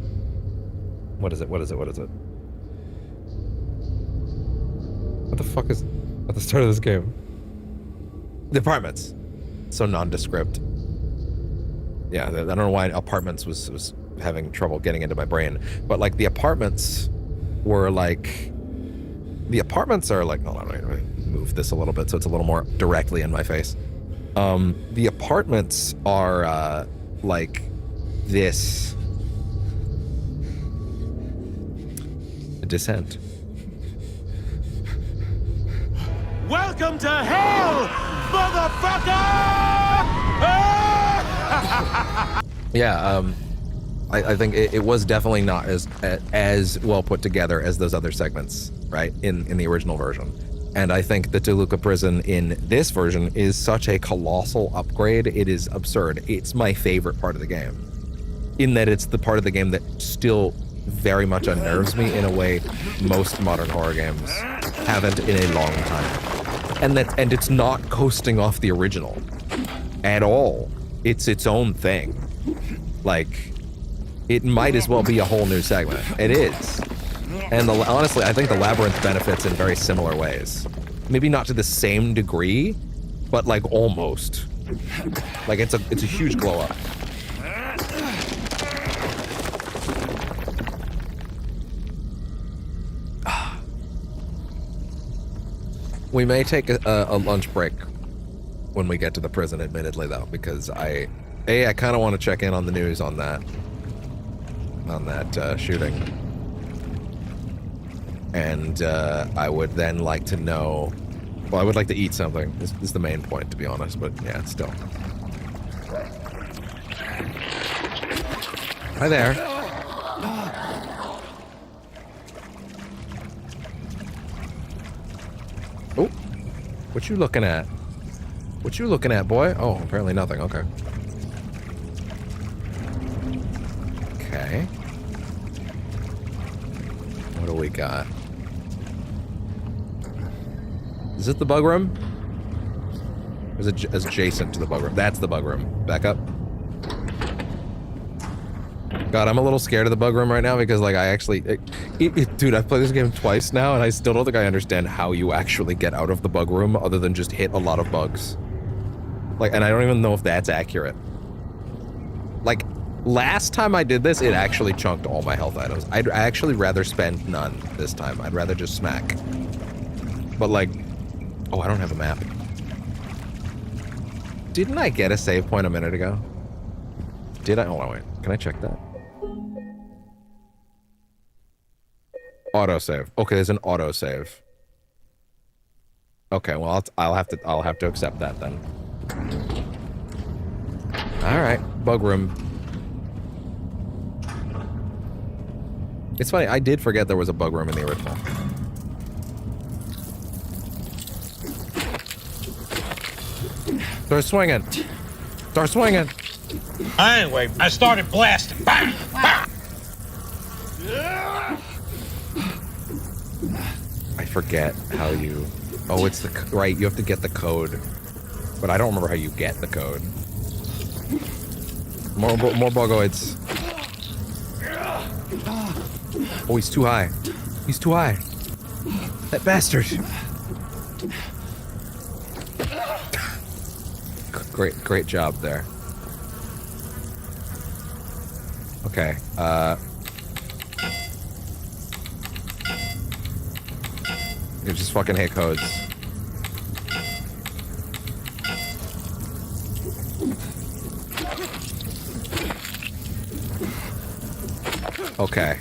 What is it? What is it? What is it? What the fuck is at the start of this game? The apartments. So nondescript. Yeah, I don't know why apartments was having trouble getting into my brain. But like the apartments were like... The apartments are like... Hold on, let me move this a little bit so it's a little more directly in my face. The apartments are like this. Descent. Welcome to hell, motherfucker! Yeah, I think it was definitely not as well put together as those other segments, right, in the original version. And I think the Toluca prison in this version is such a colossal upgrade, it is absurd. It's my favorite part of the game, in that it's the part of the game that still very much unnerves me in a way most modern horror games haven't in a long time. And it's not coasting off the original at all. It's its own thing. Like, it might as well be a whole new segment. It is. And honestly, I think the Labyrinth benefits in very similar ways. Maybe not to the same degree, but like almost. Like it's a huge glow up. We may take a lunch break when we get to the prison, admittedly, though, because I kind of want to check in on the news on that shooting, and I would then like to know. Well, I would like to eat something. This is the main point, to be honest. But yeah, still. Hi there. Oh, what you looking at? What you looking at, boy? Oh, apparently nothing. Okay. Okay. What do we got? Is it the bug room? Or is it adjacent to the bug room? That's the bug room. Back up. God, I'm a little scared of the bug room right now because, like, I actually... dude, I've played this game twice now, and I still don't think I understand how you actually get out of the bug room other than just hit a lot of bugs. Like, and I don't even know if that's accurate. Like, last time I did this, it actually chunked all my health items. I'd actually rather spend none this time. I'd rather just smack. But, like... Oh, I don't have a map. Didn't I get a save point a minute ago? Did I? Hold on, wait. Can I check that? Autosave. Okay, there's an autosave. Okay, well, I'll have to accept that then. All right, bug room. It's funny, I did forget there was a bug room in the original. Start swinging. Start swinging. Anyway, I started blasting. Bang! Bang! I forget how you... Oh, it's the... Right, you have to get the code. But I don't remember how you get the code. More bugoids. Oh, he's too high. He's too high. That bastard. Great job there. Okay, you just fucking hit codes. Okay.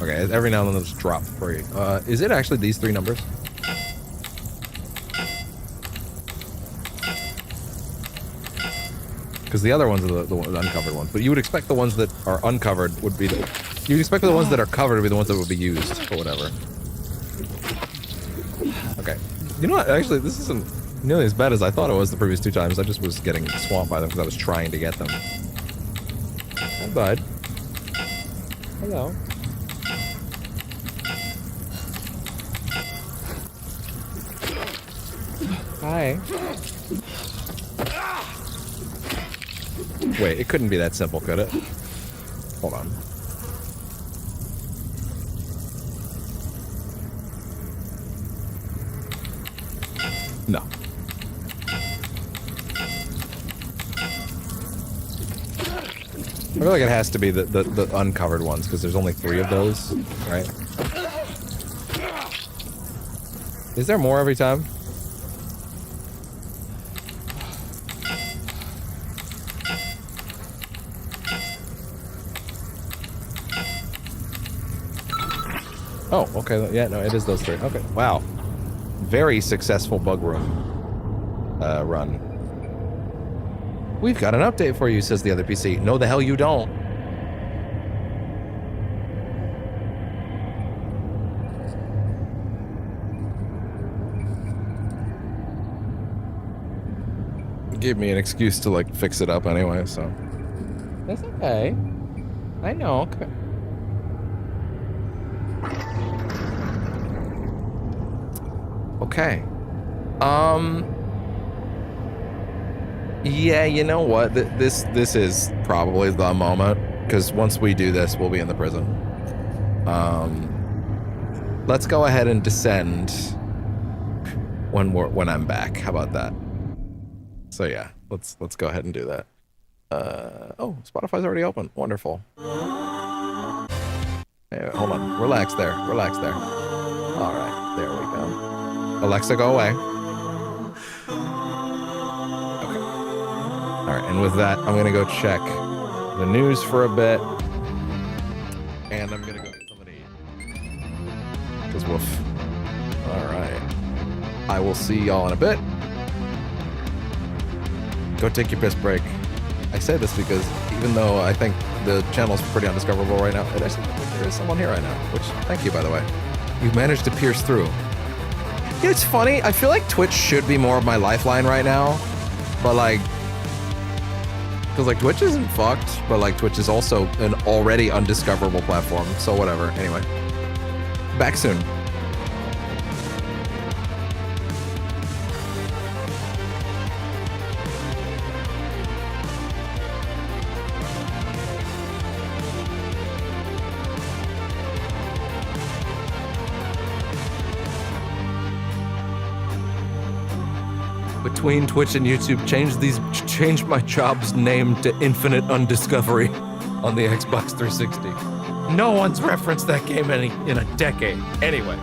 Okay, every now and then they'll just drop for you. Is it actually these three numbers? Because the other ones are the uncovered ones. But you would expect the ones that are uncovered would be the... You'd expect the ones that are covered to be the ones that would be used, or whatever. Okay. You know what? Actually, this isn't nearly as bad as I thought it was the previous two times. I just was getting swamped by them because I was trying to get them. Hi, bud. Hello. Hi. Wait, it couldn't be that simple, could it? Hold on. No. I feel like it has to be the uncovered ones, because there's only 3 of those, right? Is there more every time? Oh, okay. Yeah, no, it is those 3. Okay. Wow. Very successful bug room run. We've got an update for you, says the other PC. No, the hell you don't. Gave me an excuse to, like, fix it up anyway, so. That's okay. I know, okay. Okay. Yeah, you know what? This is probably the moment, because once we do this, we'll be in the prison. Let's go ahead and descend when I'm back. How about that? So yeah, let's go ahead and do that. Oh, Spotify's already open. Wonderful. Hey, hold on. Relax there. Relax there. All right, there we go. Alexa, go away. Alright, and with that, I'm gonna go check the news for a bit. And I'm gonna go get something to eat. Because woof. Alright. I will see y'all in a bit. Go take your piss break. I say this because even though I think the channel's pretty undiscoverable right now, it actually there is someone here right now. Which, thank you, by the way. You've managed to pierce through. Yeah, it's funny. I feel like Twitch should be more of my lifeline right now. But like... Because, like, Twitch isn't fucked, but, like, Twitch is also an already undiscoverable platform, so whatever. Anyway. Back soon. Between Twitch and YouTube, change my job's name to Infinite Undiscovery on the Xbox 360. No one's referenced that game in a decade. Anyway.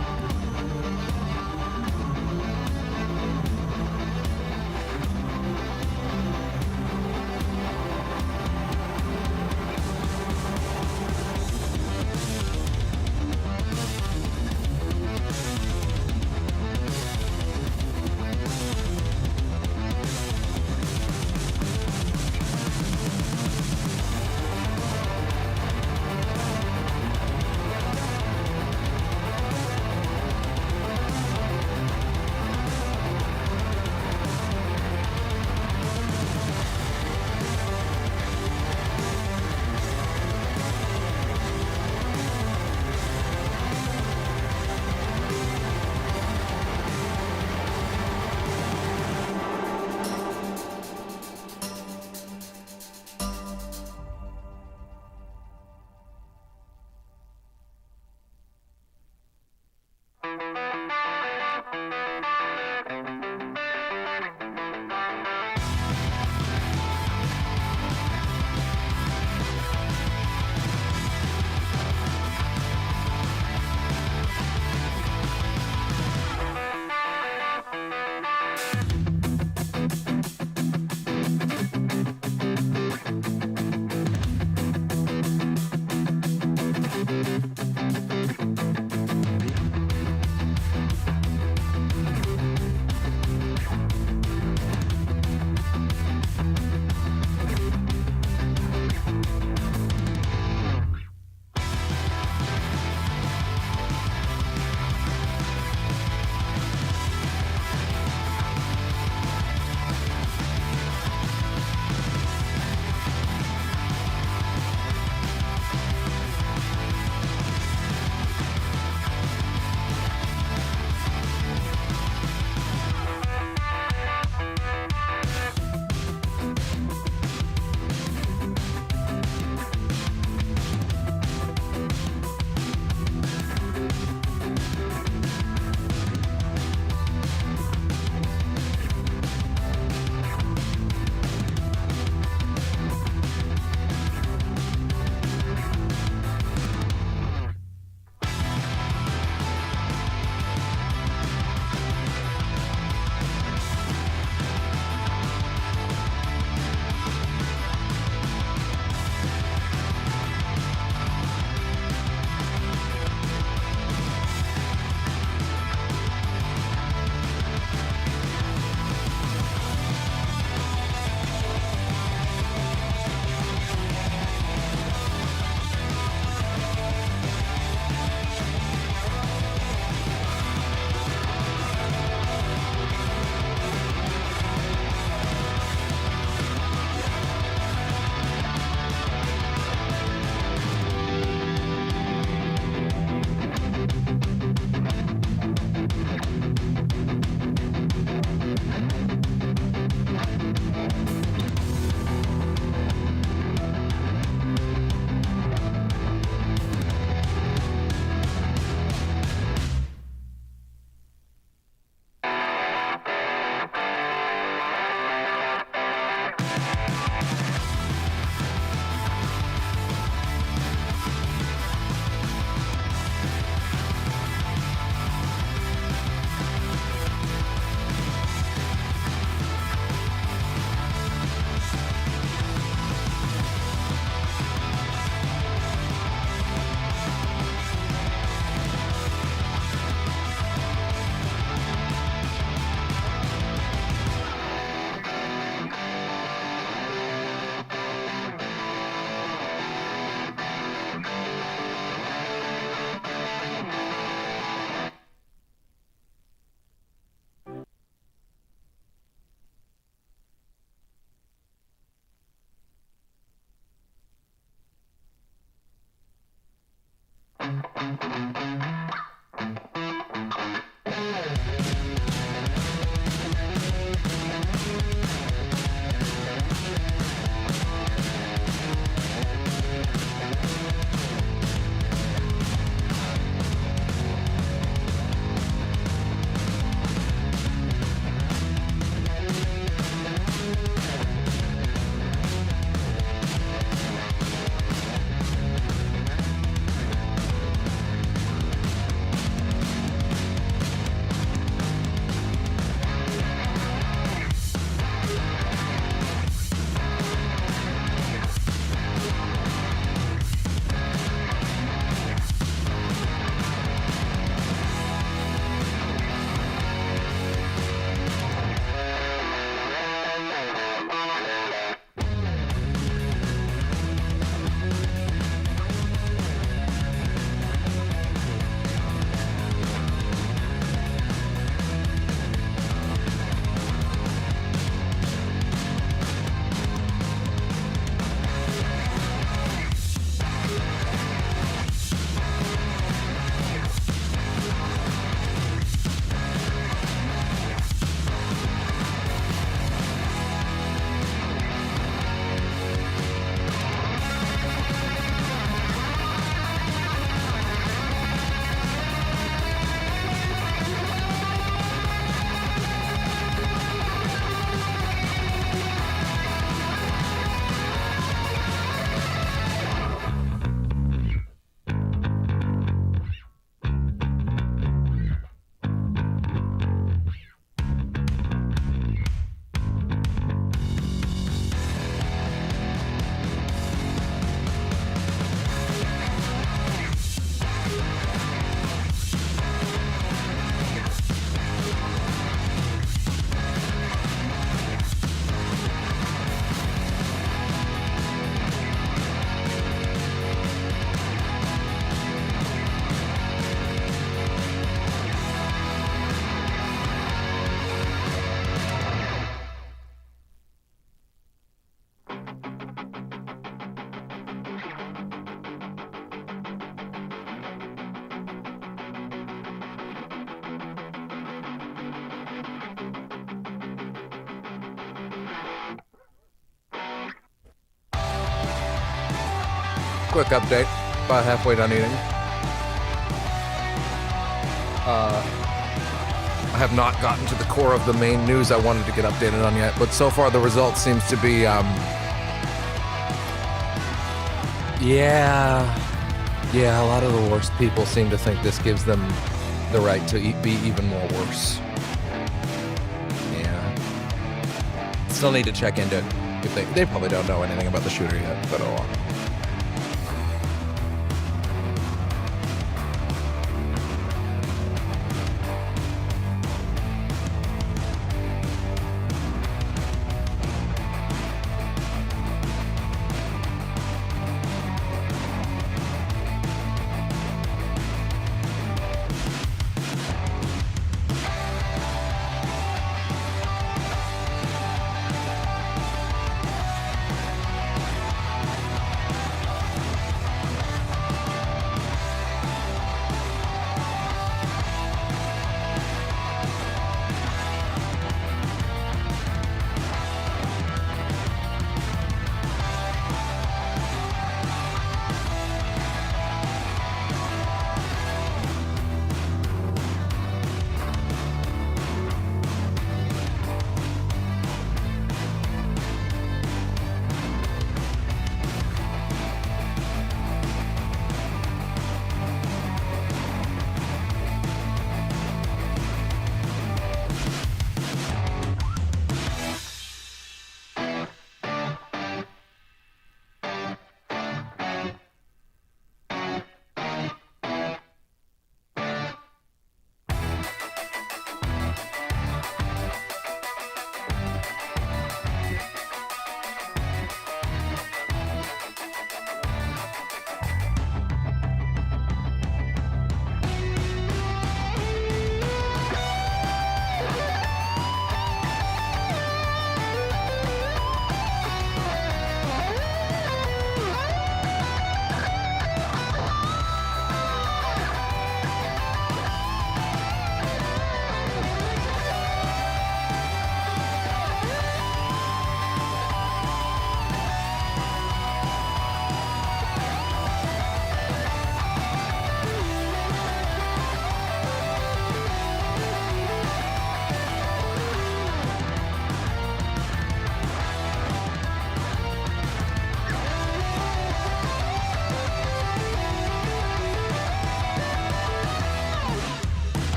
quick update. About halfway done eating. I have not gotten to the core of the main news I wanted to get updated on yet, but so far the result seems to be, yeah, a lot of the worst people seem to think this gives them the right to be even more worse. Yeah. Still need to check into it. If they probably don't know anything about the shooter yet, but oh well.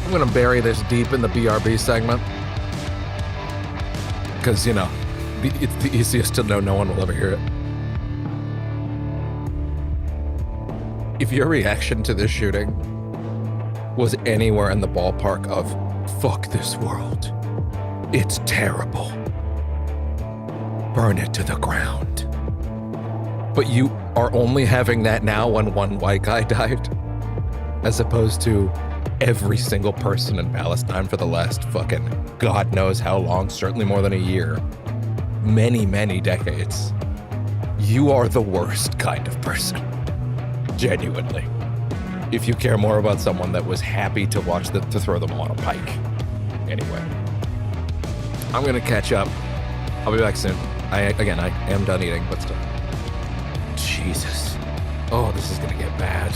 I'm gonna bury this deep in the BRB segment. Because, you know, it's the easiest to know no one will ever hear it. If your reaction to this shooting was anywhere in the ballpark of, fuck this world, it's terrible, burn it to the ground, but you are only having that now when one white guy died, as opposed to every single person in Palestine for the last fucking God knows how long, certainly more than a year, many, many decades. You are the worst kind of person. Genuinely. If you care more about someone that was happy to watch to throw them on a pike. Anyway. I'm gonna catch up. I'll be back soon. I am done eating, but still. Jesus. Oh, this is gonna get bad.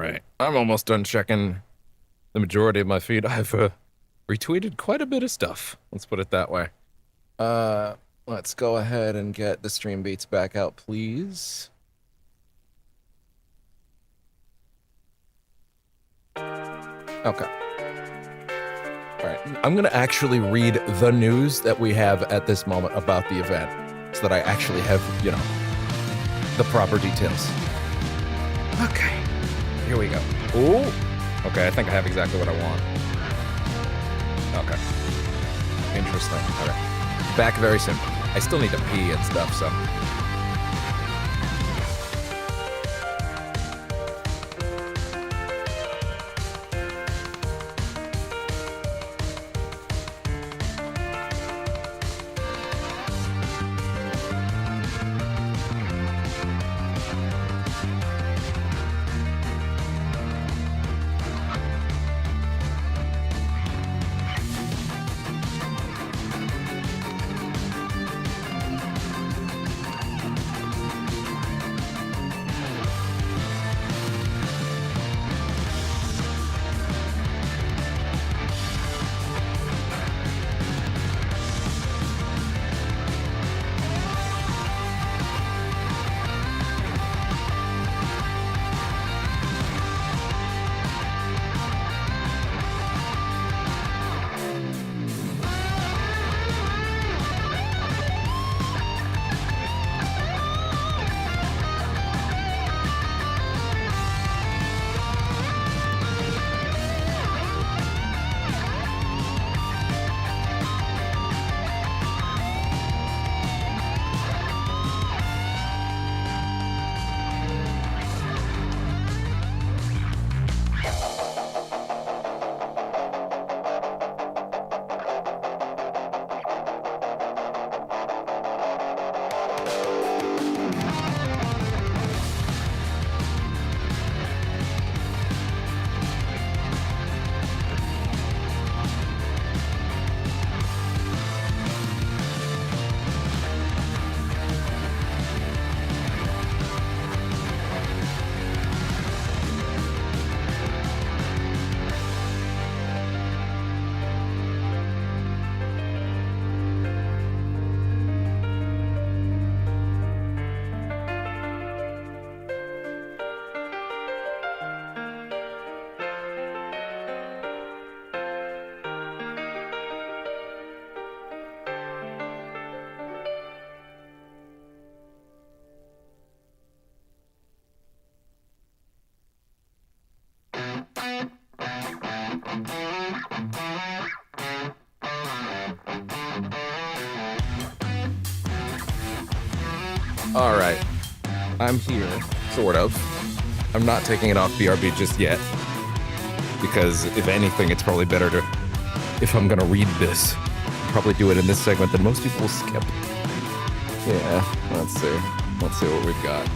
right. I'm almost done checking the majority of my feed. I've retweeted quite a bit of stuff. Let's put it that way. Let's go ahead and get the stream beats back out, please. Okay. All right. I'm going to actually read the news that we have at this moment about the event so that I actually have, you know, the proper details. Okay. Here we go. Ooh. Okay, I think I have exactly what I want. Okay. Interesting. All right. Back very soon. I still need to pee and stuff, so. All right, I'm here, sort of. I'm not taking it off BRB just yet, because if anything, it's probably better to, if I'm gonna read this, probably do it in this segment than most people will skip. Yeah, let's see. Let's see what we've got.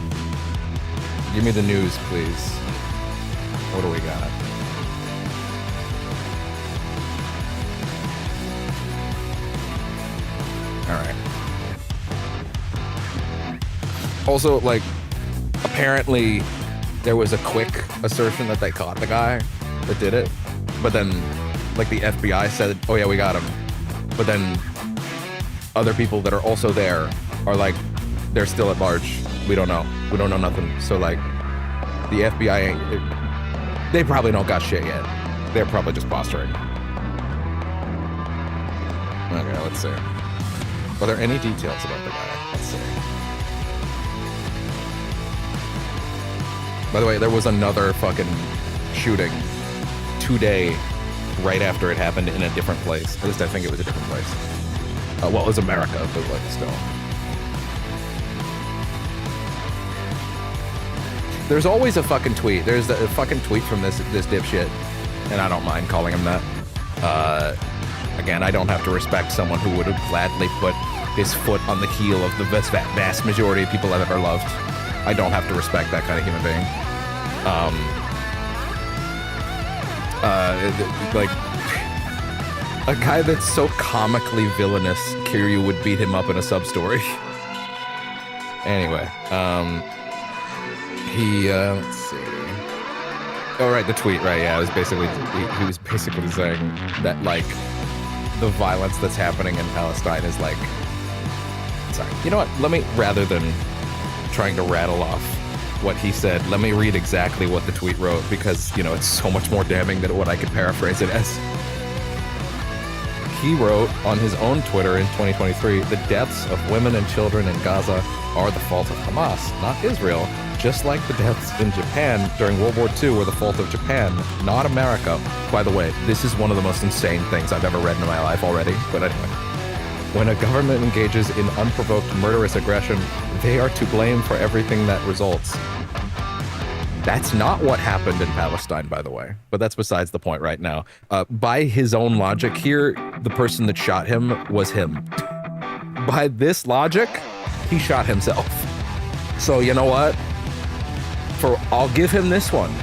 Give me the news, please. What do we got? All right. Also, like, apparently there was a quick assertion that they caught the guy that did it, but then, like, the FBI said, oh yeah, we got him. But then other people that are also there are like, they're still at large. We don't know. We don't know nothing. So, like, the FBI ain't, they probably don't got shit yet. They're probably just posturing. Okay, let's see. Are there any details about the guy? Let's see. By the way, there was another fucking shooting today, right after it happened in a different place. At least I think it was a different place. Well, it was America, but like still. There's always a fucking tweet. There's a fucking tweet from this dipshit, and I don't mind calling him that. Again, I don't have to respect someone who would have gladly put his foot on the heel of the vast majority of people I've ever loved. I don't have to respect that kind of human being. Like, a guy that's so comically villainous, Kiryu would beat him up in a sub-story. Anyway, let's see. Oh, right, the tweet, right, yeah. It was basically, he was basically saying that, like, the violence that's happening in Palestine is, like... Sorry. You know what? Let me, rather than trying to rattle off what he said, let me read exactly what the tweet wrote, because, you know, it's so much more damning than what I could paraphrase it as. He wrote on his own Twitter in 2023, the deaths of women and children in Gaza are the fault of Hamas, not Israel. Just like the deaths in Japan during World War II were the fault of Japan, not America. By the way, this is one of the most insane things I've ever read in my life already, but anyway. When a government engages in unprovoked murderous aggression, they are to blame for everything that results. That's not what happened in Palestine, by the way, but that's besides the point right now. By his own logic here, the person that shot him was him. By this logic, he shot himself. So you know what? I'll give him this one.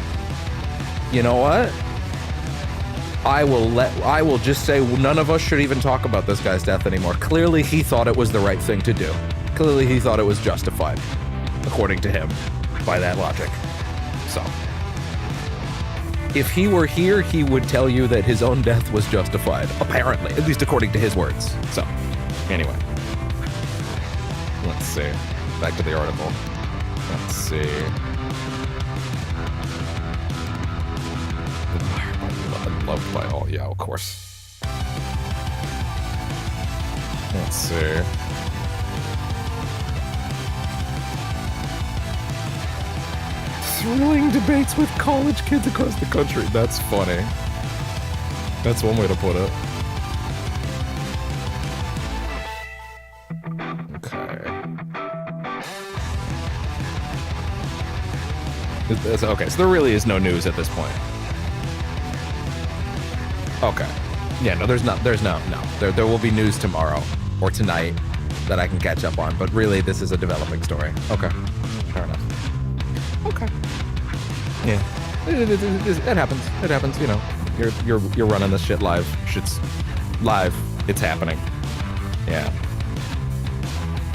You know what? I will just say none of us should even talk about this guy's death anymore. Clearly he thought it was the right thing to do. Clearly he thought it was justified, according to him, by that logic. So, if he were here, he would tell you that his own death was justified, apparently, at least according to his words. So, anyway. Let's see. Back to the article. Let's see. Loved by all. Yeah, of course. Let's see. Thrilling debates with college kids across the country. That's funny. That's one way to put it. Okay. Okay, so there really is no news at this point. Okay. Yeah, no, there will be news tomorrow or tonight that I can catch up on, but really this is a developing story. Okay. Fair enough. Okay. Yeah. It happens. It happens, you know. You're running this shit live. Shit's live. It's happening. Yeah.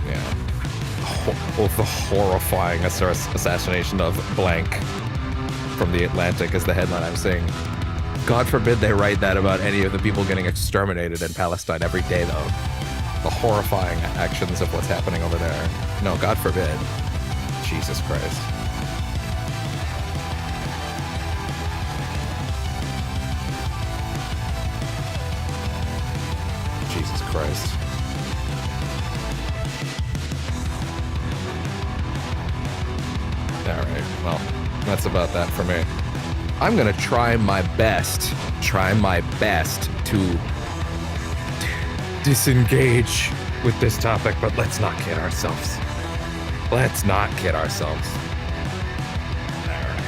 Yeah. Oh, the horrifying assassination of blank from The Atlantic is the headline I'm seeing. God forbid they write that about any of the people getting exterminated in Palestine every day, though. The horrifying actions of what's happening over there. No, God forbid. Jesus Christ. Jesus Christ. Alright, well, that's about that for me. I'm gonna try my best to disengage with this topic, but let's not kid ourselves. Let's not kid ourselves. Alright.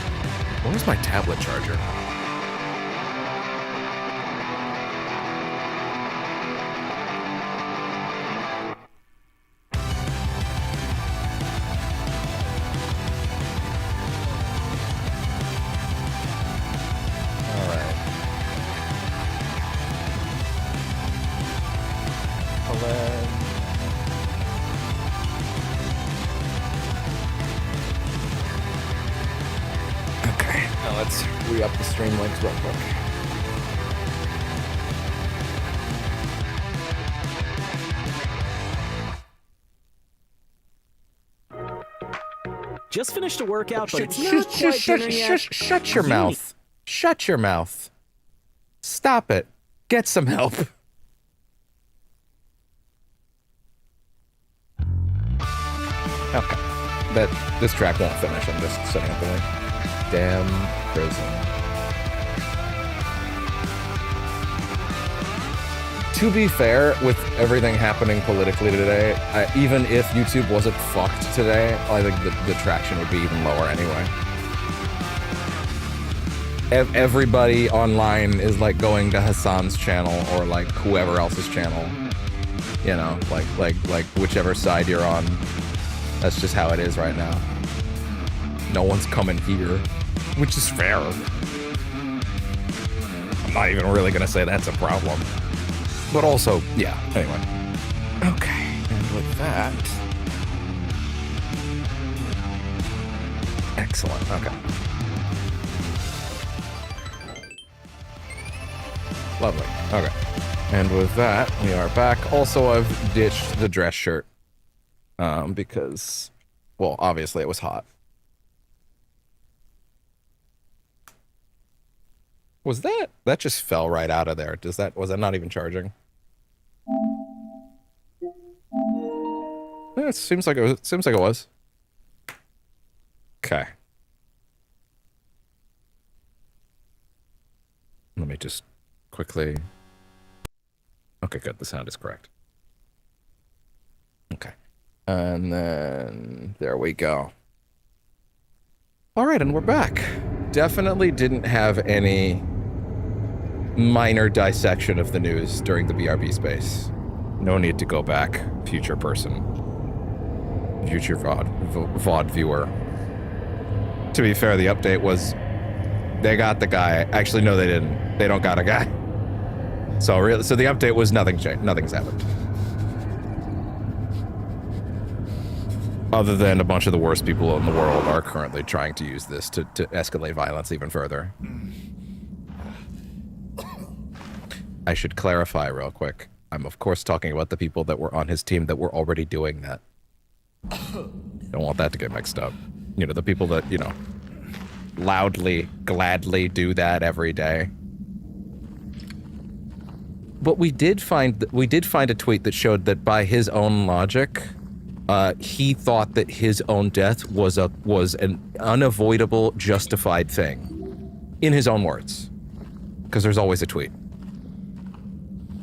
Where's my tablet charger? Re-up the stream links real quick. Just finished a workout, but it's not quite dinner yet. Shut your mouth. Shut your mouth. Stop it. Get some help. Okay. This track won't finish. I'm just setting up the link. Damn prison. To be fair, with everything happening politically today, even if YouTube wasn't fucked today, I think the traction would be even lower anyway. Everybody online is like going to Hassan's channel or like whoever else's channel. You know, like whichever side you're on. That's just how it is right now. No one's coming here, which is fair. I'm not even really gonna say that's a problem. But also, yeah, anyway. Okay, and with that... Excellent, okay. Lovely. Okay. And with that, we are back. Also, I've ditched the dress shirt. Because, well, obviously it was hot. Was that just fell right out of there? Was that not even charging? Yeah, it seems like it was. Okay. Let me just quickly. Okay, good. The sound is correct. Okay. And then there we go. All right, and we're back. Definitely didn't have any minor dissection of the news during the BRB space. No need to go back, future person. Future VOD viewer. To be fair, the update was they got the guy. Actually, no, they didn't. They don't got a guy. So the update was nothing changed. Nothing's happened. Other than a bunch of the worst people in the world are currently trying to use this to escalate violence even further. I should clarify real quick. I'm of course talking about the people that were on his team that were already doing that. Don't want that to get mixed up. You know, the people that, you know, loudly, gladly do that every day. But we did find a tweet that showed that by his own logic, he thought that his own death was an unavoidable, justified thing, in his own words, because there's always a tweet.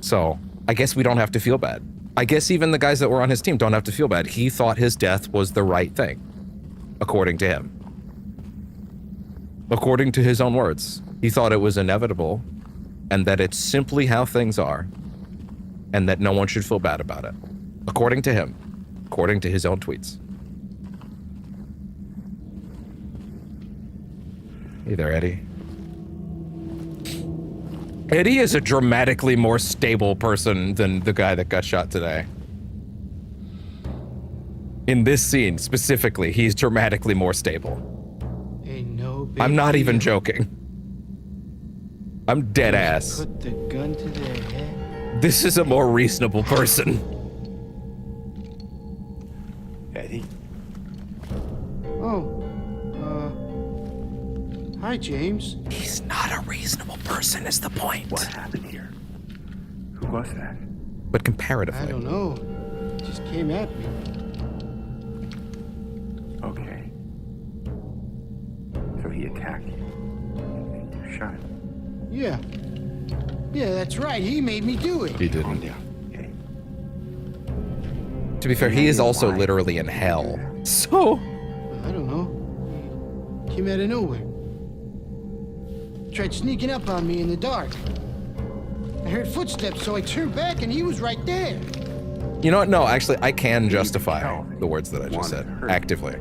So I guess we don't have to feel bad. I guess even the guys that were on his team don't have to feel bad. He thought his death was the right thing, according to him. According to his own words, he thought it was inevitable, and that it's simply how things are, and that no one should feel bad about it, according to him. According to his own tweets. Hey there, Eddie. Eddie is a dramatically more stable person than the guy that got shot today. In this scene, specifically, he's dramatically more stable. Ain't no big I'm not even deal. joking. I'm dead ass. Put the gun to their head. This is a more reasonable person. Eddie. Oh. Hi, James. He's not a reasonable person is the point. What happened here? Who was that? But comparatively. I don't know. It just came at me. Okay. So he attacked you. And you shot him. Yeah. Yeah, that's right. He made me do it. He Calm didn't. down, okay? To be fair, he is also literally in hell. So... I don't know. He came out of nowhere. Tried sneaking up on me in the dark. I heard footsteps, so I turned back and he was right there. You know what? No, actually, I can justify the words that I just said. Actively.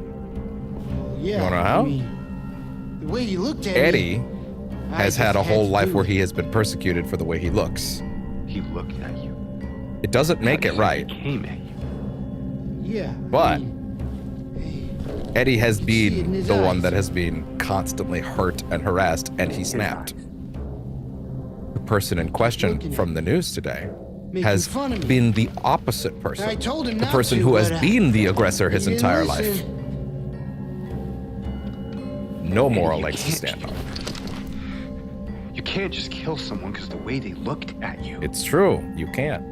Yeah. You wanna know how? I mean, the way he looked at Eddie me, I has just had a whole to life do where it. he has been persecuted for the way he looks. He looked at you. It doesn't make it right. He came at you. Yeah. But I mean, Eddie has You can see it in been his the one eyes. that has been constantly hurt and harassed, and he snapped. The person in question Looking from the news today making has fun of me. been the opposite person. I told him The not person to, who has but, been the aggressor his he didn't entire life. listen. No moral You legs to can't stand on. You can't just kill someone because the way they looked at you. It's true. You can't.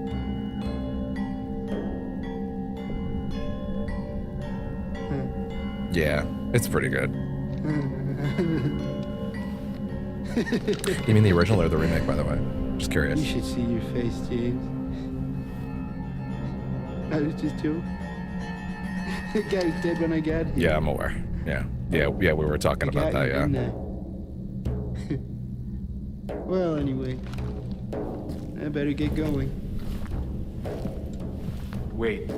Yeah, it's pretty good. You mean the original or the remake, by the way? Just curious. You should see your face, James. I was just joking. The guy was dead when I got here. Yeah, I'm aware. Yeah, we were talking about that, yeah. Well, anyway, I better get going. Wait.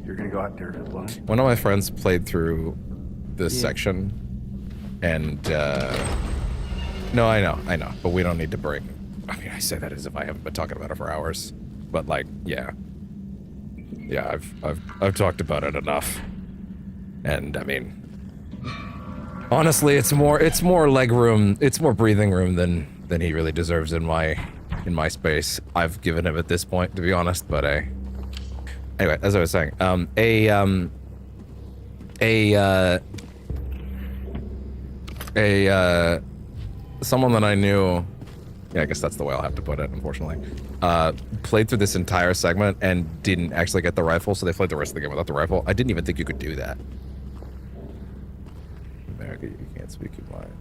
You're gonna go out there alone? One of my friends played through this section, and, no, I know, but we don't need to bring, I mean, I say that as if I haven't been talking about it for hours, but, like, yeah, I've talked about it enough, and, I mean, Honestly, it's more leg room, it's more breathing room than he really deserves in my space. I've given him at this point, to be honest, but anyway, as I was saying, someone that I knew, yeah, I guess that's the way I'll have to put it, unfortunately, played through this entire segment and didn't actually get the rifle, so they played the rest of the game without the rifle. I didn't even think you could do that. America, you can't speak your mind.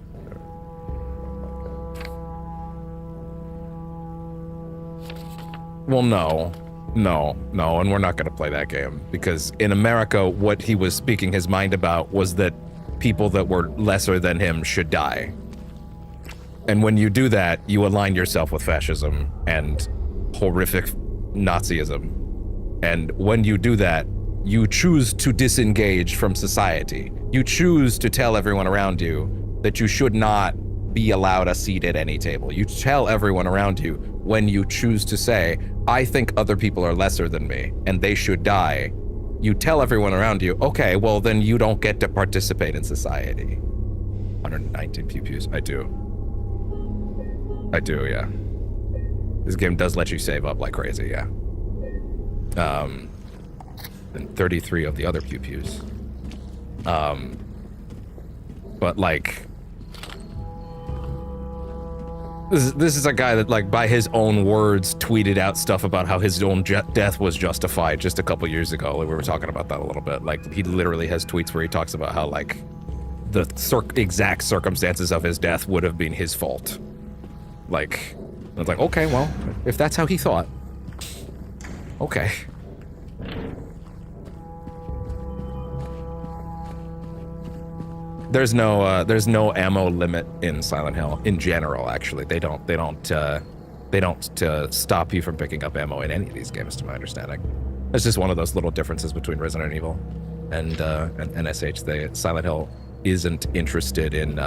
Well, no, and we're not going to play that game, because in America, what he was speaking his mind about was that people that were lesser than him should die. And when you do that, you align yourself with fascism and horrific Nazism. And when you do that, you choose to disengage from society. You choose to tell everyone around you that you should not be allowed a seat at any table. You tell everyone around you when you choose to say, I think other people are lesser than me and they should die. You tell everyone around you, okay, well then you don't get to participate in society. 119 pew-pews, I do, yeah. This game does let you save up like crazy, yeah. And 33 of the other pew-pews. But like, this is a guy that, like, by his own words, tweeted out stuff about how his own death was justified just a couple years ago. Like, we were talking about that a little bit. Like, he literally has tweets where he talks about how, like, the exact circumstances of his death would have been his fault. Like, I was like, okay, well, if that's how he thought, okay. There's no ammo limit in Silent Hill in general. Actually, they don't stop you from picking up ammo in any of these games, to my understanding. It's just one of those little differences between Resident Evil and SH. Silent Hill isn't interested in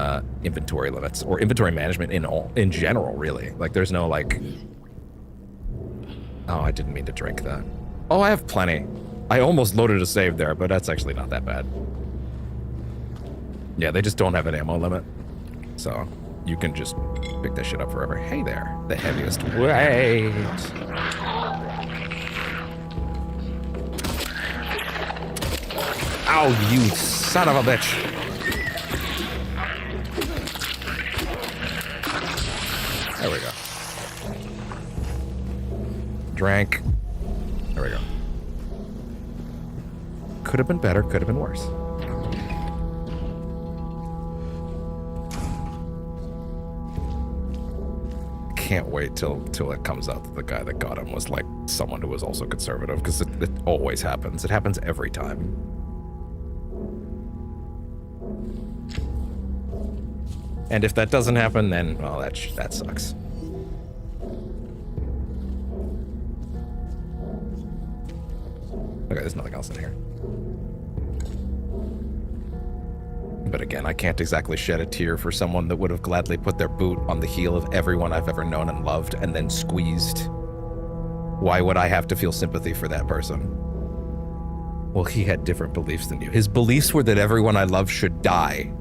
inventory limits or inventory management in general, really. Like, there's no like. Oh, I didn't mean to drink that. Oh, I have plenty. I almost loaded a save there, but that's actually not that bad. Yeah, they just don't have an ammo limit, so you can just pick that shit up forever. Hey there, the heaviest weight. Ow, you son of a bitch. There we go. Drank. There we go. Could have been better, could have been worse. Can't wait till it comes out that the guy that got him was like someone who was also conservative, because it always happens. It happens every time. And if that doesn't happen, then, well, that sucks. Okay, there's nothing else in here. But again, I can't exactly shed a tear for someone that would have gladly put their boot on the heel of everyone I've ever known and loved and then squeezed. Why would I have to feel sympathy for that person? Well, he had different beliefs than you. His beliefs were that everyone I love should die.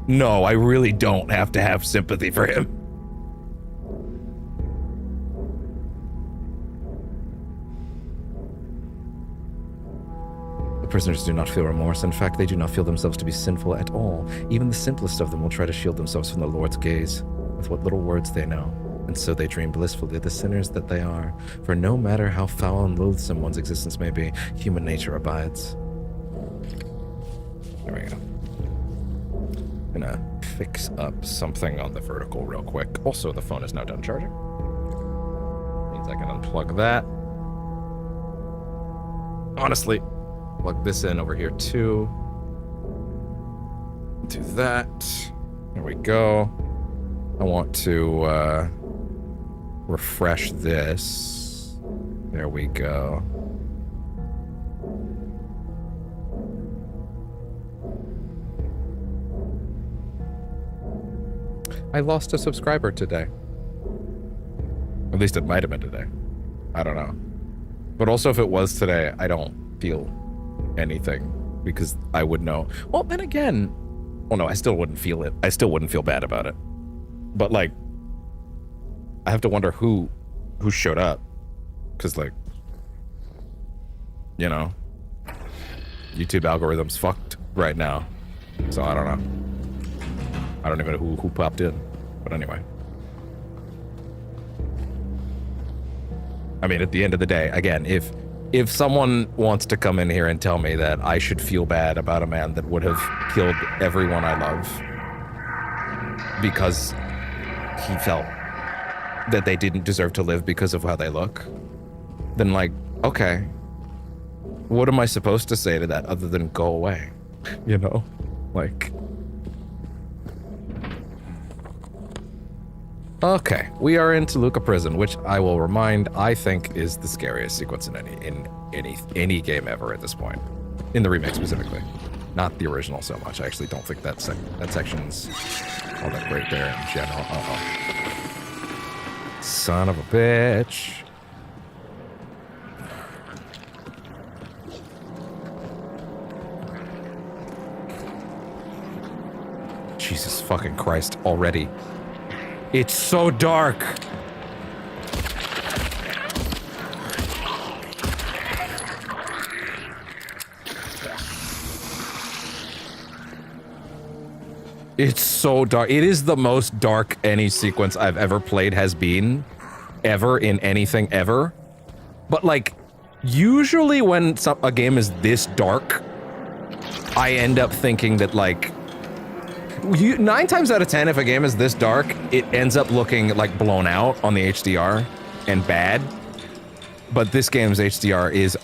No, I really don't have to have sympathy for him. Prisoners do not feel remorse. In fact, they do not feel themselves to be sinful at all. Even the simplest of them will try to shield themselves from the Lord's gaze with what little words they know. And so they dream blissfully, the sinners that they are. For no matter how foul and loathsome one's existence may be, human nature abides. There we go. I'm gonna fix up something on the vertical real quick. Also, the phone is now done charging. Means I can unplug that. Honestly, plug this in over here too. Do that. There we go. I want to refresh this. There we go. I lost a subscriber today. At least it might have been today. I don't know. But also, if it was today, I don't feel anything, because I would know. Well, then again, Well, no, I still wouldn't feel it. I still wouldn't feel bad about it. But like, I have to wonder who showed up. Because like, you know, YouTube algorithm's fucked right now. So I don't know. I don't even know who popped in. But anyway. I mean, at the end of the day, again, if someone wants to come in here and tell me that I should feel bad about a man that would have killed everyone I love because he felt that they didn't deserve to live because of how they look, then like, okay, what am I supposed to say to that other than go away? You know? Like... Okay, we are in Toluca Prison, which I will remind, I think is the scariest sequence in any game ever at this point. In the remake specifically. Not the original so much. I actually don't think that section's all that great there in general. Son of a bitch. Jesus fucking Christ, already. It's so dark. It's so dark. It is the most dark any sequence I've ever played has been, ever, in anything ever. But like, usually when a game is this dark, I end up thinking that like, 9 times out of 10, if a game is this dark, it ends up looking like blown out on the HDR and bad. But this game's HDR is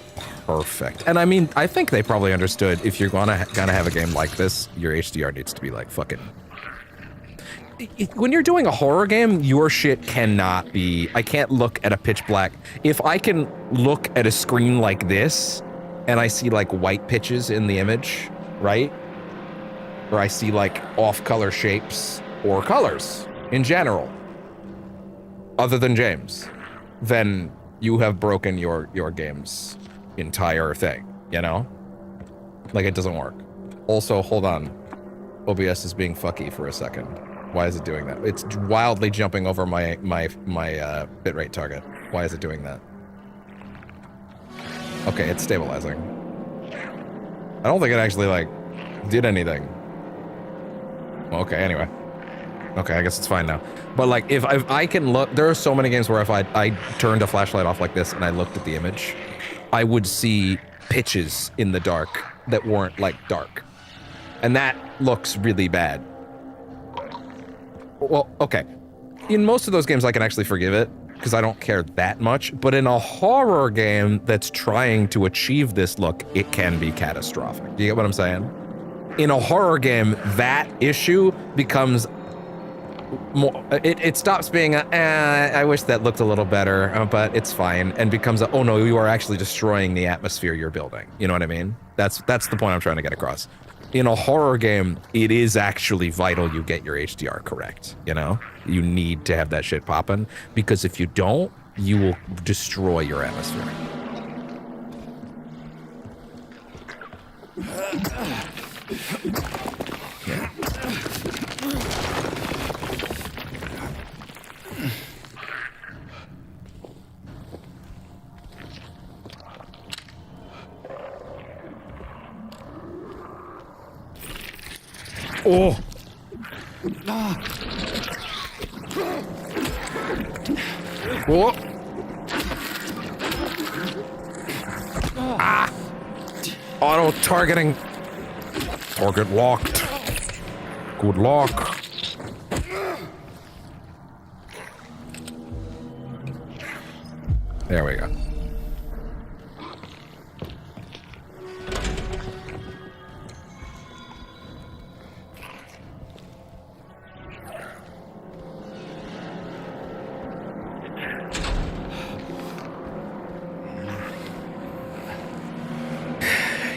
perfect. And I mean, I think they probably understood if you're gonna have a game like this, your HDR needs to be like fucking... When you're doing a horror game, your shit cannot be... I can't look at a pitch black. If I can look at a screen like this, and I see like white pitches in the image, right? Or I see like off-color shapes or colors in general, other than James, then you have broken your game's entire thing, you know? Like, it doesn't work. Also, hold on. OBS is being fucky for a second. Why is it doing that? It's wildly jumping over my bitrate target. Why is it doing that? Okay, it's stabilizing. I don't think it actually like did anything. Okay, anyway. Okay, I guess it's fine now. But like, if I can look, there are so many games where if I turned a flashlight off like this and I looked at the image, I would see pitches in the dark that weren't like dark. And that looks really bad. Well, okay. In most of those games, I can actually forgive it because I don't care that much. But in a horror game that's trying to achieve this look, it can be catastrophic. Do you get what I'm saying? In a horror game, that issue becomes more, it stops being a, I wish that looked a little better, but it's fine, and becomes a, oh no, you are actually destroying the atmosphere you're building. You know what I mean? That's the point I'm trying to get across. In a horror game, it is actually vital you get your HDR correct, you know? You need to have that shit popping, because if you don't, you will destroy your atmosphere. Yeah. Oh! Oh! Ah! Auto targeting. Target locked. Good luck. There we go.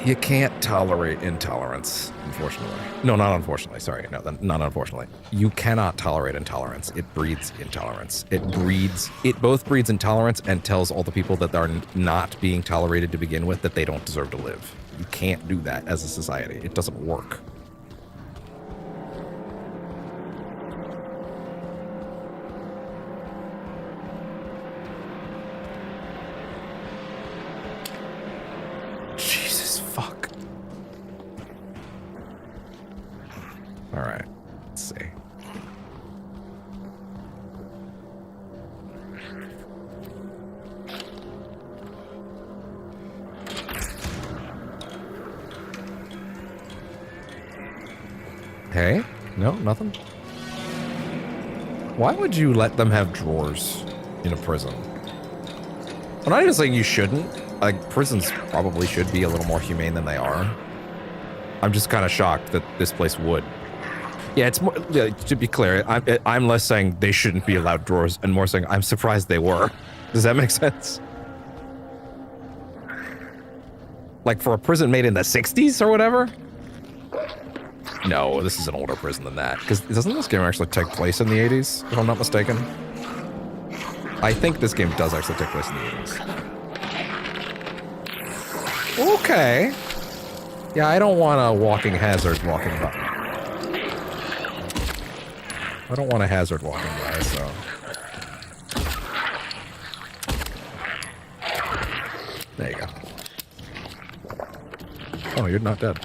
You can't tolerate intolerance, unfortunately. No, not unfortunately. Sorry, no, not unfortunately. You cannot tolerate intolerance. It breeds intolerance. It both breeds intolerance and tells all the people that are not being tolerated to begin with that they don't deserve to live. You can't do that as a society. It doesn't work. Alright. Let's see. Hey? No, nothing? Why would you let them have drawers in a prison? I'm not even saying you shouldn't. Like, prisons probably should be a little more humane than they are. I'm just kind of shocked that this place would. Yeah, it's more, yeah, to be clear, I'm less saying they shouldn't be allowed drawers and more saying I'm surprised they were. Does that make sense? Like for a prison made in the 60s or whatever? No, this is an older prison than that. Because doesn't this game actually take place in the 80s, if I'm not mistaken? I think this game does actually take place in the 80s. Okay. Yeah, I don't want a walking hazard walking by. I don't want a hazard walking by, so... There you go. Oh, you're not dead.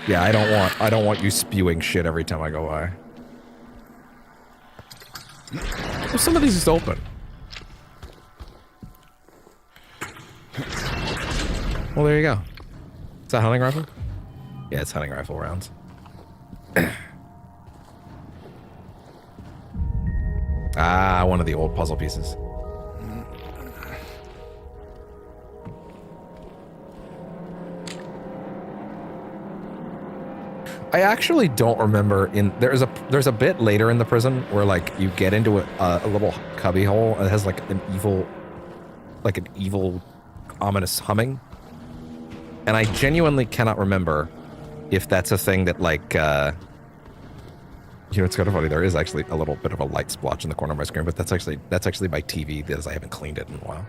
Yeah, I don't want you spewing shit every time I go by. Well, some of these just open. Well, there you go. Is that hunting rifle? Yeah, it's hunting rifle rounds. Ah, one of the old puzzle pieces. I actually don't remember there's a bit later in the prison where like you get into a little cubby hole and it has like an evil ominous humming. And I genuinely cannot remember if that's a thing that like you know, it's kind of funny. There is actually a little bit of a light splotch in the corner of my screen, but that's actually my TV because I haven't cleaned it in a while.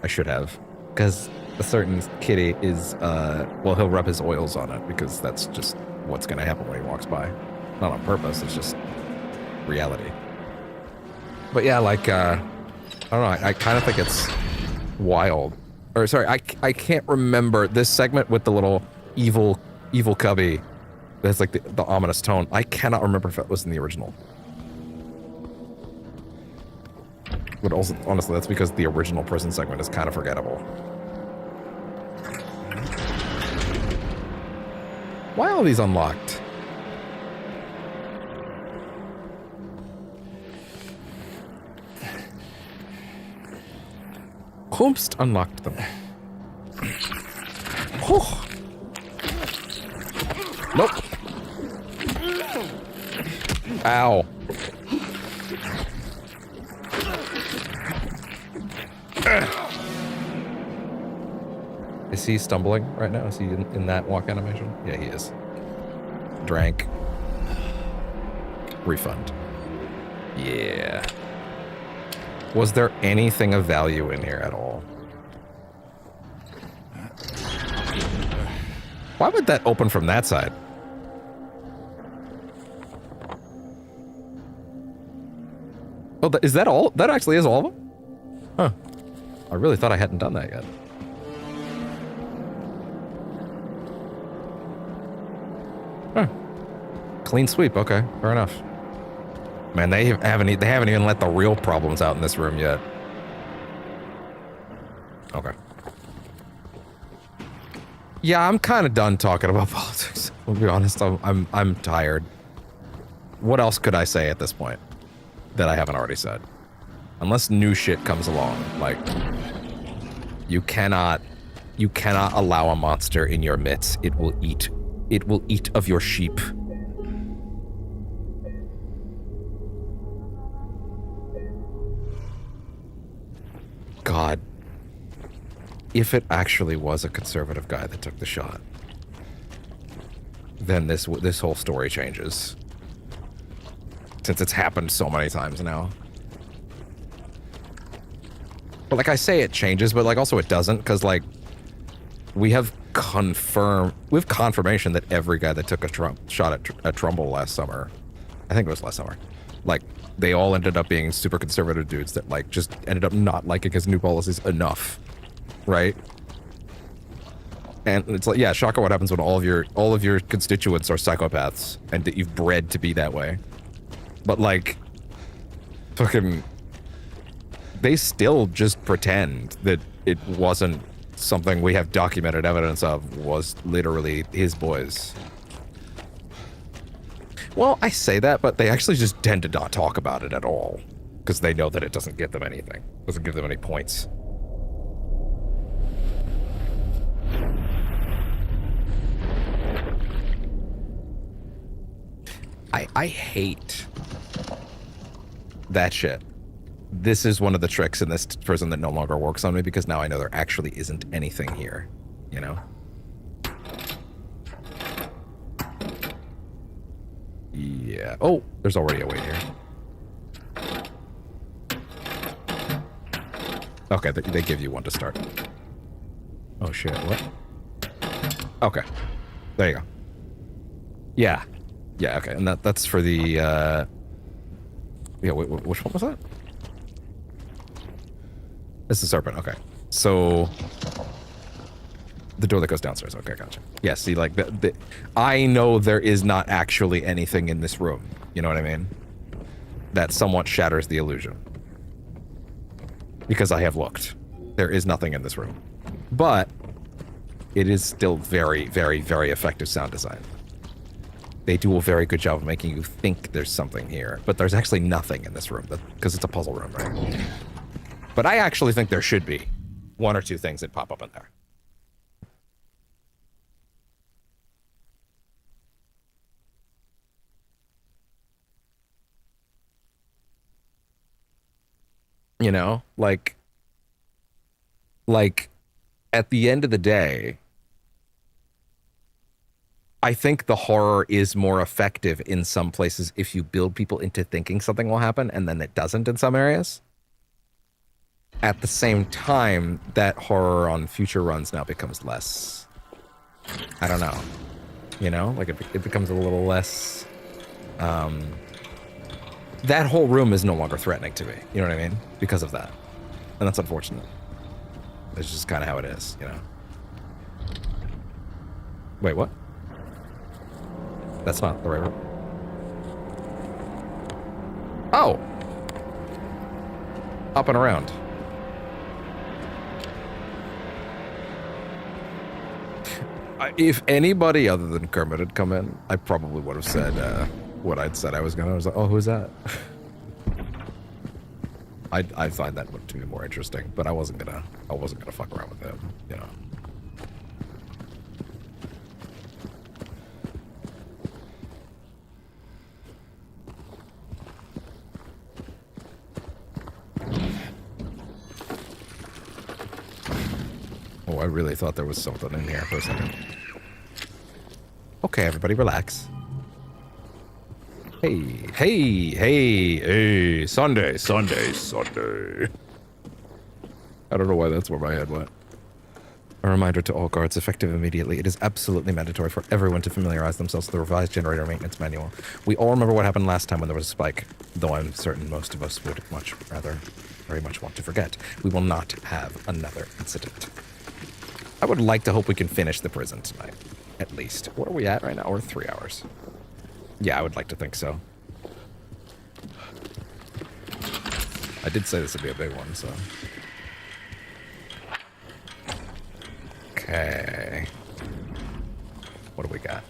I should have, because a certain kitty is well, he'll rub his oils on it because that's just what's going to happen when he walks by. Not on purpose. It's just reality. But yeah, like I don't know. I kind of think it's wild. Or sorry, I can't remember this segment with the little evil cubby. That's like the ominous tone. I cannot remember if it was in the original. But also, honestly, that's because the original prison segment is kind of forgettable. Why are all these unlocked? Whomst unlocked them? Oh. Nope. Ow. Is he stumbling right now? Is he in that walk animation? Yeah, he is. Drank. Refund. Yeah. Was there anything of value in here at all? Why would that open from that side? Oh, is that all? That actually is all of them? Huh. I really thought I hadn't done that yet. Huh. Clean sweep. Okay, fair enough. Man, they haven't even let the real problems out in this room yet. Okay. Yeah, I'm kind of done talking about politics. I'll be honest. I'm tired. What else could I say at this point that I haven't already said? Unless new shit comes along, like you cannot allow a monster in your midst. It will eat of your sheep. God, if it actually was a conservative guy that took the shot, then this whole story changes. Since it's happened so many times now. But like I say, it changes, but like also it doesn't, because like we have confirmation that every guy that took a shot at Trumbull last summer, I think it was last summer, like they all ended up being super conservative dudes that like just ended up not liking his new policies enough, right? And it's like, yeah, shocker, what happens when all of your constituents are psychopaths and that you've bred to be that way. But like, fucking, they still just pretend that it wasn't something we have documented evidence of was literally his boys. Well, I say that, but they actually just tend to not talk about it at all. Because they know that it doesn't give them anything. Doesn't give them any points. I hate that shit. This is one of the tricks in this prison that no longer works on me because now I know there actually isn't anything here, you know? Yeah. Oh, there's already a way here. Okay, they give you one to start. Oh shit, what? Okay. There you go. Yeah. Yeah, okay, and that's for the, yeah, wait, which one was that? It's the serpent, okay. So, the door that goes downstairs, okay, gotcha. Yeah, see, like, I know there is not actually anything in this room, you know what I mean? That somewhat shatters the illusion. Because I have looked. There is nothing in this room. But, it is still very, very, very effective sound design. They do a very good job of making you think there's something here, but there's actually nothing in this room, because it's a puzzle room, right? But I actually think there should be one or two things that pop up in there. You know, like at the end of the day, I think the horror is more effective in some places if you build people into thinking something will happen and then it doesn't in some areas. At the same time, that horror on future runs now becomes less, I don't know, you know, like it becomes a little less, that whole room is no longer threatening to me, you know what I mean? Because of that. And that's unfortunate. It's just kind of how it is, you know? Wait, what? That's not the right room. Oh! Up and around. If anybody other than Kermit had come in, I probably would have said what I'd said I was gonna. I was like, oh, who's that? I find that one to be more interesting, but I wasn't gonna fuck around with him, you know. Oh, I really thought there was something in here for a second. Okay, everybody relax. Hey, Sunday. I don't know why that's where my head went. A reminder to all guards, effective immediately. It is absolutely mandatory for everyone to familiarize themselves with the revised generator maintenance manual. We all remember what happened last time when there was a spike, though I'm certain most of us would very much want to forget. We will not have another incident. I would like to hope we can finish the prison tonight, at least. What are we at right now? We're 3 hours. Yeah, I would like to think so. I did say this would be a big one, so... Okay. What do we got?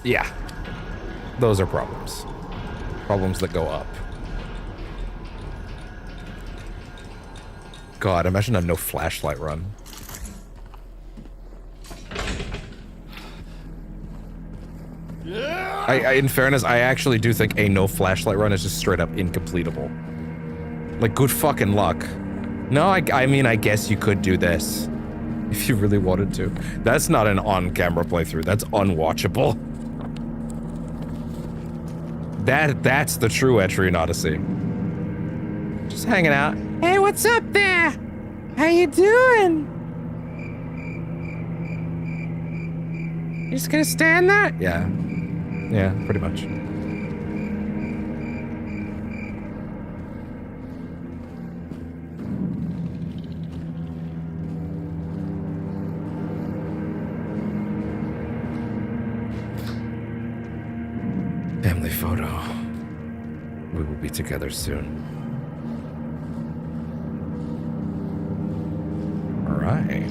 Yeah. Those are problems. Problems that go up. God, imagine a no flashlight run. In fairness, I actually do think a no flashlight run is just straight up incompletable. Like, good fucking luck. No, I mean, I guess you could do this. If you really wanted to. That's not an on-camera playthrough. That's unwatchable. That's the true Etrian Odyssey. Just hanging out. Hey, what's up there? How you doing? You just gonna stand there? Yeah. Yeah, pretty much. together soon. All right.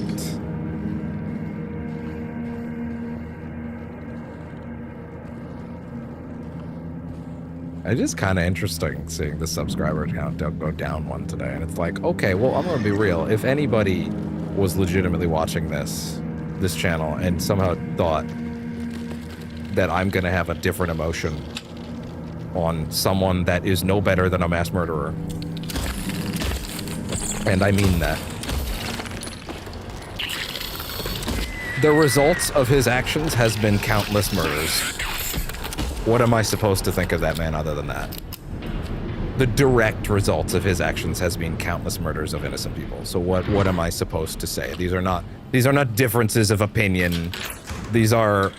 It is kind of interesting seeing the subscriber count go down one today. And it's like, okay, well, I'm going to be real. If anybody was legitimately watching this channel and somehow thought that I'm going to have a different emotion on someone that is no better than a mass murderer, and I mean that, the results of his actions has been countless murders. What am I supposed to think of that man other than that? The direct results of his actions has been countless murders of innocent people. So what am I supposed to say? These are not differences of opinion. These are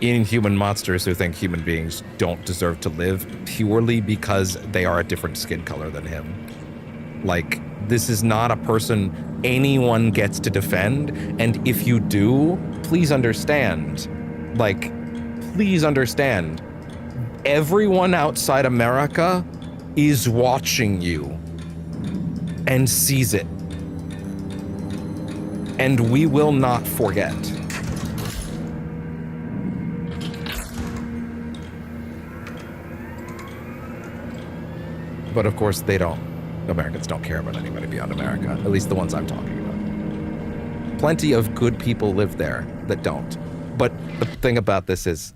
inhuman monsters who think human beings don't deserve to live purely because they are a different skin color than him. Like, this is not a person anyone gets to defend, and if you do, please understand. Like, please understand. Everyone outside America is watching you and sees it. And we will not forget. But of course they don't. Americans don't care about anybody beyond America. At least the ones I'm talking about. Plenty of good people live there that don't. But the thing about this is,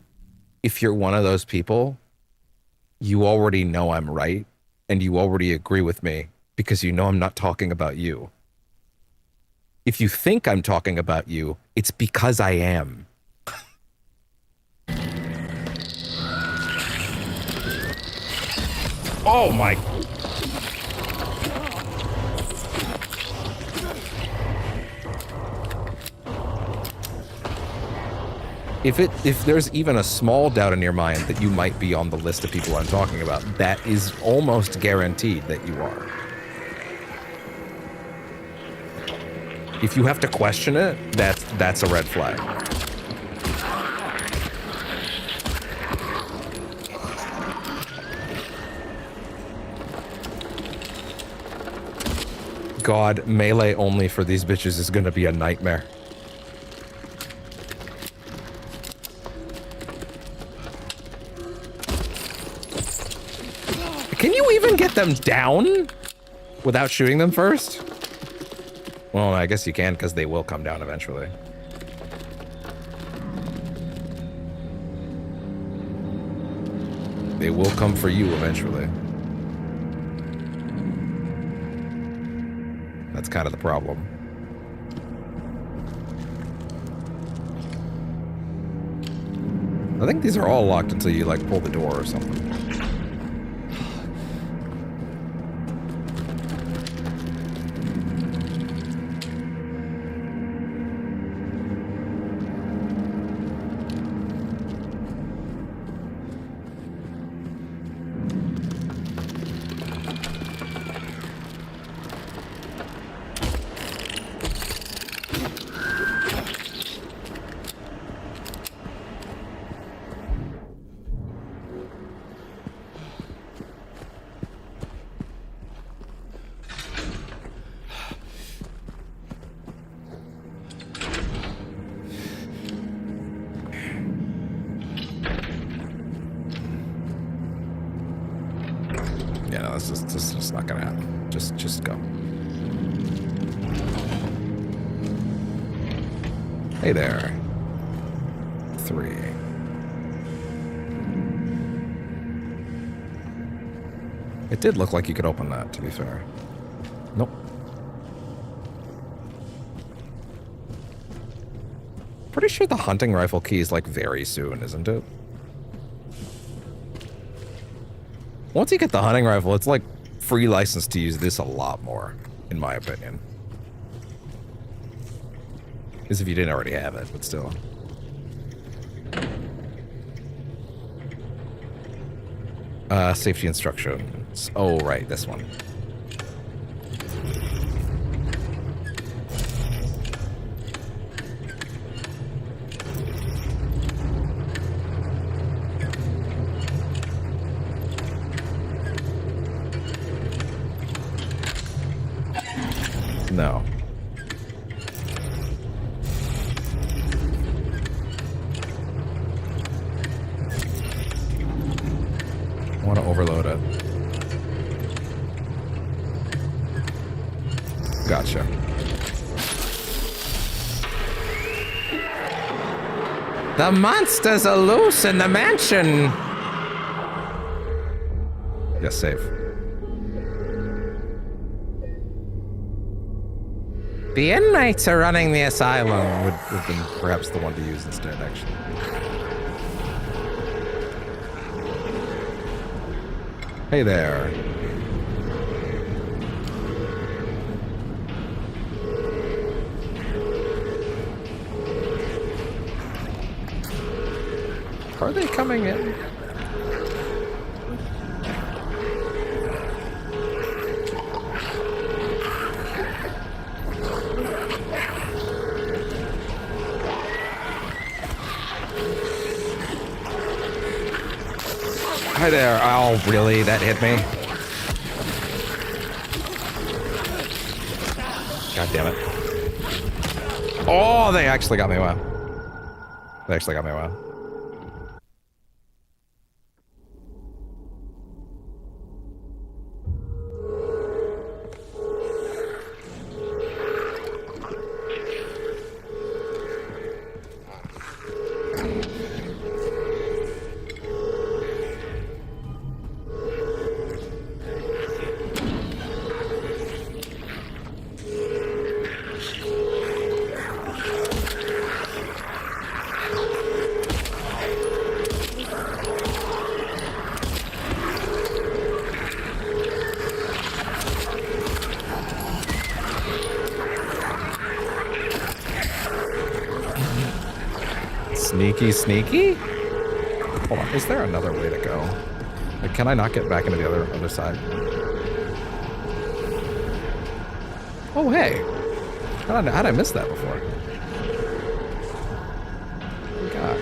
if you're one of those people, you already know I'm right, and you already agree with me, because you know I'm not talking about you. If you think I'm talking about you, it's because I am. Oh my... If there's even a small doubt in your mind that you might be on the list of people I'm talking about, that is almost guaranteed that you are. If you have to question it, that's a red flag. God, melee only for these bitches is gonna be a nightmare. Can you even get them down without shooting them first? Well, I guess you can, because they will come down eventually. They will come for you eventually. That's kind of the problem. I think these are all locked until you, like, pull the door or something. Yeah, no, this is just not gonna happen. Just go. Hey there. 3. It did look like you could open that, to be fair. Nope. Pretty sure the hunting rifle key is like very soon, isn't it? Once you get the hunting rifle, it's like free license to use this a lot more, in my opinion. As if you didn't already have it, but still. Safety instructions. Oh, right, this one. No. I want to overload it. Gotcha. The monsters are loose in the mansion. Yes, save. The inmates are running the asylum would have been perhaps the one to use instead, actually. Hey there. Are they coming in? Hi there. Oh, really? That hit me? God damn it. Oh, they actually got me. Wow. They actually got me. Wow. Sneaky, sneaky? Hold on, is there another way to go? Like, can I not get back into the other side? Oh, hey. How'd I miss that before? Oh, God.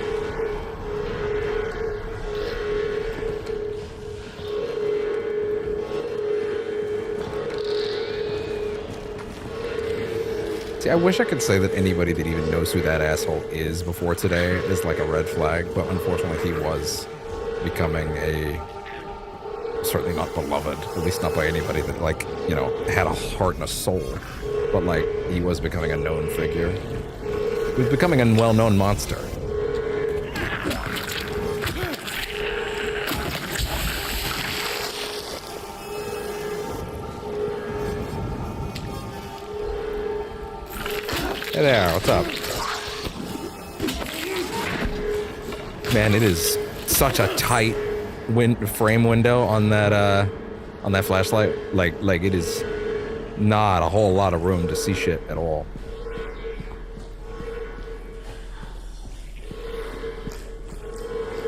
See, I wish I could say that anybody that even knows who that asshole is before today is like a red flag, but unfortunately he was becoming certainly not beloved, at least not by anybody that, like, you know, had a heart and a soul, but like, he was becoming a known figure. He was becoming a well-known monster. Hey there, what's up? Man, it is such a tight frame window on that flashlight. Like it is not a whole lot of room to see shit at all.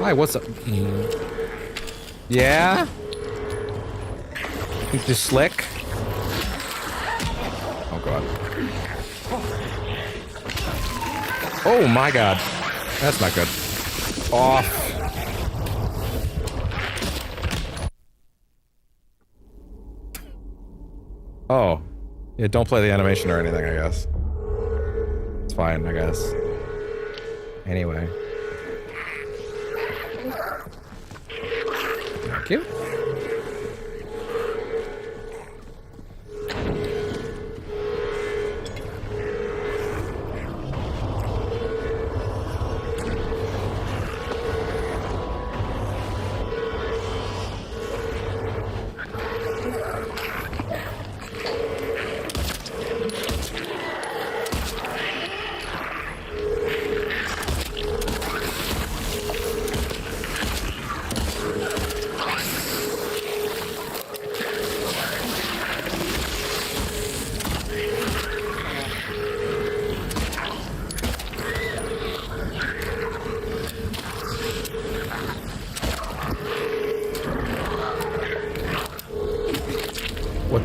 Hi, what's up? Yeah? Think this slick? Oh god. Oh my god. That's not good. Off. Oh. Yeah, don't play the animation or anything, I guess. It's fine, I guess. Anyway. Thank you.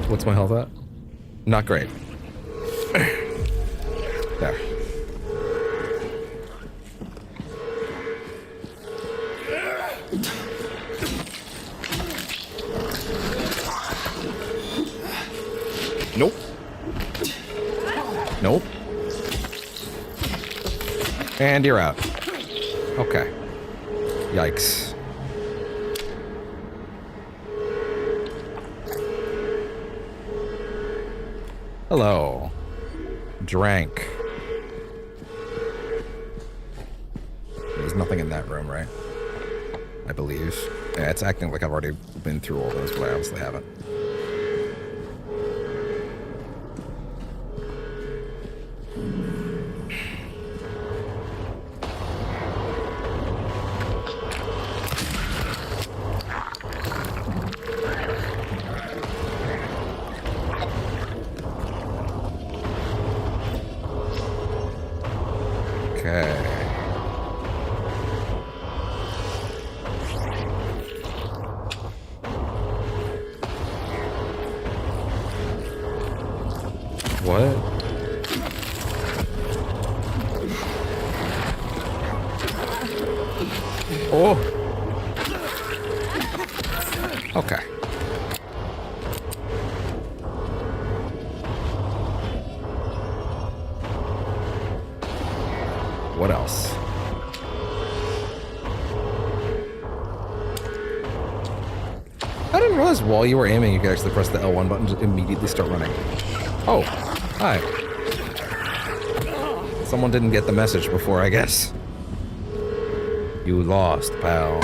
What's my health at? Not great. There. Nope. Nope. And you're out. Okay. Yikes. Hello. Drank. There's nothing in that room, right? I believe. Yeah, it's acting like I've already been through all those, but I obviously haven't. While you were aiming, you could actually press the L1 button to immediately start running. Oh, hi. Someone didn't get the message before, I guess. You lost, pal.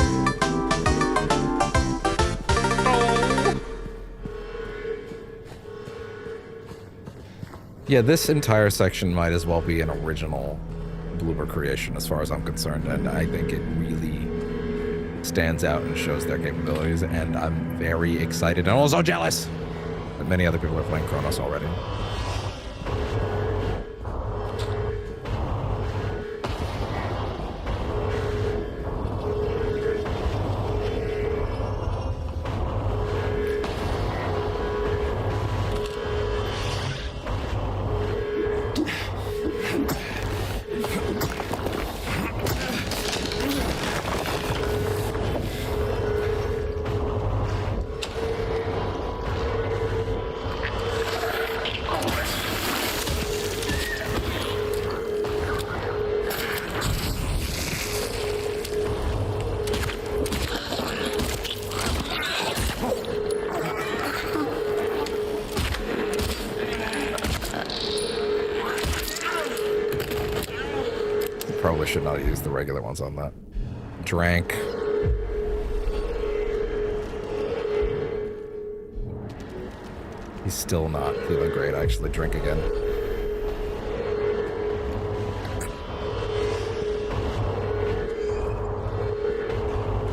Yeah, this entire section might as well be an original Bloober creation as far as I'm concerned, and I think it really stands out and shows their capabilities, and I'm very excited and also jealous that many other people are playing Cronos already. Should not use the regular ones on that. Drank. He's still not feeling great. I actually drink again.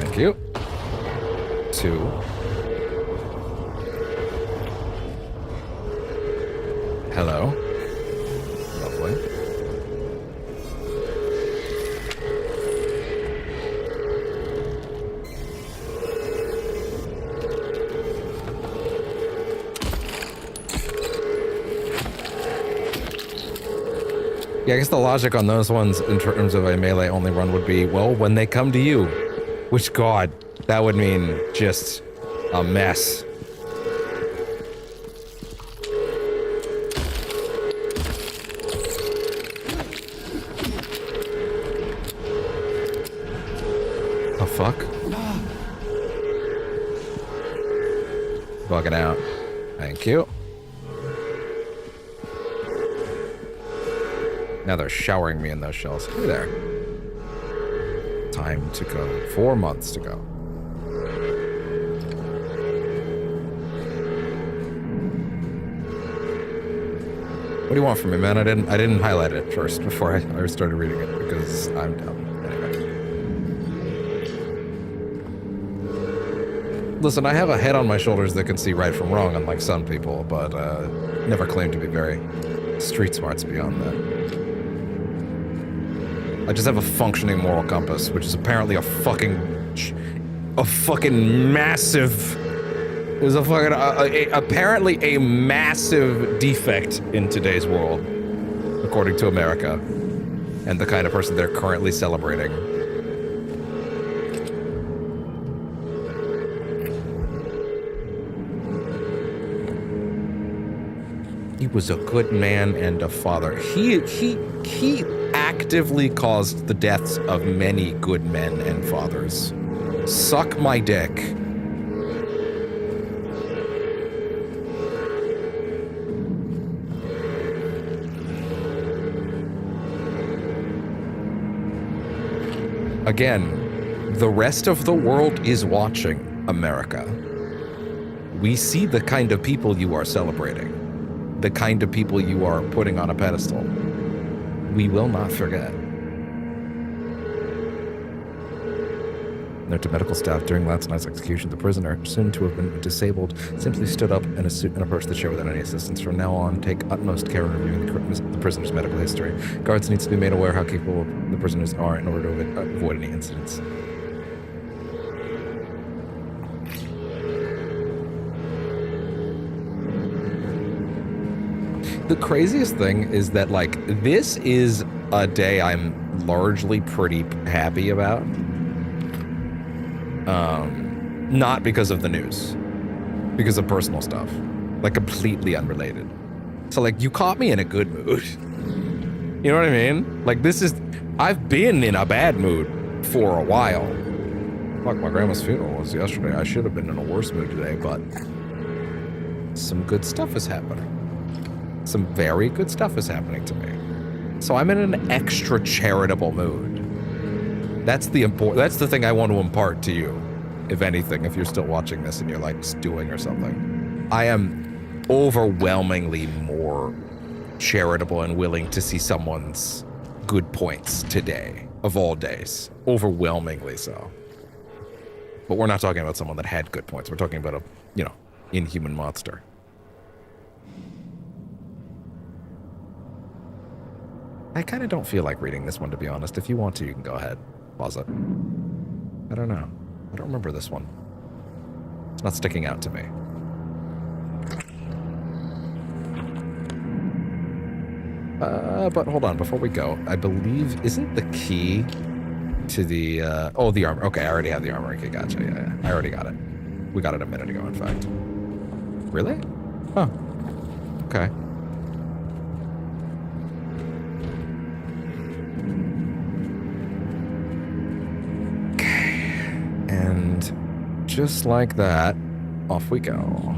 Thank you. 2. Hello. Lovely. Yeah, I guess the logic on those ones in terms of a melee only run would be, well, when they come to you, which, God, that would mean just a mess. The fuck? Bugging out. Thank you. Now they're showering me in those shells. Hey there. Time to go. 4 months to go. What do you want from me, man? I didn't highlight it first before I started reading it because I'm dumb. Anyway. Listen, I have a head on my shoulders that can see right from wrong, unlike some people, but never claimed to be very street smarts beyond that. I just have a functioning moral compass, which is apparently a fucking massive. Is a fucking apparently a massive defect in today's world, according to America, and the kind of person they're currently celebrating. He was a good man and a father. He actively caused the deaths of many good men and fathers. Suck my dick. Again, the rest of the world is watching, America. We see the kind of people you are celebrating, the kind of people you are putting on a pedestal. We will not forget. Note to medical staff, during last night's execution, the prisoner, soon to have been disabled, simply stood up in a suit and approached the chair without any assistance. From now on, take utmost care in reviewing the prisoner's medical history. Guards needs to be made aware how capable the prisoners are in order to avoid any incidents. The craziest thing is that, like, this is a day I'm largely pretty happy about. Not because of the news, because of personal stuff, like completely unrelated. So like, you caught me in a good mood. You know what I mean? Like, I've been in a bad mood for a while. Fuck, my grandma's funeral was yesterday. I should have been in a worse mood today, but some good stuff is happening. Some very good stuff is happening to me. So I'm in an extra charitable mood. That's the thing I want to impart to you. If anything, if you're still watching this and you're like stewing or something, I am overwhelmingly more charitable and willing to see someone's good points today, of all days. Overwhelmingly so. But we're not talking about someone that had good points. We're talking about a, inhuman monster. I kind of don't feel like reading this one, to be honest. If you want to, you can go ahead. Pause it. I don't know. I don't remember this one. It's not sticking out to me. But hold on, before we go, I believe, isn't the key to the, the armor. Okay, I already have the armor. Okay, gotcha, yeah. I already got it. We got it a minute ago, in fact. Really? Huh. Okay. And just like that, off we go.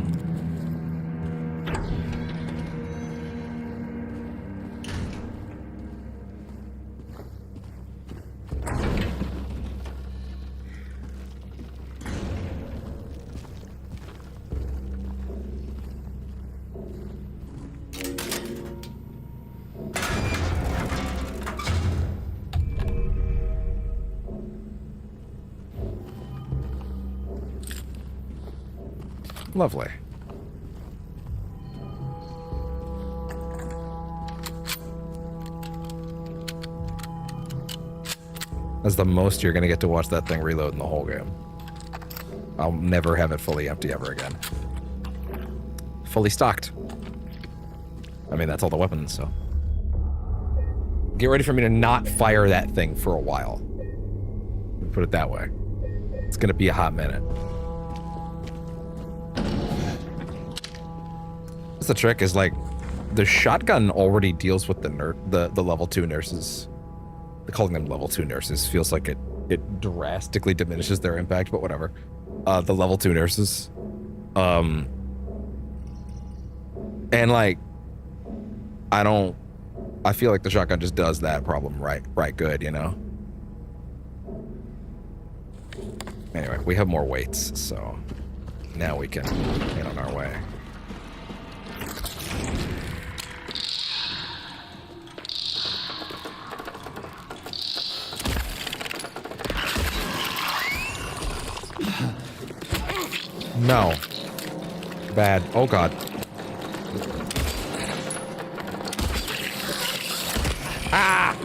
Lovely. That's the most you're gonna get to watch that thing reload in the whole game. I'll never have it fully empty ever again. Fully stocked. I mean, that's all the weapons, so. Get ready for me to not fire that thing for a while. Put it that way. It's gonna be a hot minute. That's the trick, is like, the shotgun already deals with the level 2 nurses. Calling them level 2 nurses feels like it drastically diminishes their impact, but whatever. The level 2 nurses. And like, I feel like the shotgun just does that problem right good, you know? Anyway, we have more weights, so now we can get on our way. No. Bad. Oh god. Ah!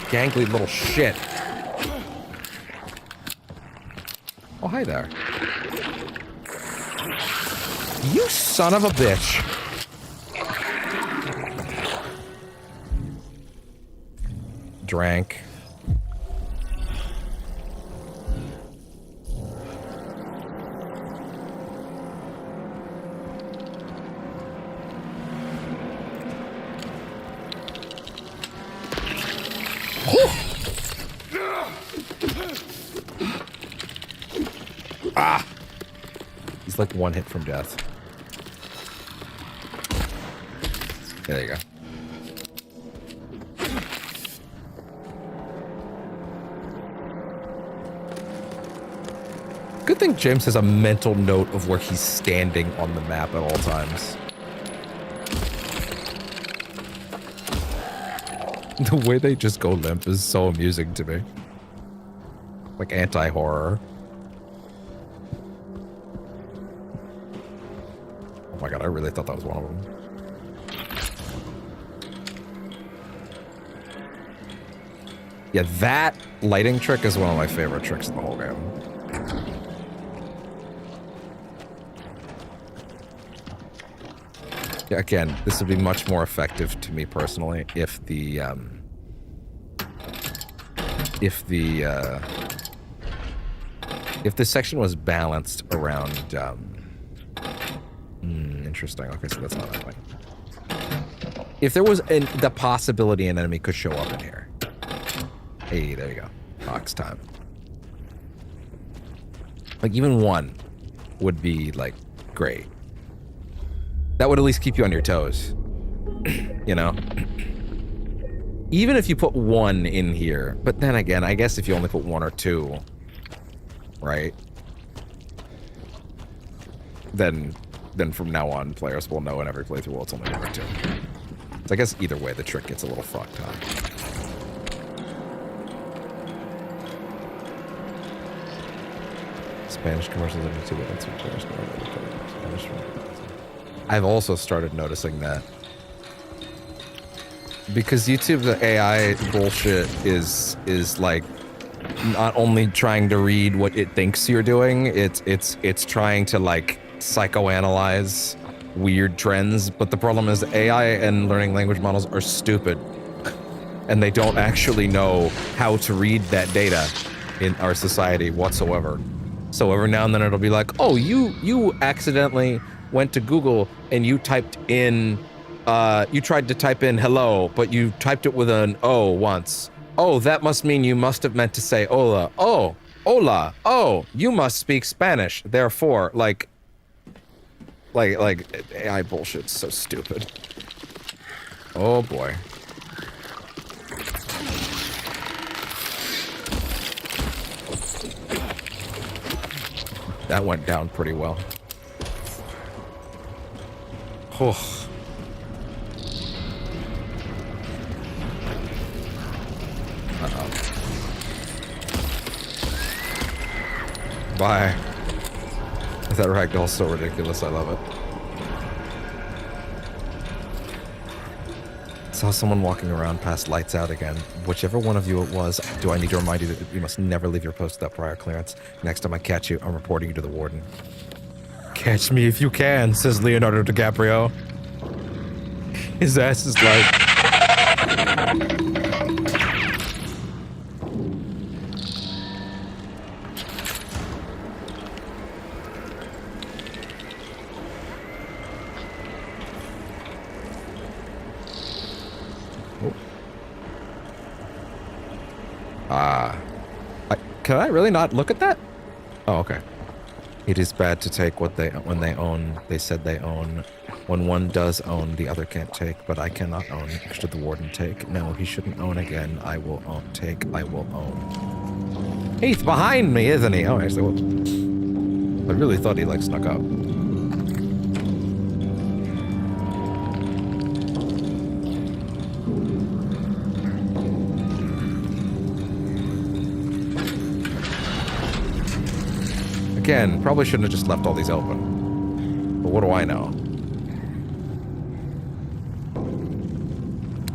Gangly little shit. Oh, hi there. You son of a bitch. Drank. He's like one hit from death. There you go. Good thing James has a mental note of where he's standing on the map at all times. The way they just go limp is so amusing to me. Like anti-horror. Oh my god, I really thought that was one of them. Yeah, that lighting trick is one of my favorite tricks in the whole game. Yeah, again, this would be much more effective to me personally if the section was balanced around interesting. Okay, so that's not happening. If there was the possibility an enemy could show up in here. Hey, there you go. Box time. Like even one would be like great. That would at least keep you on your toes. You know? Even if you put one in here, but then again, I guess if you only put one or two, right? Then from now on, players will know in every playthrough, well, it's only one or two. So I guess either way, the trick gets a little fucked, huh? Spanish commercials and YouTube, that's what Spanish. I've also started noticing that because YouTube, the AI bullshit is like not only trying to read what it thinks you're doing, it's trying to like psychoanalyze weird trends. But the problem is AI and learning language models are stupid, and they don't actually know how to read that data in our society whatsoever. So every now and then it'll be like, oh, you accidentally went to Google and you typed in, you tried to type in hello, but you typed it with an O once. Oh, that must mean you must have meant to say hola. Oh, hola. Oh, you must speak Spanish. Therefore, like AI bullshit's so stupid. Oh boy. That went down pretty well. Oh. Uh-oh. Bye. That ragdoll's so ridiculous, I love it. Saw someone walking around past lights out again. Whichever one of you it was, do I need to remind you that you must never leave your post without prior clearance. Next time I catch you, I'm reporting you to the warden. Catch me if you can, says Leonardo DiCaprio. His ass is like... Can I really not look at that? Oh, okay. It is bad to take what they said they own. When one does own, the other can't take, but I cannot own. Should the warden take? No, he shouldn't own again. I will own. Take, I will own. He's behind me, isn't he? Oh, actually, whoops. I really thought he, like, snuck up. Again, probably shouldn't have just left all these open. But what do I know?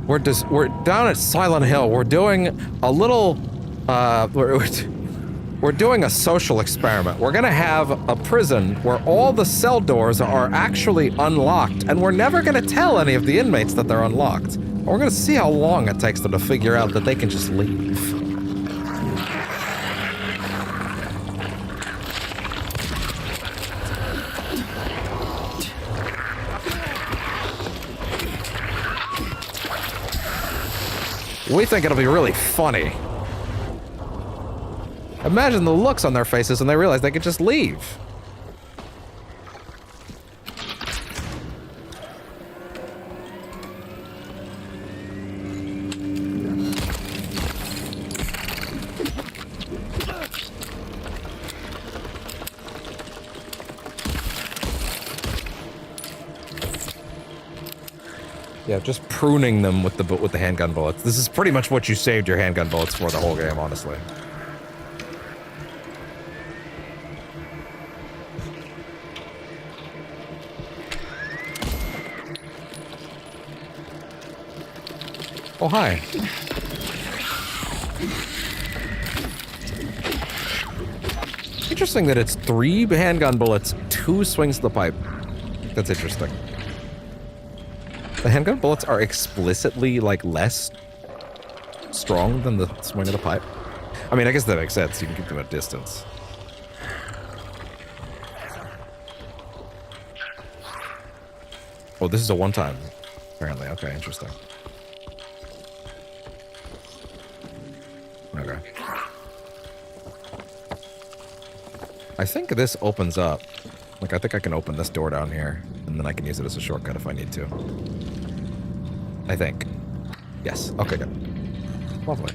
We're down at Silent Hill. We're doing a little, we're doing a social experiment. We're gonna have a prison where all the cell doors are actually unlocked, and we're never gonna tell any of the inmates that they're unlocked. We're gonna see how long it takes them to figure out that they can just leave. We think it'll be really funny. Imagine the looks on their faces when they realize they could just leave. Yeah, just pruning them with the handgun bullets. This is pretty much what you saved your handgun bullets for the whole game, honestly. Oh, hi. Interesting that it's 3 handgun bullets, 2 swings of the pipe. That's interesting. The handgun bullets are explicitly, like, less strong than the swing of the pipe. I mean, I guess that makes sense. You can keep them at distance. Oh, this is a one-time, apparently. Okay, interesting. Okay. I think this opens up. Like, I think I can open this door down here, and then I can use it as a shortcut if I need to. I think. Yes. Okay, good. Lovely.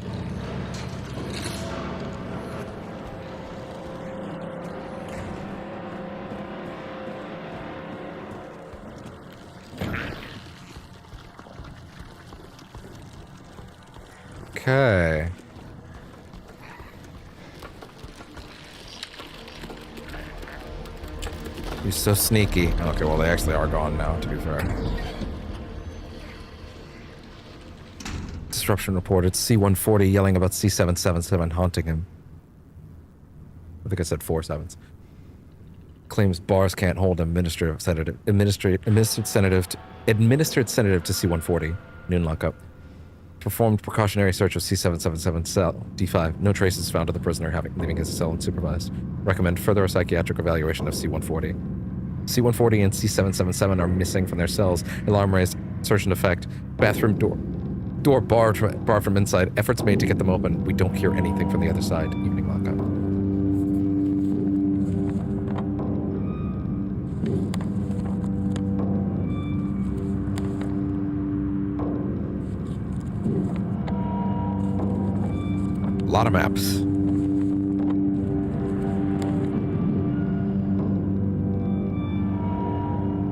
Okay. You're so sneaky. Okay, well, they actually are gone now, to be fair. Disruption reported. C-140 yelling about C-777 haunting him. I think I said 4 sevens. Claims bars can't hold administered sedative to C-140. Noon lockup. Performed precautionary search of C-777 cell D5. No traces found of the prisoner leaving his cell unsupervised. Recommend further psychiatric evaluation of C-140. C-140 and C-777 are missing from their cells. Alarm raised. Search in effect. Bathroom door barred from inside. Efforts made to get them open. We don't hear anything from the other side. Evening lockup. A lot of maps.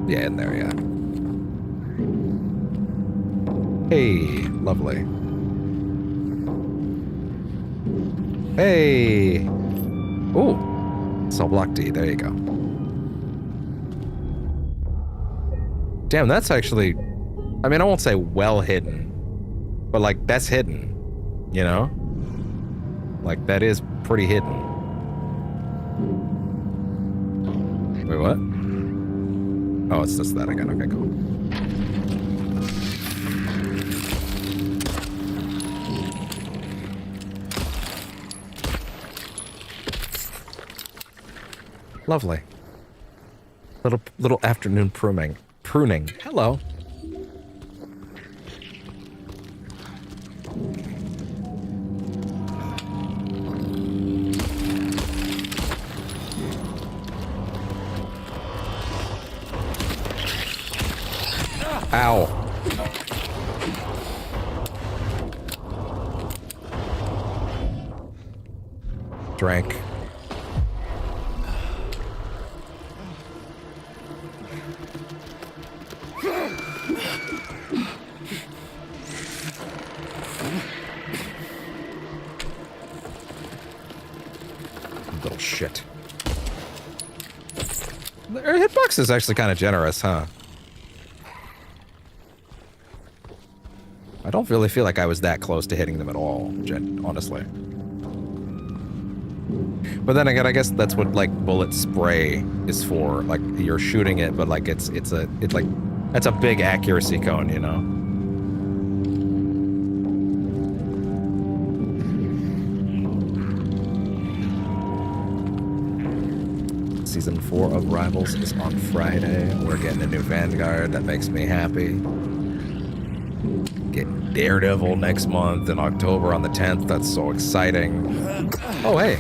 Yeah, in there, yeah. Hey, lovely. Hey! Oh! Cell block D, there you go. Damn, that's actually... I mean, I won't say well hidden, but like, that's hidden, you know? Like, that is pretty hidden. Wait, what? Oh, it's just that again. Okay, cool. Lovely. Little afternoon pruning. Hello. Ow. Drank. Little shit. Their hitbox is actually kind of generous, huh? I don't really feel like I was that close to hitting them at all, honestly. But then again, I guess that's what like bullet spray is for. Like you're shooting it, but like it's like that's a big accuracy cone, you know. Season 4 of Rivals is on Friday. We're getting a new Vanguard. That makes me happy. Getting Daredevil next month in October on the 10th. That's so exciting. Oh, hey.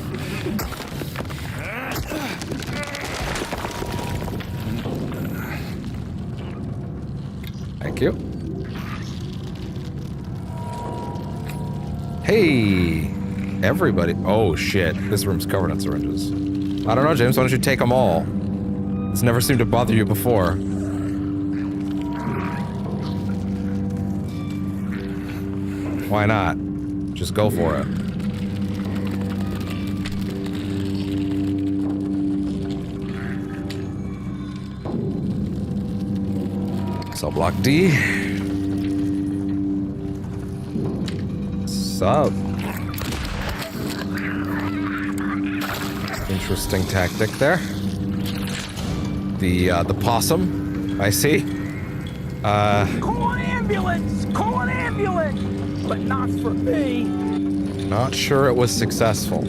Thank you. Hey, everybody. Oh, shit. This room's covered in syringes. I don't know, James. Why don't you take them all? It's never seemed to bother you before. Why not? Just go for it. Cell block D. Sup? Interesting tactic there. The possum, I see. Call an ambulance! Call an ambulance! But not for me. Not sure it was successful.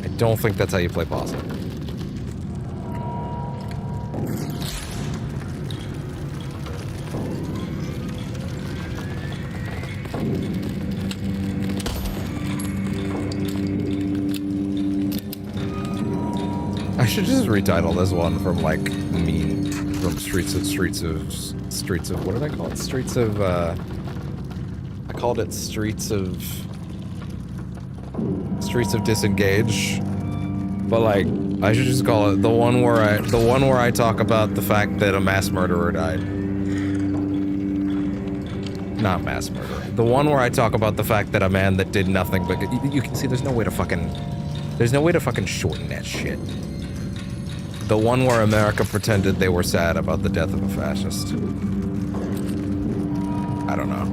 I don't think that's how you play possum. I should just retitle this one from like from Streets of what did I call it? Streets of I called it Streets of Disengage. But like I should just call it the one where I talk about the fact that a mass murderer died. Not mass murderer. The one where I talk about the fact that a man that did nothing but you can see there's no way to fucking shorten that shit. The one where America pretended they were sad about the death of a fascist. I don't know.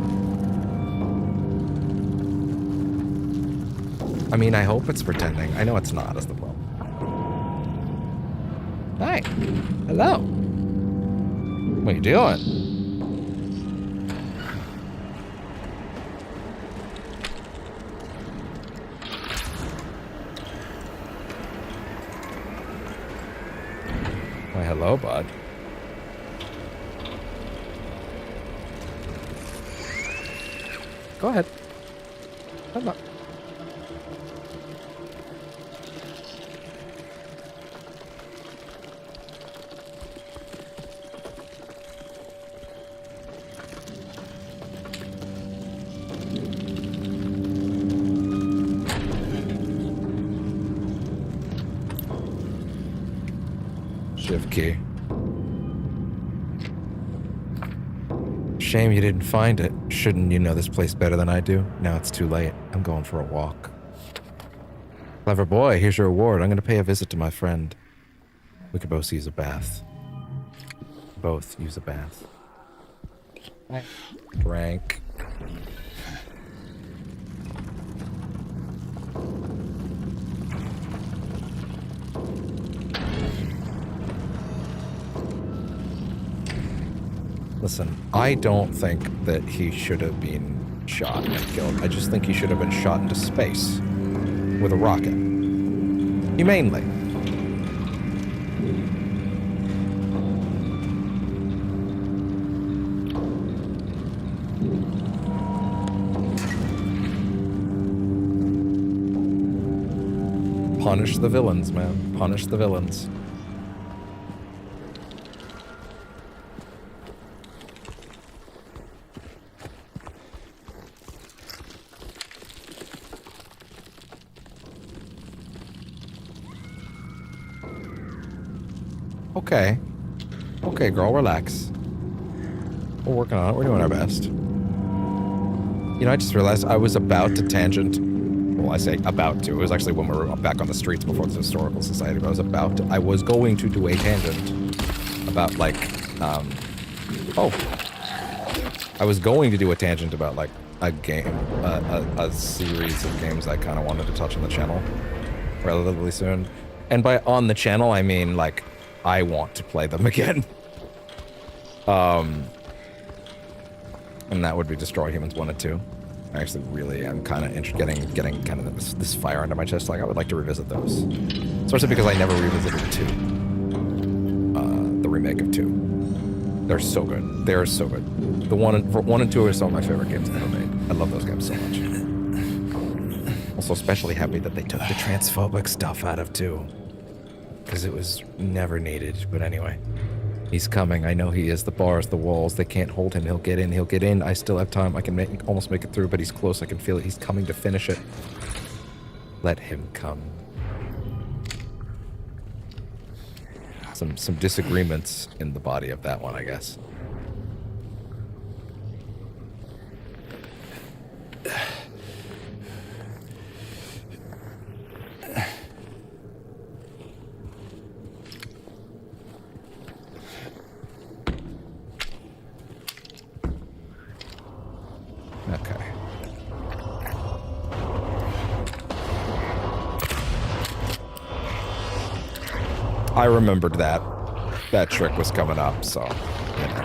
I mean, I hope it's pretending. I know it's not, is the problem. Hi. Hello. What are you doing? Why, hello, bud. Go ahead. Hello. Shift key. Shame you didn't find it. Shouldn't you know this place better than I do? Now it's too late. I'm going for a walk. Clever boy, here's your reward. I'm going to pay a visit to my friend. We could both use a bath. Both use a bath. Drank. Listen, I don't think that he should have been shot and killed. I just think he should have been shot into space with a rocket. Humanely. Punish the villains, man. Punish the villains. Okay. Okay, girl, relax. We're working on it. We're doing our best. You know, I just realized I was about to tangent. Well, I say about to. It was actually when we were back on the streets before the Historical Society, but I was going to do a tangent about, like, I was going to do a tangent about, like, a game, a series of games I kind of wanted to touch on the channel relatively soon. And by on the channel, I mean, like, I want to play them again. And that would be Destroy Humans 1 and 2. I actually really am kind of getting kind of this fire under my chest. Like, I would like to revisit those. Especially because I never revisited 2. The remake of 2. They're so good. They're so good. The 1 and 2 are some of my favorite games ever made. I love those games so much. Also especially happy that they took the transphobic stuff out of 2. Because it was never needed. But anyway, he's coming. I know he is. The bars, the walls, they can't hold him. He'll get in. He'll get in. I still have time. I can almost make it through, but he's close. I can feel it. He's coming to finish it. Let him come. some disagreements in the body of that one, I guess. Okay. I remembered that trick was coming up, so, you know.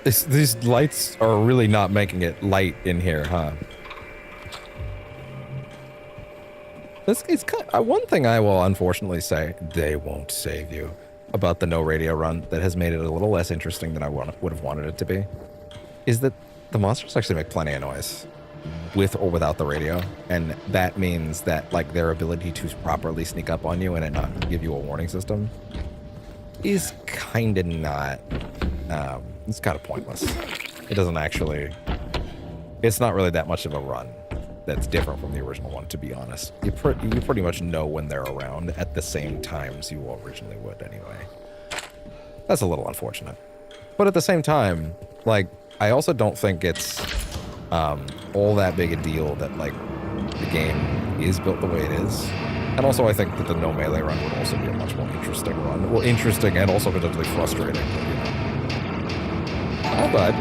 It's these lights are really not making it light in here, huh? It's one thing I will unfortunately say, they won't save you, about the no radio run that has made it a little less interesting than I would have wanted it to be, is that the monsters actually make plenty of noise, with or without the radio, and that means that like their ability to properly sneak up on you and it not give you a warning system is kind of not, it's kind of pointless. It doesn't actually, it's not really that much of a run that's different from the original one, to be honest. You pretty much know when they're around at the same times you originally would anyway. That's a little unfortunate. But at the same time, like, I also don't think it's all that big a deal that, like, the game is built the way it is. And also I think that the no melee run would also be a much more interesting run. Well, interesting and also potentially frustrating, but, you know. Hi, bud.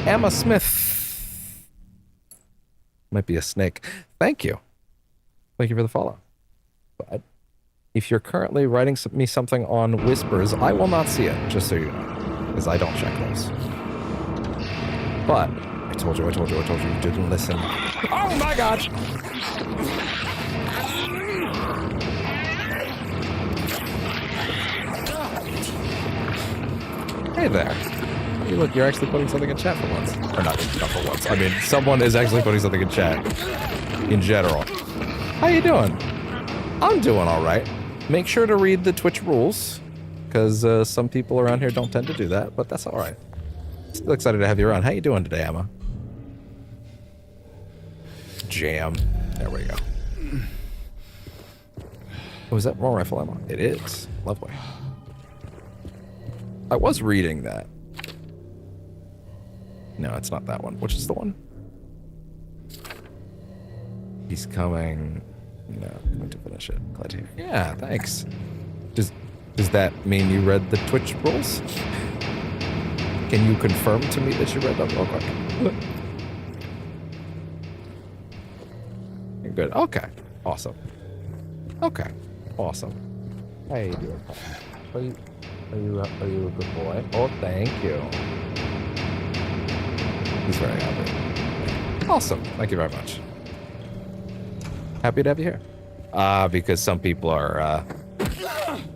Emma Smith. Might be a snake. Thank you. Thank you for the follow. But if you're currently writing me something on Whispers, I will not see it, just so you know, because I don't check those. But I told you, you didn't listen. Oh my god! Hey there. Hey, look, you're actually putting something in chat for once. Or not for once. I mean, someone is actually putting something in chat. In general. How you doing? I'm doing alright. Make sure to read the Twitch rules, because some people around here don't tend to do that, but that's alright. Still excited to have you around. How you doing today, Emma? Jam. There we go. Oh, is that more rifle ammo? It is. Lovely. I was reading that. No, it's not that one. Which is the one? He's coming. No, going to finish it. Glad to hear. Yeah, thanks. Does that mean you read the Twitch rules? Can you confirm to me that you read them real quick? You're good. Okay. Awesome. Okay. Awesome. How you doing? Are you a good boy? Oh, thank you. He's very happy. Awesome. Thank you very much. Happy to have you here. Because some people are,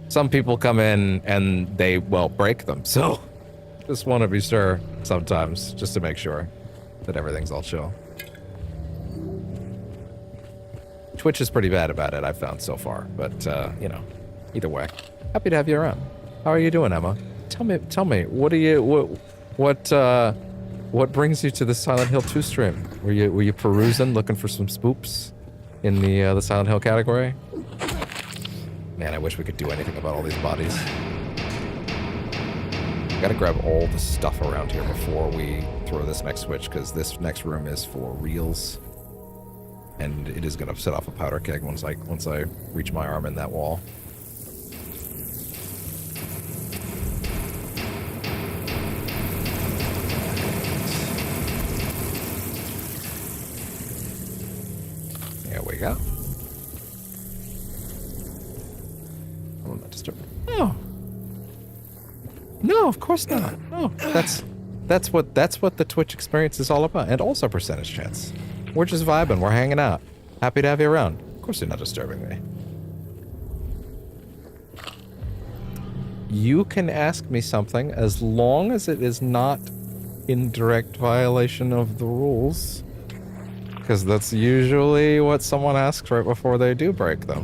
some people come in and they, well, break them. So just want to be sure sometimes, just to make sure that everything's all chill. Twitch is pretty bad about it, I've found so far. But, you know, either way. Happy to have you around. How are you doing, Emma? Tell me, what brings you to the Silent Hill 2 stream? Were you perusing, looking for some spoops in the Silent Hill category? Man, I wish we could do anything about all these bodies. Gotta grab all the stuff around here before we throw this next switch, because this next room is for reals, and it is gonna set off a powder keg once I reach my arm in that wall. We go. I'm not disturbing. No. No, of course not. No. That's what the Twitch experience is all about. And also percentage chance. We're just vibing, we're hanging out. Happy to have you around. Of course you're not disturbing me. You can ask me something as long as it is not in direct violation of the rules. Because that's usually what someone asks right before they do break them.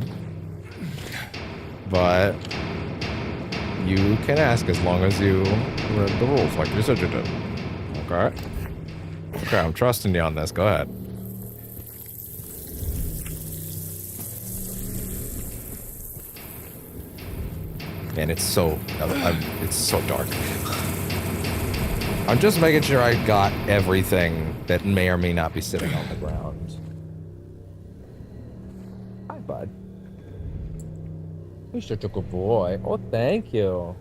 But you can ask as long as you read the rules like you said you did. Okay. Okay, I'm trusting you on this. Go ahead. And it's so dark. I'm just making sure I got everything that may or may not be sitting on the ground. Hi, bud. You're such a good boy. Oh, thank you.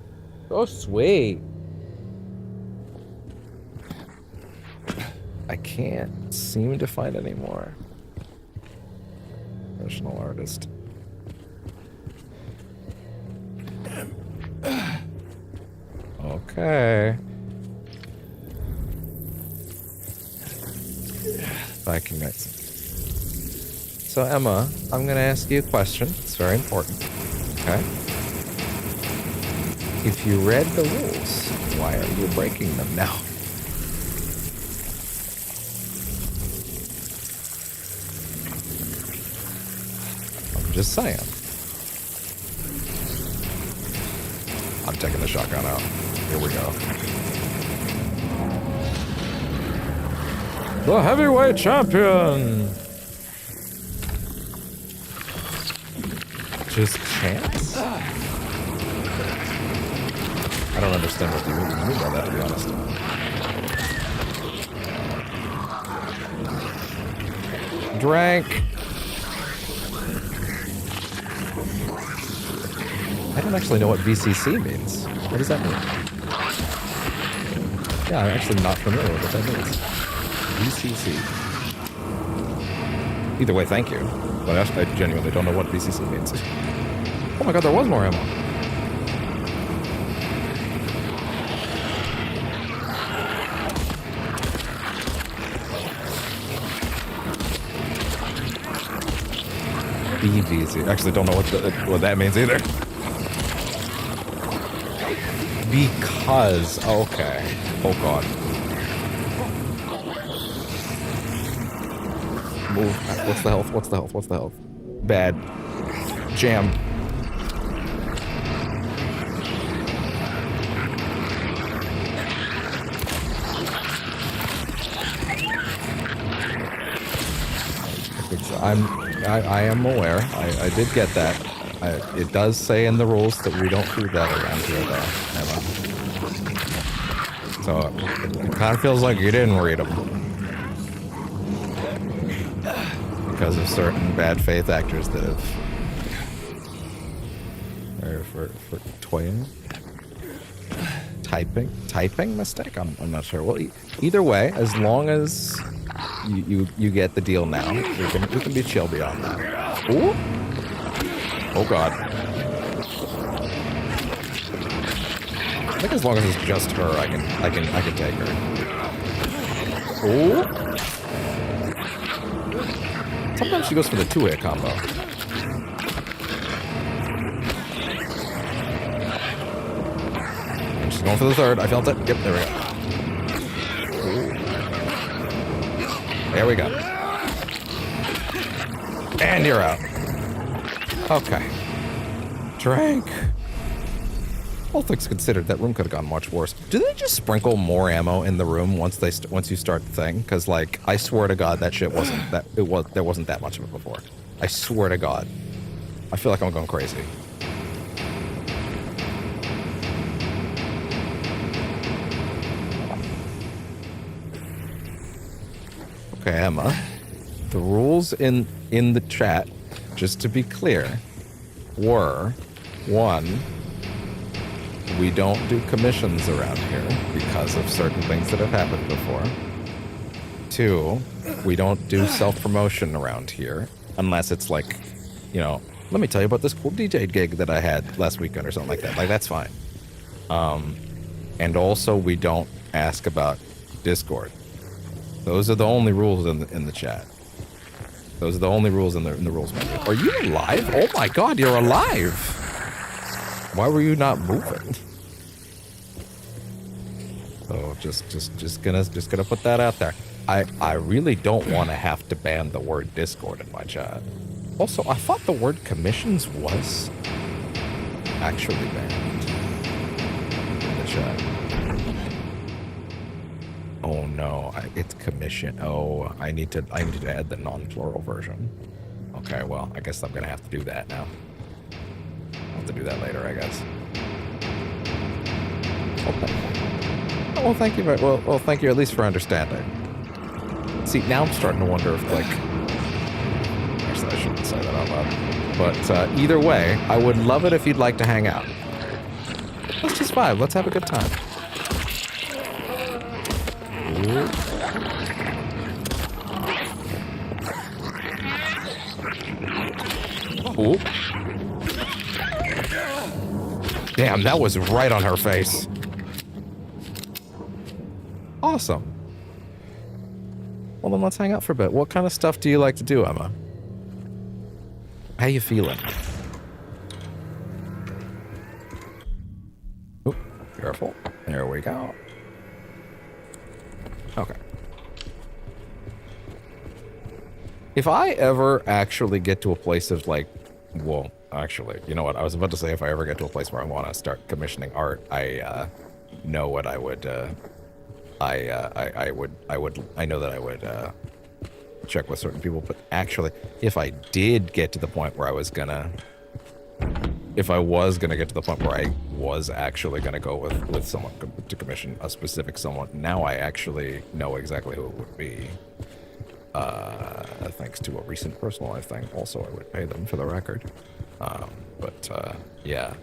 So sweet. I can't seem to find any more. Professional artist. Okay. Viking Knights. So Emma, I'm gonna ask you a question. It's very important. Okay? If you read the rules, why are you breaking them now? I'm just saying. I'm taking the shotgun out. Here we go. The heavyweight champion! Just chance? I don't understand what you mean by that, to be honest. Drank. I don't actually know what VCC means. What does that mean? Yeah, I'm actually not familiar with what that means. VCC. Either way, thank you. But I genuinely don't know what VCC means. Oh my god, there was more ammo. BVC. Actually, don't know what that means either. Because, okay. Oh god. Move. What's the health? What's the health? What's the health? Bad. Jam. I am aware. I did get that. It does say in the rules that we don't do that around here, though, Emma. So it kind of feels like you didn't read them because of certain bad faith actors that have for toying, typing mistake. I'm not sure. Well, either way, as long as you get the deal now, we can be chill beyond that. Ooh. Oh god. I think as long as it's just her, I can take her. Ooh. Sometimes she goes for the two-hit combo. And she's going for the third. I felt it. Yep, there we go. Ooh. There we go. And you're out. Okay. Drank. All things considered, that room could have gone much worse. Do they just sprinkle more ammo in the room once you start the thing? Because, like, I swear to God, that shit wasn't that. There wasn't that much of it before. I swear to God. I feel like I'm going crazy. Okay, Emma. The rules in the chat, just to be clear, were 1. We don't do commissions around here because of certain things that have happened before. 2, we don't do self-promotion around here unless it's like, you know, let me tell you about this cool DJ gig that I had last weekend or something like that. Like, that's fine. And also, we don't ask about Discord. Those are the only rules in the chat. Those are the only rules in the rules menu. Are you alive? Oh my god, you're alive! Why were you not moving? So just gonna put that out there. I really don't want to have to ban the word Discord in my chat. Also, I thought the word commissions was actually banned in the chat. Oh no, it's commission. Oh, I need to add the non-plural version. Okay, well, I guess I'm gonna have to do that now. I'll have to do that later, I guess. Okay. Well, thank you very well. Well, thank you at least for understanding. See, now I'm starting to wonder if, like, actually, I shouldn't say that out loud. But either way, I would love it if you'd like to hang out. Let's just vibe. Let's have a good time. Ooh. Damn, that was right on her face. Awesome. Well, then let's hang out for a bit. What kind of stuff do you like to do, Emma? How you feeling? Oop, careful. There we go. Okay. If I ever actually get to a place of, like, well, actually, you know what? I was about to say if I ever get to a place where I want to start commissioning art, I know what I would, I know that I would check with certain people, but actually, if I did get to the point where I was gonna, if I was gonna get to the point where I was actually gonna go with someone to commission a specific someone, now I actually know exactly who it would be. Thanks to a recent personal life thing. Also, I would pay them for the record. Yeah.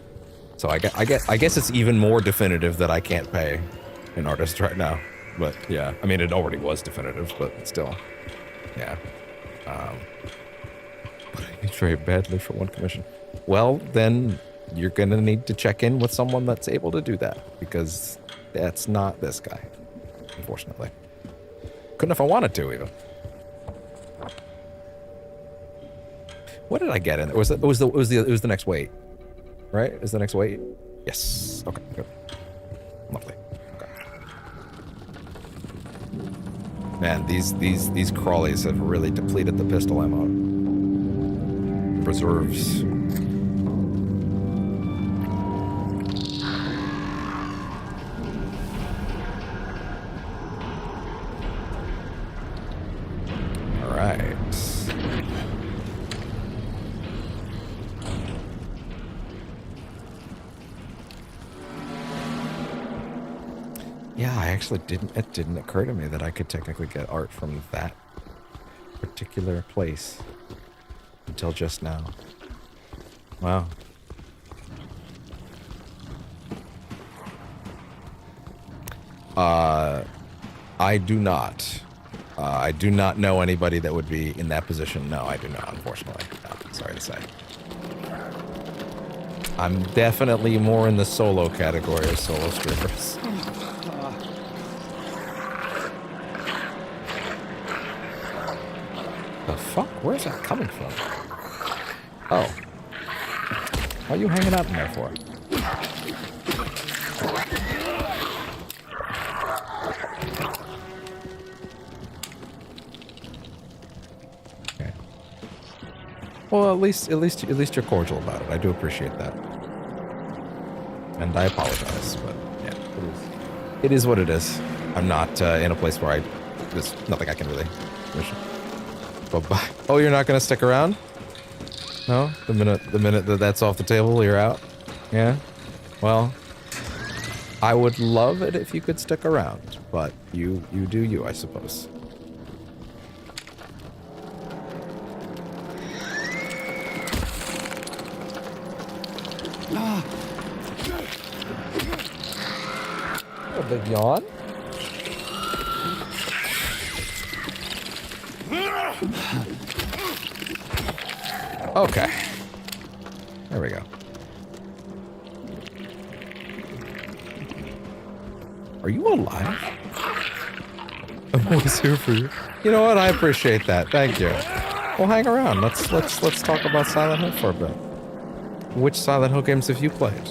So I guess it's even more definitive that I can't pay an artist right now. But yeah, I mean, it already was definitive, but still, yeah. But I need very badly for one commission. Well, then you're gonna need to check in with someone that's able to do that, because that's not this guy, unfortunately. Couldn't if I wanted to, even. What did I get in? It was the next wait, right? It was the next wait. Yes. Okay. Good. Lovely. Okay. Man, these crawlies have really depleted the pistol ammo. Reserves. All right. Yeah, I actually it didn't occur to me that I could technically get art from that particular place until just now. Wow. I do not. I do not know anybody that would be in that position. No, I do not, unfortunately. No, sorry to say. I'm definitely more in the solo category of solo streamers. The fuck? Where's that coming from? Oh. What are you hanging out in there for? Okay. Well, at least you're cordial about it. I do appreciate that. And I apologize, but yeah, it is what it is. I'm not in a place where there's nothing I can really wish. Bye-bye. Oh, you're not gonna stick around? No? The minute that that's off the table, you're out? Yeah? Well, I would love it if you could stick around, but you do you, I suppose. A big yawn? Okay. There we go. Are you alive? I'm always here for you. You know what? I appreciate that. Thank you. Well, hang around. Let's talk about Silent Hill for a bit. Which Silent Hill games have you played?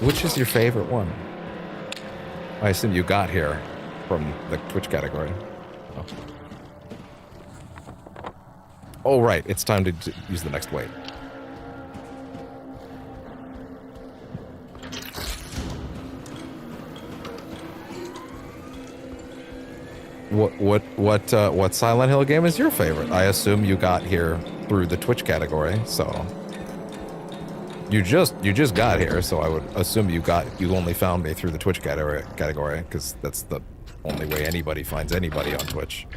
Which is your favorite one? I assume you got here from the Twitch category. Oh, right. It's time to use the next weight. What Silent Hill game is your favorite? I assume you got here through the Twitch category, so you just got here, so I would assume you only found me through the Twitch category, because that's the only way anybody finds anybody on Twitch.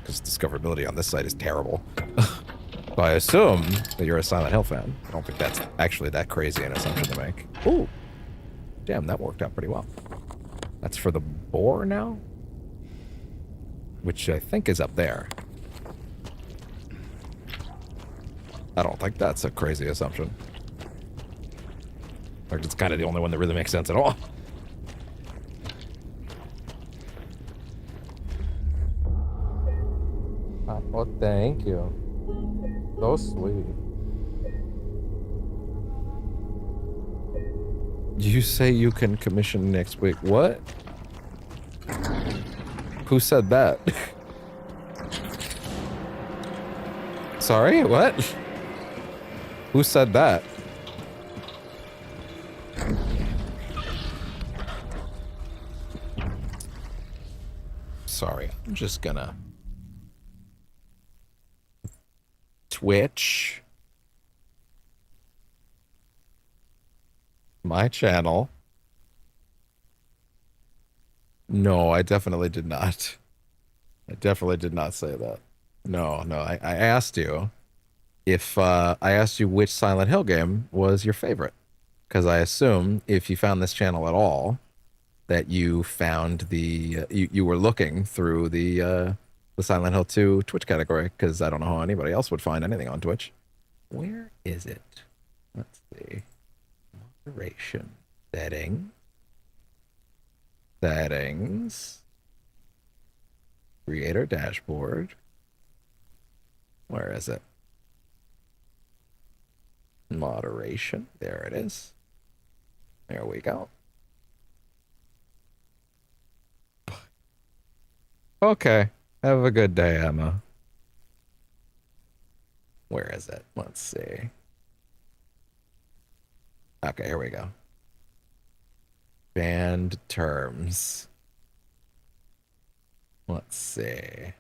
Because discoverability on this site is terrible. So I assume that you're a Silent Hill fan. I don't think that's actually that crazy an assumption to make. Ooh, damn, that worked out pretty well. That's for the boar now? Which I think is up there. I don't think that's a crazy assumption. In fact, it's kind of the only one that really makes sense at all. Oh, thank you. So sweet. You say you can commission next week. What? Who said that? Sorry, what? Who said that? Sorry, I'm just gonna... Twitch. My channel. No, I definitely did not. I definitely did not say that. No, I asked you if, I asked you which Silent Hill game was your favorite. Because I assume if you found this channel at all, that you found the, you were looking through the Silent Hill 2 Twitch category, because I don't know how anybody else would find anything on Twitch. Where is it? Let's see. Moderation. Settings. Creator dashboard. Where is it? Moderation. There it is. There we go. Okay. Have a good day, Emma. Where is it? Let's see. Okay, here we go. Banned terms. Let's see.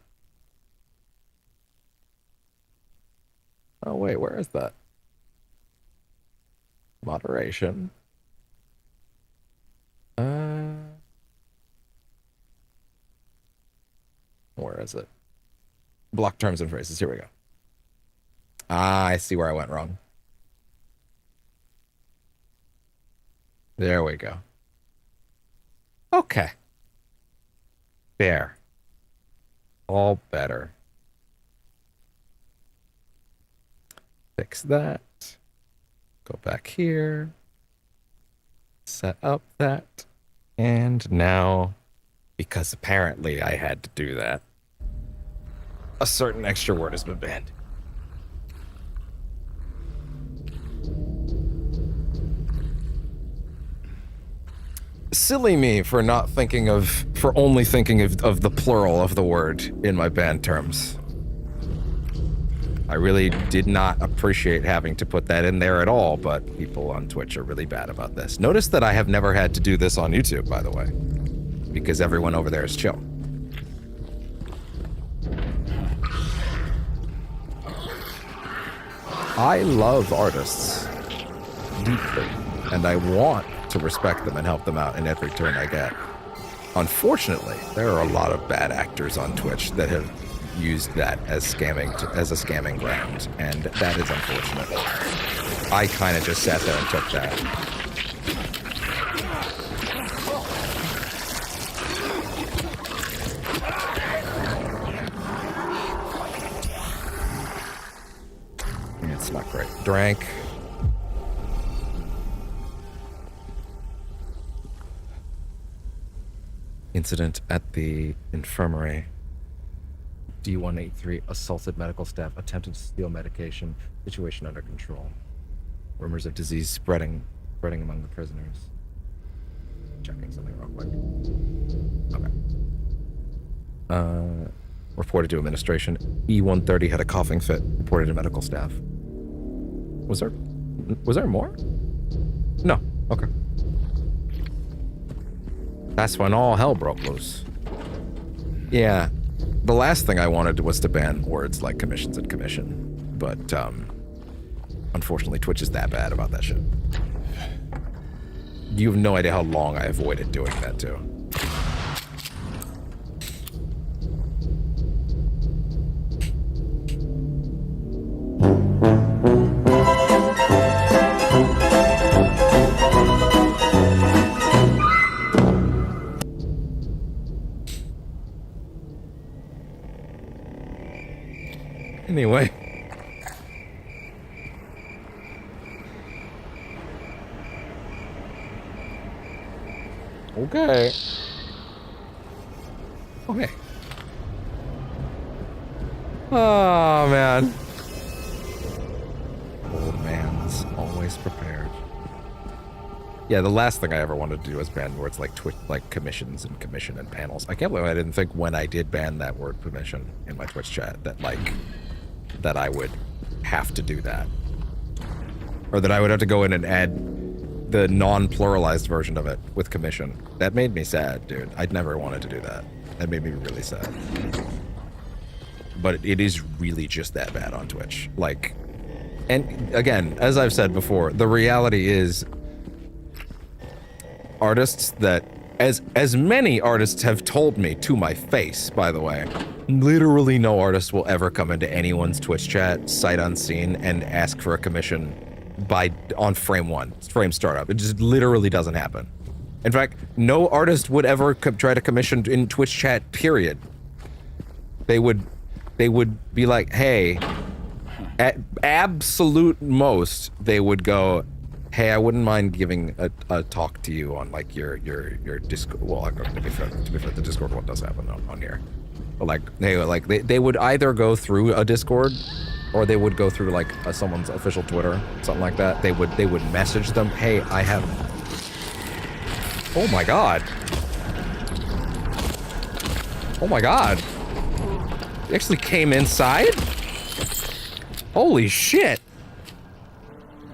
Oh, wait, where is that? Moderation. Where is it? Block terms and phrases. Here we go. Ah, I see where I went wrong. There we go. Okay. There. All better. Fix that. Go back here. Set up that. And now, because apparently I had to do that, a certain extra word has been banned. Silly me for not thinking of, for only thinking of the plural of the word in my banned terms. I really did not appreciate having to put that in there at all, but people on Twitch are really bad about this. Notice that I have never had to do this on YouTube, by the way, because everyone over there is chill. I love artists deeply, and I want to respect them and help them out in every turn I get. Unfortunately, there are a lot of bad actors on Twitch that have used that as scamming as a scamming ground, and that is unfortunate. I kind of just sat there and took that. It's not great. Drank. Incident at the infirmary. D183 assaulted medical staff, attempted to steal medication, situation under control. Rumors of disease spreading among the prisoners. Checking something real quick. Okay. Reported to administration. E130 had a coughing fit, reported to medical staff. Was there more? No. Okay. That's when all hell broke loose. Yeah. The last thing I wanted was to ban words like commissions and commission. But, unfortunately, Twitch is that bad about that shit. You have no idea how long I avoided doing that, too. Anyway. Okay. Okay. Oh, man. Old man's always prepared. Yeah, the last thing I ever wanted to do was ban words like like commissions and commission and panels. I can't believe I didn't think when I did ban that word commission in my Twitch chat that that I would have to do that. Or that I would have to go in and add the non-pluralized version of it with commission. That made me sad, dude. I'd never wanted to do that. That made me really sad. But it is really just that bad on Twitch. Like, and again, as I've said before, the reality is artists that, as many artists have told me to my face, by the way, literally no artist will ever come into anyone's Twitch chat, sight unseen, and ask for a commission on frame 1, frame startup. It just literally doesn't happen. In fact, no artist would ever try to commission in Twitch chat, period. They would be like, hey, at absolute most, they would go, hey, I wouldn't mind giving a talk to you on like your Discord. Well, to be fair, the Discord one does happen on here. But like, they would either go through a Discord, or they would go through like someone's official Twitter, something like that. They would message them, hey, I have. Oh my god. Oh my god. They actually came inside? Holy shit.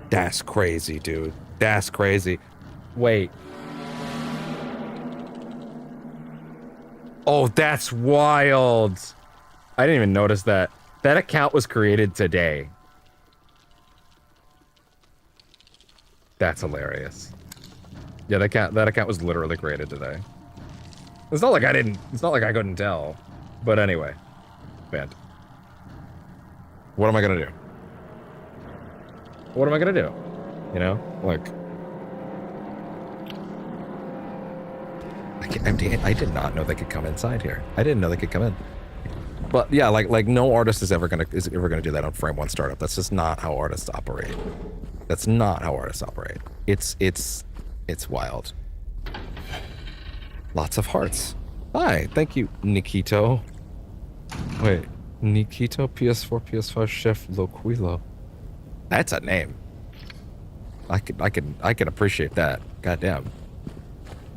That's crazy, dude. That's crazy. Wait. Oh, that's wild. I didn't even notice that. That account was created today. That's hilarious. Yeah, that account was literally created today. It's not like I couldn't tell. But anyway. Man. What am I gonna do? What am I gonna do? You know? Like... I did not know they could come inside here. I didn't know they could come in. But yeah, like no artist is ever gonna do that on frame 1 startup. That's just not how artists operate. That's not how artists operate. It's wild. Lots of hearts. Hi, thank you, Nikito. Wait, Nikito PS4 PS5 Chef Loquilo. That's a name. I can appreciate that. Goddamn.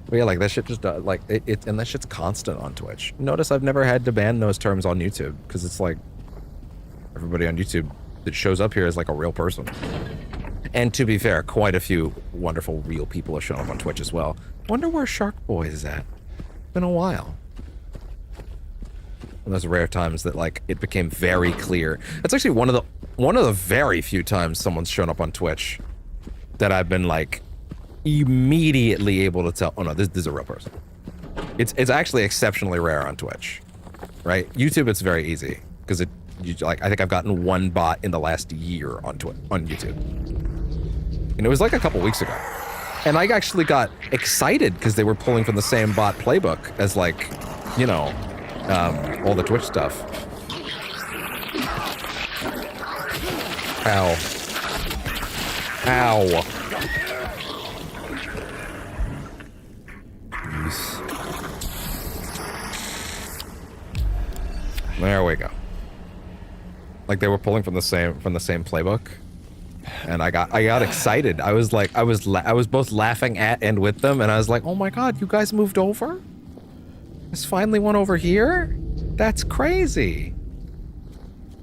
But yeah, like that shit just like and that shit's constant on Twitch. Notice I've never had to ban those terms on YouTube because it's like everybody on YouTube that shows up here is like a real person. And to be fair, quite a few wonderful real people have shown up on Twitch as well. Wonder where Shark Boy is at. Been a while. And those rare times that like it became very clear. That's actually one of the very few times someone's shown up on Twitch that I've been like immediately able to tell, oh no, this is a real person. It's actually exceptionally rare on Twitch, right? YouTube, it's very easy because I think I've gotten one bot in the last year on YouTube, and it was like a couple weeks ago, and I actually got excited because they were pulling from the same bot playbook as like, you know, all the Twitch stuff. Ow. Ow. There we go. Like they were pulling from the same playbook, and I got excited. I was like, I was both laughing at and with them, and I was like, oh my god, you guys moved over? There's finally one over here? That's crazy.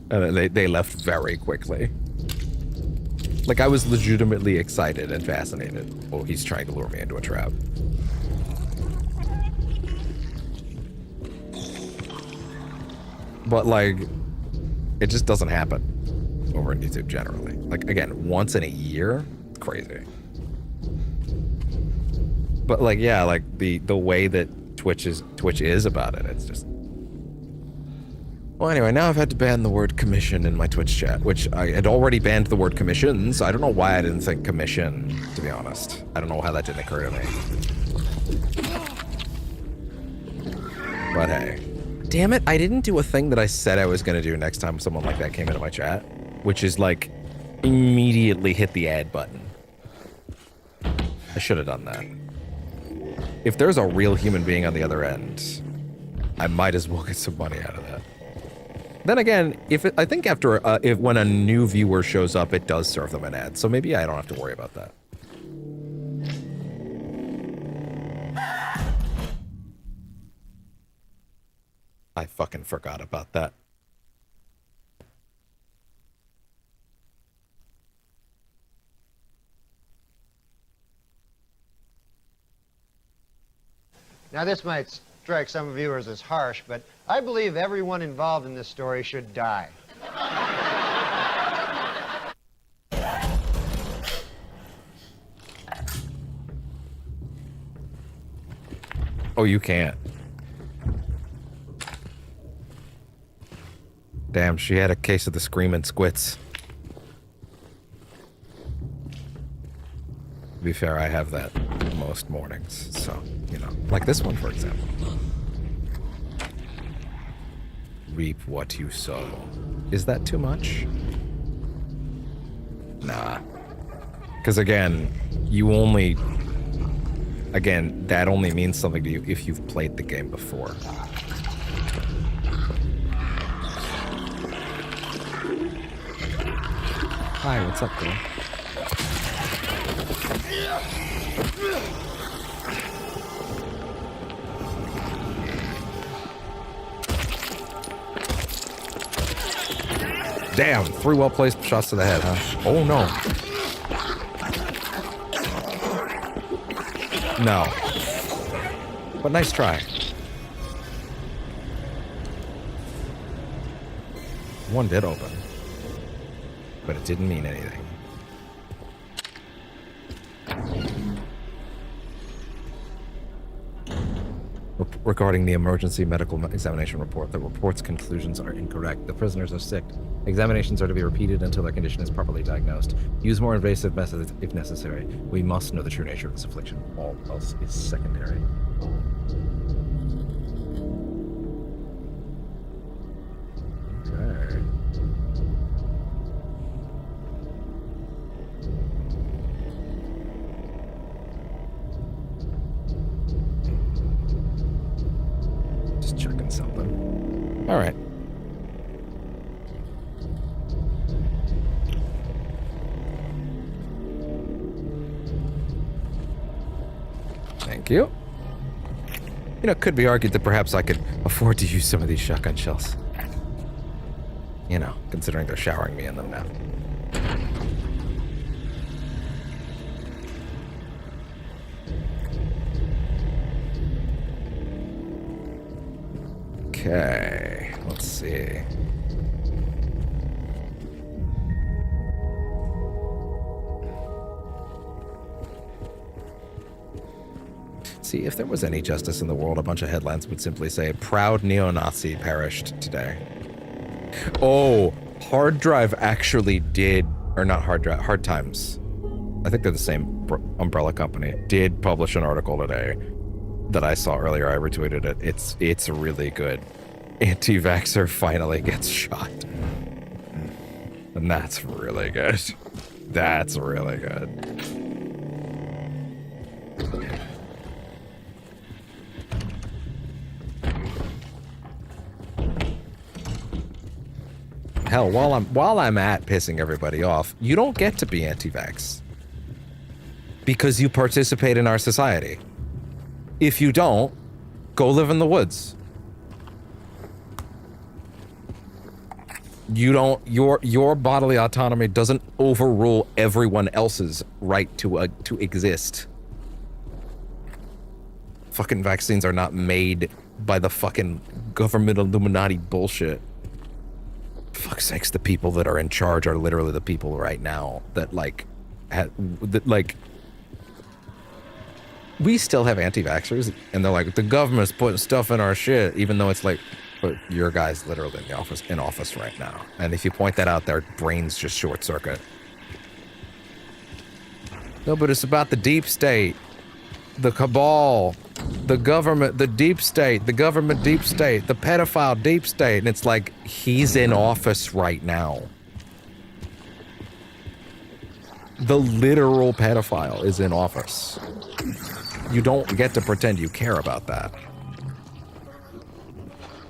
And they left very quickly. Like I was legitimately excited and fascinated. Oh, he's trying to lure me into a trap. But like, it just doesn't happen over on YouTube generally. Like, again, once in a year, it's crazy. But like, yeah, like the way that Twitch is about it, it's just. Well, anyway, now I've had to ban the word commission in my Twitch chat, which I had already banned the word commissions. I don't know why I didn't think commission, to be honest. I don't know how that didn't occur to me. But hey. Damn it, I didn't do a thing that I said I was going to do next time someone like that came into my chat, which is like, immediately hit the add button. I should have done that. If there's a real human being on the other end, I might as well get some money out of that. Then again, I think after when a new viewer shows up, it does serve them an ad, so maybe I don't have to worry about that. I fucking forgot about that. Now, this might strike some viewers as harsh, but I believe everyone involved in this story should die. Oh, you can't. Damn, she had a case of the screaming squits. To be fair, I have that most mornings, so, you know. Like this one, for example. Reap what you sow. Is that too much? Nah. Because again, that only means something to you if you've played the game before. Hi, what's up, girl? Damn, 3 well-placed shots to the head, huh? Oh, no. No. But nice try. One did open. But it didn't mean anything. Regarding the emergency medical examination report, the report's conclusions are incorrect. The prisoners are sick. Examinations are to be repeated until their condition is properly diagnosed. Use more invasive methods if necessary. We must know the true nature of this affliction. All else is secondary. Okay. Just checking something. All right. Thank you. You know, it could be argued that perhaps I could afford to use some of these shotgun shells. You know, considering they're showering me in them now. Okay, let's see. See, if there was any justice in the world, a bunch of headlines would simply say, "Proud neo-Nazi perished today." Oh, Hard Drive actually did, or not Hard Drive, Hard Times. I think they're the same umbrella company. Did publish an article today that I saw earlier. I retweeted it. It's really good. Anti-vaxxer finally gets shot. And that's really good. That's really good. Hell, while I'm at pissing everybody off, you don't get to be anti-vax. Because you participate in our society. If you don't, go live in the woods. You don't, your bodily autonomy doesn't overrule everyone else's right to exist. Fucking vaccines are not made by the fucking government Illuminati bullshit. fuck's sakes, the people that are in charge are literally the people right now that we still have anti-vaxxers, and they're like, the government's putting stuff in our shit, even though it's like, but your guy's literally in office right now. And if you point that out, their brains just short circuit. No, but it's about the deep state, the cabal, the government, the deep state, the government deep state, the pedophile deep state. And it's like, he's in office right now. The literal pedophile is in office. You don't get to pretend you care about that.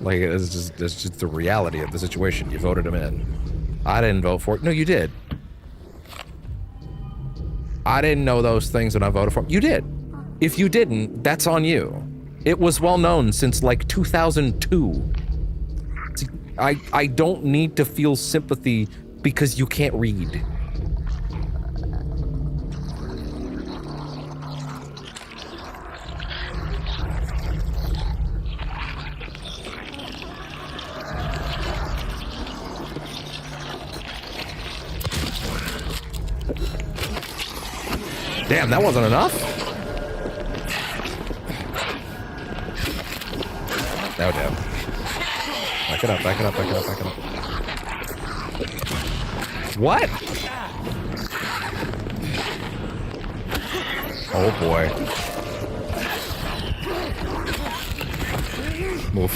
Like, it's just the reality of the situation. You voted him in. I didn't vote for it. No, you did. I didn't know those things when I voted for him. You did. If you didn't, that's on you. It was well known since like 2002. I don't need to feel sympathy because you can't read. Damn, that wasn't enough? No, damn. Back it up, back it up, back it up, back it up. What? Oh boy. Move.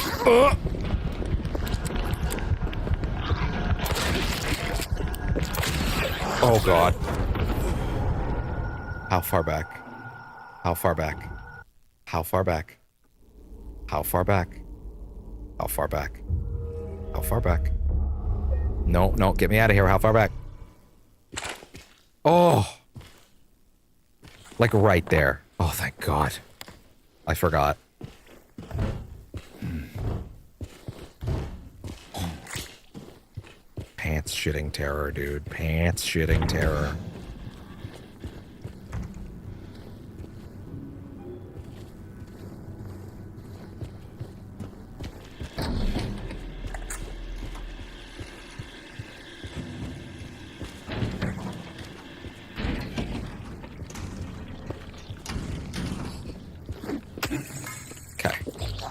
Oh god. How far back? How far back? How far back? How far back? How far back? How far back? No, no, get me out of here. How far back? Oh! Like right there. Oh, thank God. I forgot. Pants shitting terror, dude. Pants shitting terror.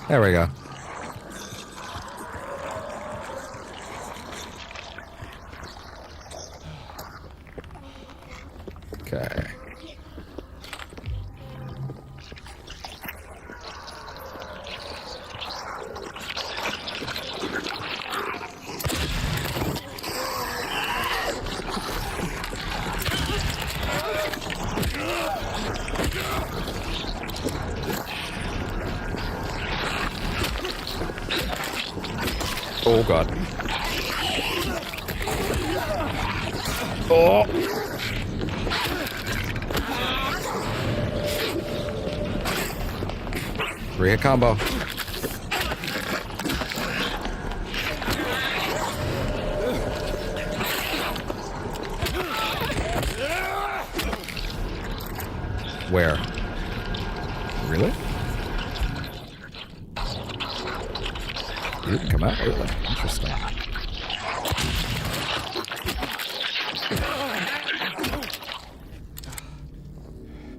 There we go. Okay. Oh god. Oh! Three-hit combo. Where? Really? You can come out early. Interesting.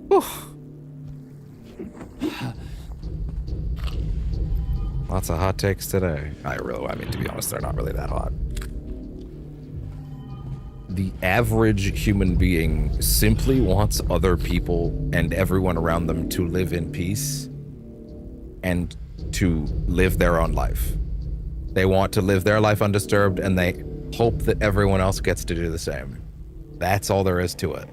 Whew. Lots of hot takes today. I mean, to be honest, they're not really that hot. The average human being simply wants other people and everyone around them to live in peace and to live their own life. They want to live their life undisturbed, and they hope that everyone else gets to do the same. That's all there is to it.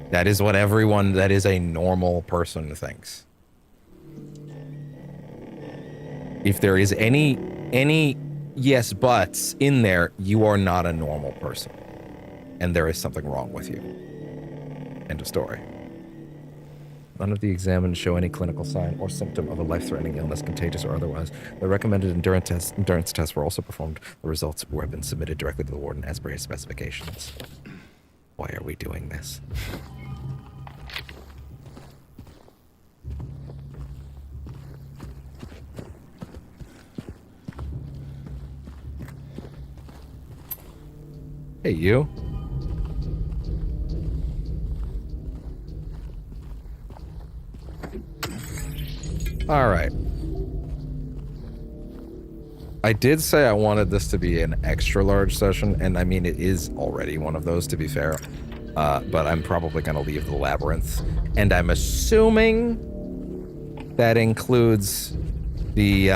That is what everyone that is a normal person thinks. If there is any yes buts in there, you are not a normal person. And there is something wrong with you. End of story. None of the examined show any clinical sign or symptom of a life-threatening illness, contagious or otherwise. The recommended endurance tests were also performed. The results have been submitted directly to the warden as per his specifications. Why are we doing this? Hey, you. All right. I did say I wanted this to be an extra large session, and I mean, it is already one of those, to be fair. But I'm probably going to leave the labyrinth, and I'm assuming that includes the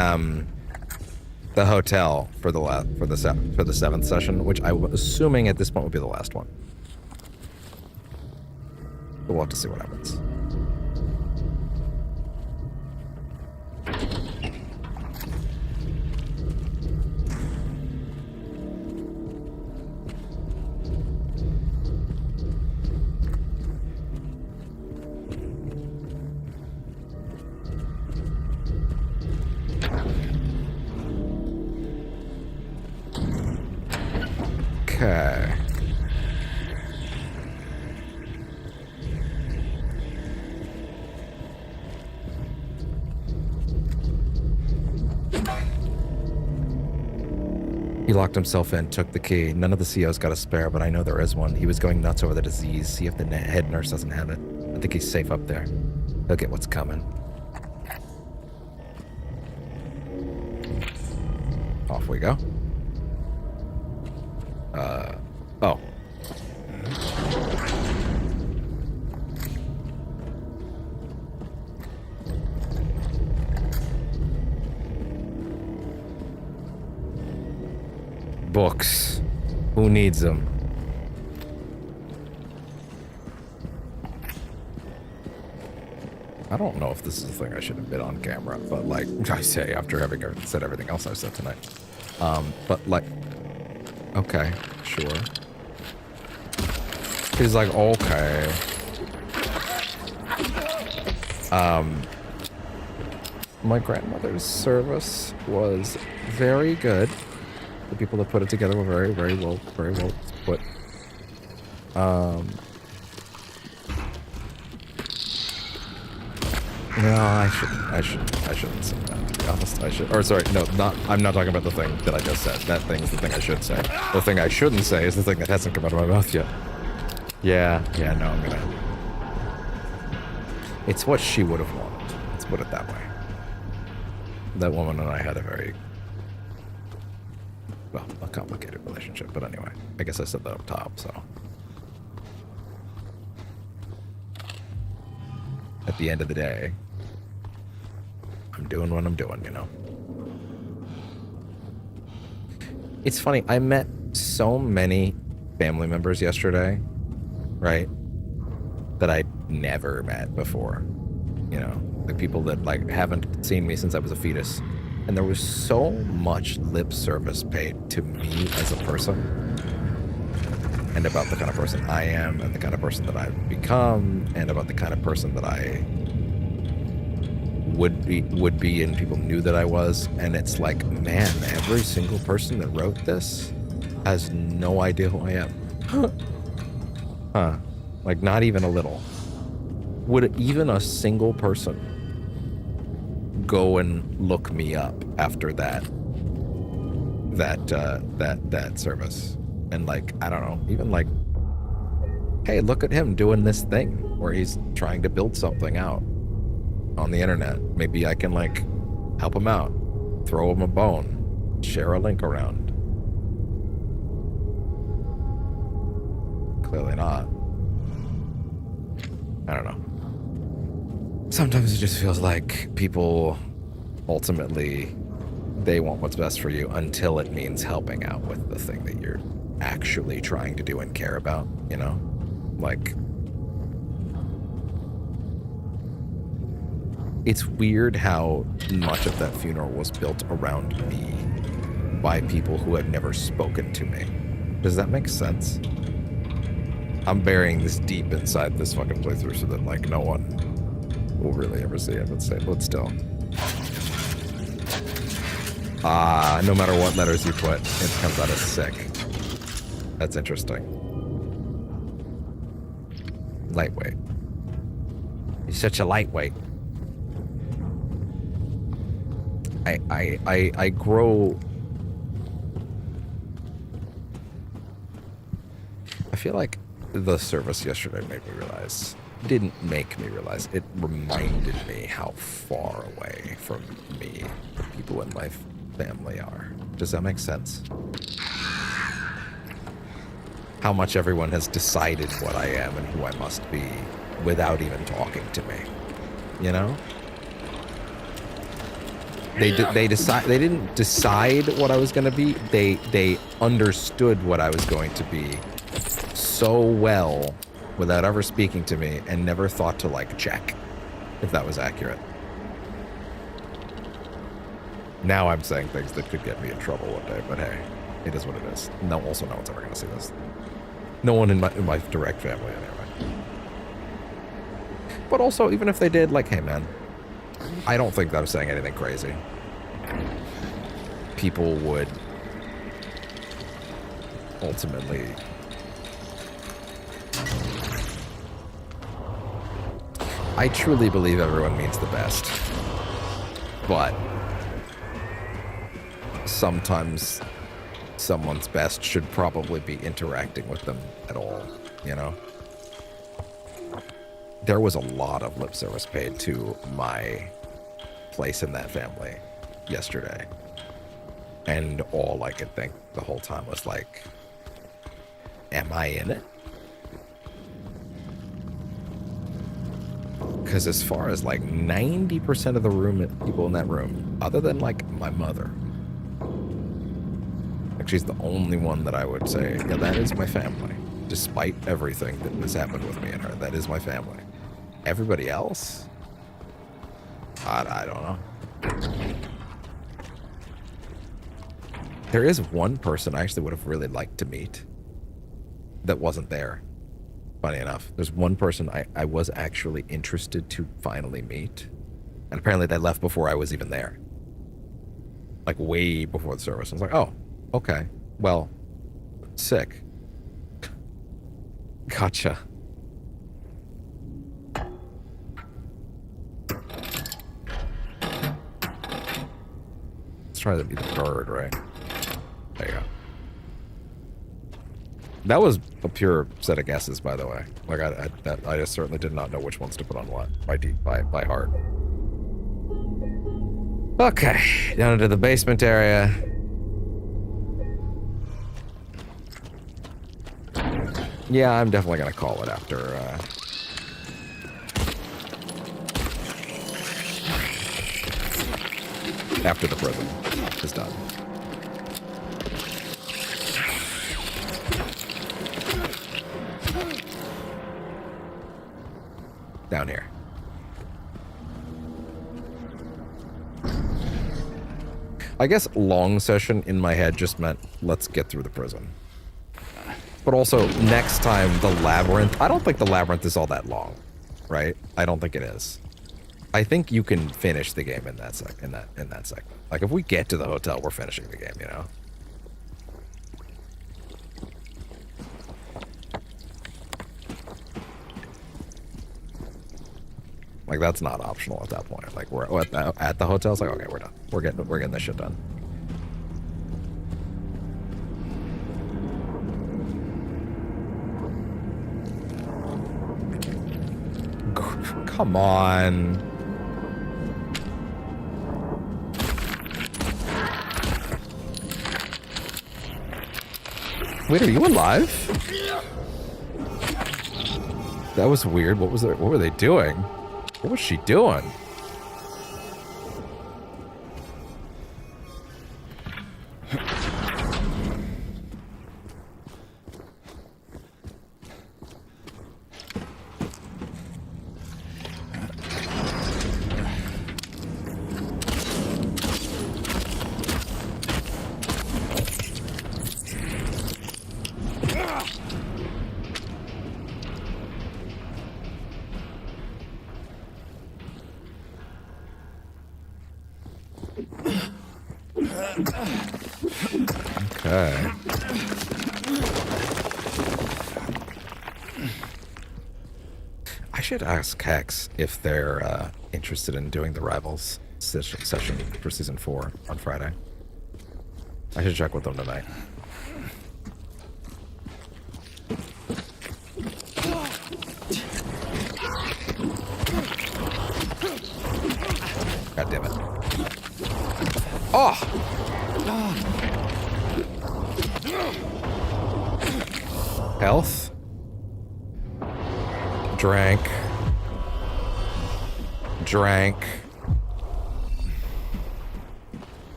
hotel for the seventh session, which I'm assuming at this point would be the last one. But we'll have to see what happens. Okay. He locked himself in, took the key. None of the COs got a spare, but I know there is one. He was going nuts over the disease. See if the head nurse doesn't have it. I think he's safe up there. He'll get what's coming. Off we go. Oh. Books. Who needs them? I don't know if this is the thing I should have been on camera, but like I say after having said everything else I've said tonight. But like, okay, sure. He's like, okay. My grandmother's service was very good. The people that put it together were very well put. No, I shouldn't say that, to be honest. I should, or sorry, no, I'm not talking about the thing that I just said. That thing is the thing I should say. The thing I shouldn't say is the thing that hasn't come out of my mouth yet. Yeah, no, I'm gonna... It's what she would have wanted. Let's put it that way. That woman and I had a very... well, a complicated relationship, but anyway. I guess I said that up top, so... At the end of the day, I'm doing what I'm doing, you know? It's funny, I met so many family members yesterday, right? That I never met before, you know? Like people that like haven't seen me since I was a fetus. And there was so much lip service paid to me as a person. And about the kind of person I am, and the kind of person that I've become, and about the kind of person that I would be, and people knew that I was. And it's like, man, every single person that wrote this has no idea who I am. Huh. Like, not even a little. Would even a single person go and look me up after that service? And like, I don't know, even like, hey, look at him doing this thing where he's trying to build something out on the internet. Maybe I can like help him out, throw him a bone, share a link around. Clearly not. I don't know. Sometimes it just feels like people ultimately, they want what's best for you until it means helping out with the thing that you're actually trying to do and care about, you know? Like, it's weird how much of that funeral was built around me by people who had never spoken to me. Does that make sense? I'm burying this deep inside this fucking playthrough so that like no one will really ever see it, but still. No matter what letters you put, it comes out as sick. That's interesting. Lightweight. You're such a lightweight. I grow... I feel like the service yesterday didn't make me realize, it reminded me how far away from me the people in my family are. Does that make sense? How much everyone has decided what I am and who I must be without even talking to me. You know? They didn't decide what I was going to be. They understood what I was going to be so well without ever speaking to me, and never thought to like check if that was accurate. Now I'm saying things that could get me in trouble one day, but hey, it is what it is. No, also no one's ever going to see this. No one in my direct family anyway. But also, even if they did, like, hey man, I don't think that I'm saying anything crazy. People would ultimately... I truly believe everyone means the best. But sometimes someone's best should probably be interacting with them at all, you know? There was a lot of lip service paid to my place in that family yesterday. And all I could think the whole time was like, am I in it? Because as far as like 90% of the people in that room, other than like my mother, like she's the only one that I would say, yeah, that is my family. Despite everything that has happened with me and her, that is my family. Everybody else? I don't know. There is one person I actually would have really liked to meet that wasn't there. Funny enough, there's one person I was actually interested to finally meet. And apparently they left before I was even there. Like way before the service. I was like, oh, okay. Well, sick. Gotcha. Let's try to be the bird, right? There you go. That was a pure set of guesses, by the way. Like I just certainly did not know which ones to put on what by heart. Okay, down into the basement area. Yeah, I'm definitely gonna call it after. After the prison is done. Down here. I guess long session in my head just meant let's get through the prison. But also next time the labyrinth, I don't think the labyrinth is all that long, right? I don't think it is. I think you can finish the game in that segment. Like if we get to the hotel, we're finishing the game, you know? Like that's not optional at that point. Like we're at the hotel. It's like okay, we're done. We're getting this shit done. Come on. Wait, are you alive? That was weird. What were they doing? What was she doing? Okay. I should ask Hex if they're interested in doing the Rivals session for Season 4 on Friday. I should check with them tonight. damn it. Oh! Health. Drank.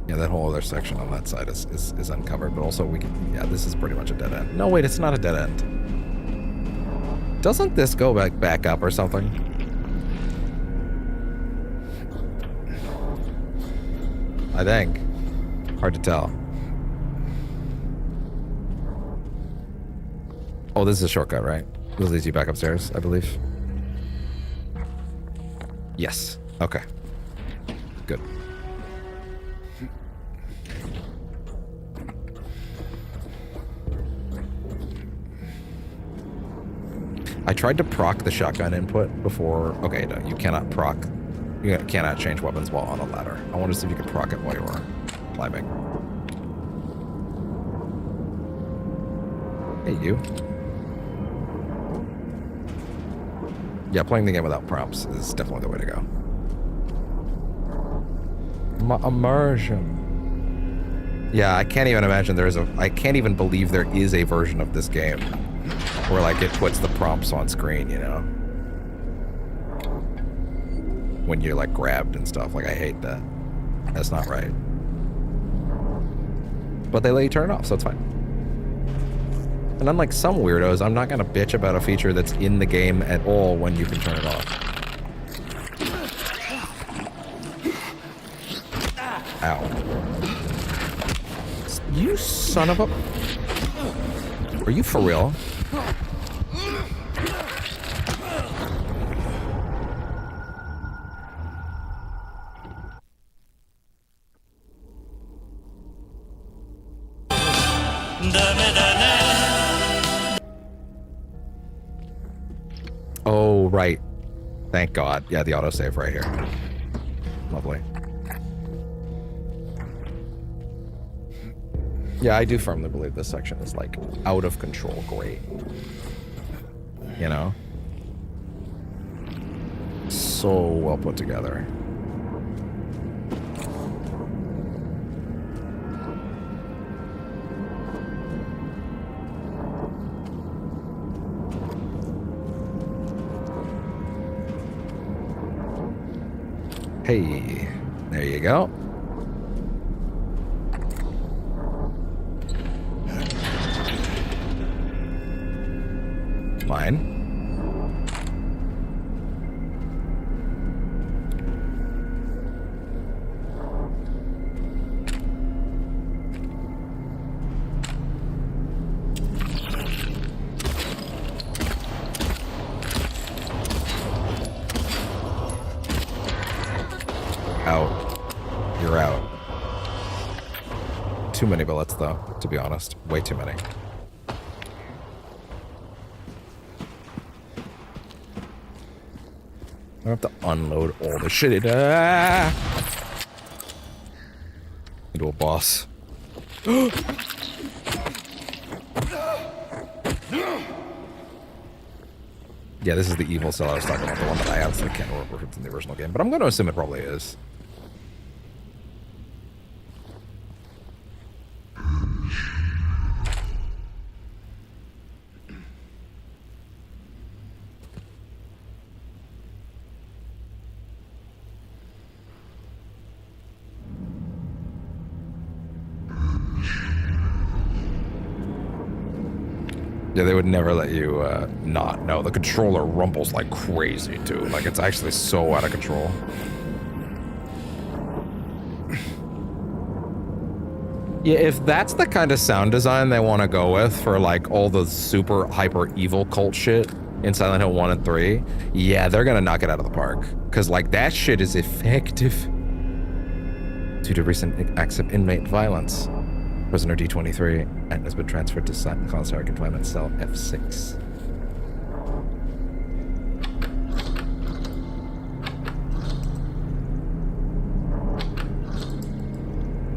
Yeah, that whole other section on that side is uncovered, but also we can, yeah, this is pretty much a dead end. No, wait, it's not a dead end. Doesn't this go back up or something? I think. Hard to tell. Oh, this is a shortcut, right? This leads you back upstairs, I believe. Yes. Okay. Good. I tried to proc the shotgun input before. Okay, no, you cannot proc. You cannot change weapons while on a ladder. I wanted to see if you could proc it while you were climbing. Hey, you. Yeah, playing the game without prompts is definitely the way to go. Immersion. Yeah, I can't even imagine I can't even believe there is a version of this game where, like, it puts the prompts on screen, you know? When you're, like, grabbed and stuff. Like, I hate that. That's not right. But they let you turn it off, so it's fine. And unlike some weirdos, I'm not gonna bitch about a feature that's in the game at all when you can turn it off. Ow. You son of a... Are you for real? Oh, right. Thank God. Yeah, the autosave right here. Lovely. Yeah, I do firmly believe this section is, like, out of control great. You know? So well put together. Hey, there you go. Mine. You're out. Too many bullets, though, to be honest. Way too many. I have to unload all the shit into a boss. Yeah, this is the evil cell I was talking about, the one that I absolutely can't remember if it's in the original game, but I'm going to assume it probably is. Yeah, they would never let you not know. The controller rumbles like crazy, too. Like, it's actually so out of control. Yeah, if that's the kind of sound design they want to go with for, like, all the super hyper evil cult shit in Silent Hill 1 and 3, yeah, they're gonna knock it out of the park. Because, like, that shit is effective. Due to recent acts of inmate violence, Prisoner D23 and has been transferred to solitary confinement cell F6.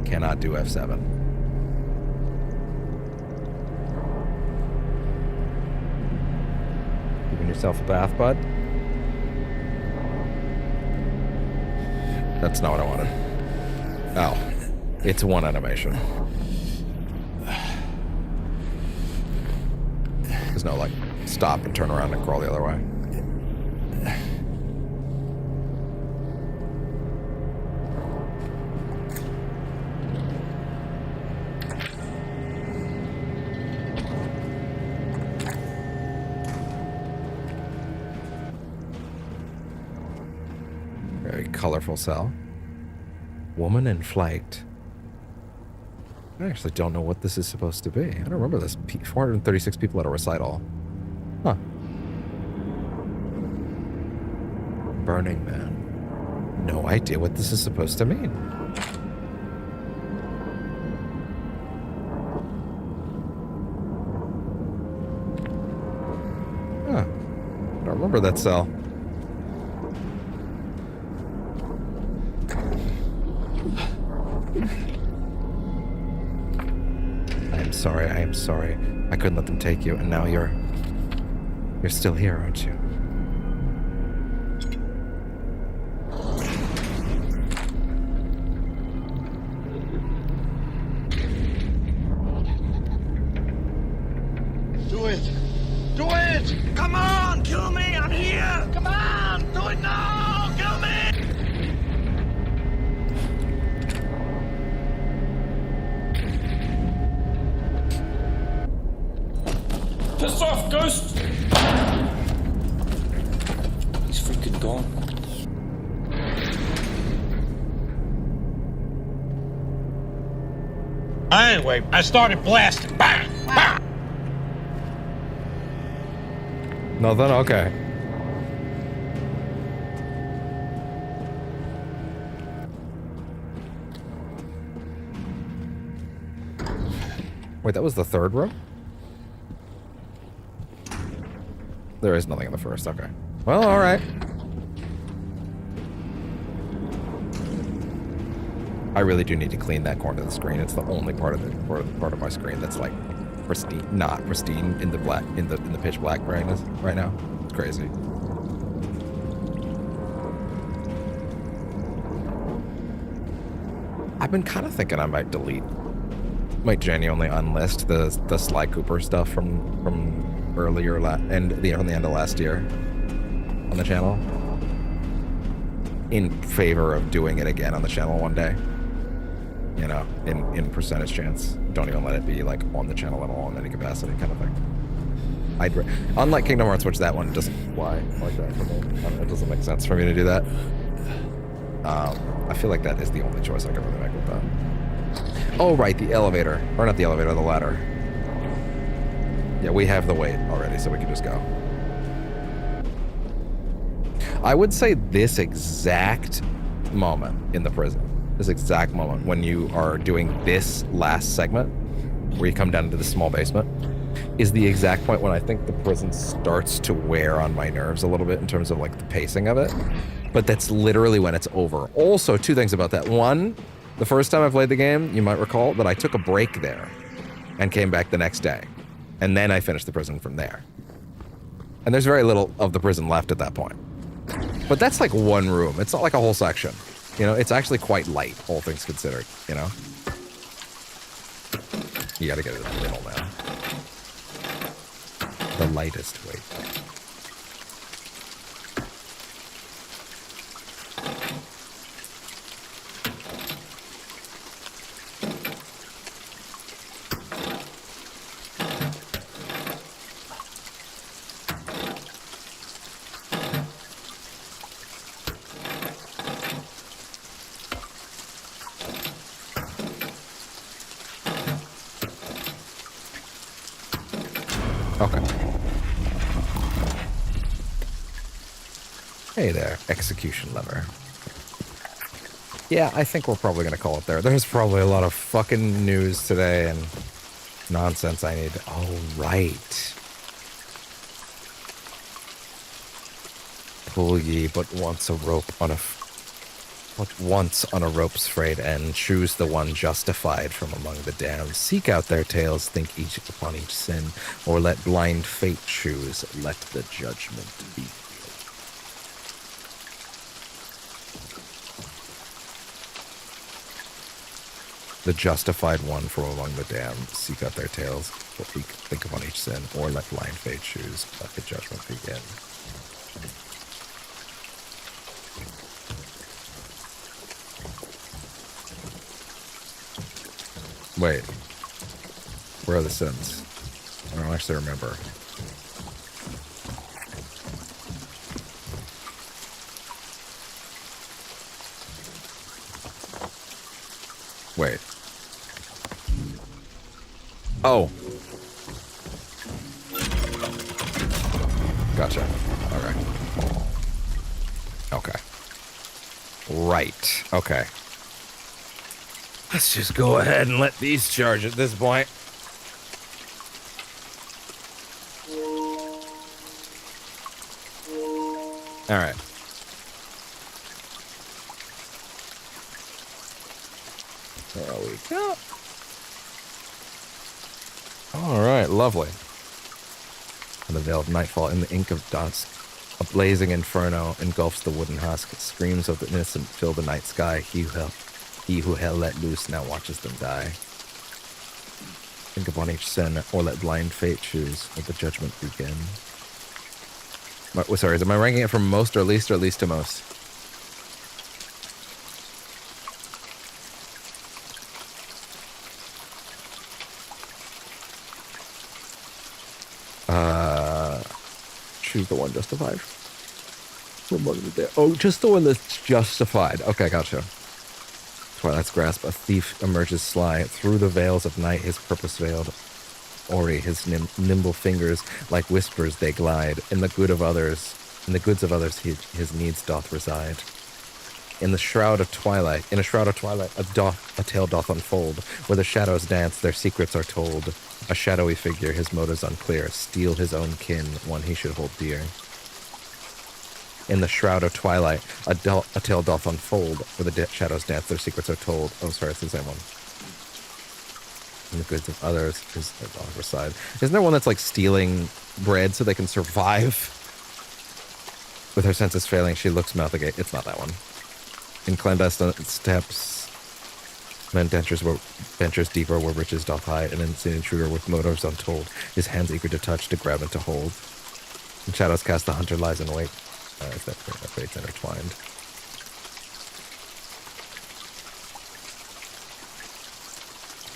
Cannot do F7. yourself a bath, bud. That's not what I wanted. Oh. It's one animation. There's no, like, stop and turn around and crawl the other way. Very colorful cell. Woman in flight. I actually don't know what this is supposed to be. I don't remember this. 436 people at a recital. Huh. Burning Man. No idea what this is supposed to mean. Huh. I don't remember that cell. I am sorry. I couldn't let them take you, and now you're still here, aren't you? Do it! Do it! Come on! Kill me! I'm here! Come on! Do it now! Kill me! Piss off, Ghost! He's freaking gone. Anyway, I started blasting. Bang! Bang! Nothing? Okay. Wait, that was the third room? There is nothing in the first, okay. Well, alright. I really do need to clean that corner of the screen. It's the only part of my screen that's like pristine, not pristine in the black, in the pitch black brightness right now. It's crazy. I've been kind of thinking I might might genuinely unlist the Sly Cooper stuff from earlier from the end of last year on the channel in favor of doing it again on the channel one day. You know, in percentage chance. Don't even let it be like on the channel at all in any capacity kind of thing. Unlike Kingdom Hearts, which that one doesn't fly like that for me. It doesn't make sense for me to do that. I feel like that is the only choice I can really make with that. Oh, right, the elevator. Or not the elevator, the ladder. Yeah, we have the weight already, so we can just go. I would say this exact moment in the prison, this exact moment when you are doing this last segment, where you come down into the small basement, is the exact point when I think the prison starts to wear on my nerves a little bit in terms of like the pacing of it. But that's literally when it's over. Also, two things about that. One, the first time I played the game, you might recall that I took a break there and came back the next day. And then I finished the prison from there. And there's very little of the prison left at that point. But that's like one room. It's not like a whole section. You know, it's actually quite light, all things considered, you know? You gotta get it in the middle now. The lightest weight. Okay. Hey there, execution lever. Yeah, I think we're probably going to call it there. There's probably a lot of fucking news today and nonsense I need. Oh, right. Pull ye but wants a rope on a... Look once on a rope's frayed end, choose the one justified from among the damned. Seek out their tales, think each upon each sin, or let blind fate choose, let the judgment be. The justified one from among the damned, seek out their tales, think upon each sin, or let blind fate choose, let the judgment begin. Wait. Where are the sins? I don't actually remember. Wait. Oh. Gotcha. Alright. Okay. Right. Okay. Let's just go ahead and let these charge at this point. Alright. There we go. Alright, lovely. In the veil of nightfall, in the ink of dusk, a blazing inferno engulfs the wooden husk. Screams of the innocent fill the night sky. He who hell let loose now watches them die. Think upon each sin, or let blind fate choose, let the judgment begin. Sorry, am I ranking it from most or least to most? Choose the one justified. Oh, just the one that's justified. Okay, gotcha. Twilight's grasp, a thief emerges sly. Through the veils of night, his purpose veiled. Ori, his nimble fingers, like whispers they glide. In the goods of others, his needs doth reside. In a shroud of twilight, a tale doth unfold. Where the shadows dance, their secrets are told. A shadowy figure, his motives unclear. Steal his own kin, one he should hold dear. In the shroud of twilight, a tale doth unfold. Where the shadows dance, their secrets are told. Oh, sorry, it's the same one. In the goods of others, is the other side. Isn't there one that's like stealing bread so they can survive? With her senses failing, she looks mouth agape. It's not that one. In clandestine steps, men ventures deeper where riches doth hide. An insane intruder with motives untold. His hands eager to touch, to grab and to hold. In shadows cast, the hunter lies in wait. Is that fate's intertwined?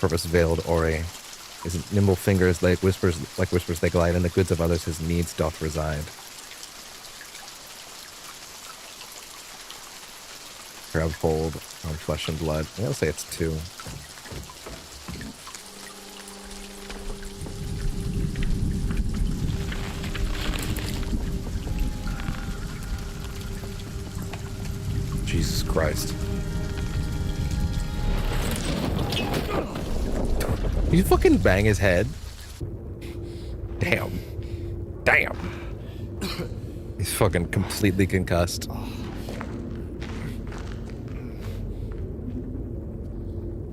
Purpose veiled Ori. His nimble fingers like whispers they glide. In the goods of others his needs doth reside. Grab hold on flesh and blood. I'm gonna say it's 2. Jesus Christ. Did you fucking bang his head? Damn. Damn. He's fucking completely concussed.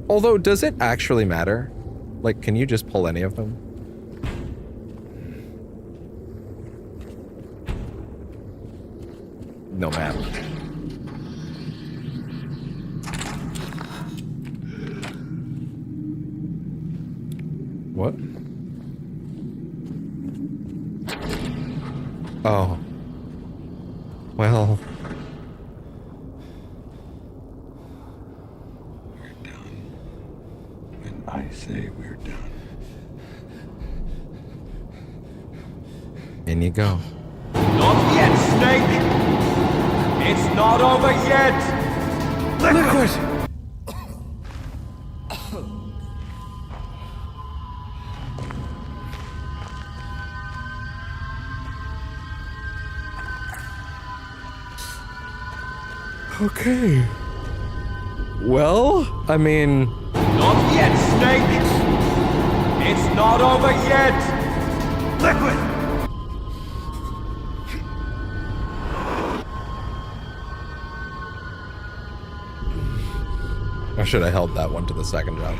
Although, does it actually matter? Like, can you just pull any of them? No, ma'am. What? Oh. Well. We're done. When I say we're done. In you go. Not yet, Snake! It's not over yet! Liquid! Okay. Well, I mean... Not yet, Snake! It's not over yet! Liquid! I should have held that one to the second jump.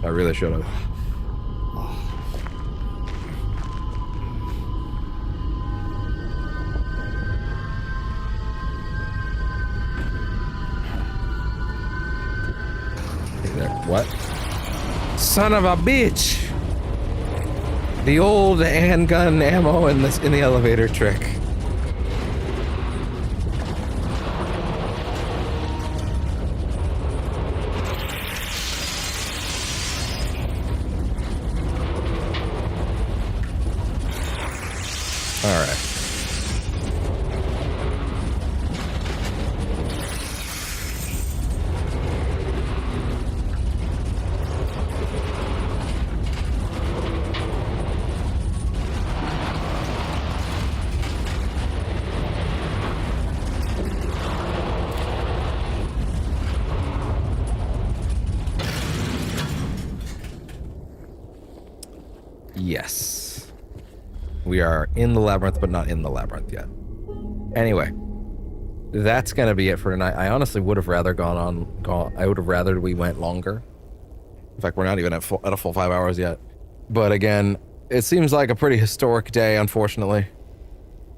I really should have. What? Son of a bitch! The old handgun ammo in the elevator trick. All right. Yes. We are in the labyrinth, but not in the labyrinth yet. Anyway, that's gonna be it for tonight. I honestly would have rather I would have rather we went longer. In fact, we're not even at a full 5 hours yet. But again, it seems like a pretty historic day, unfortunately.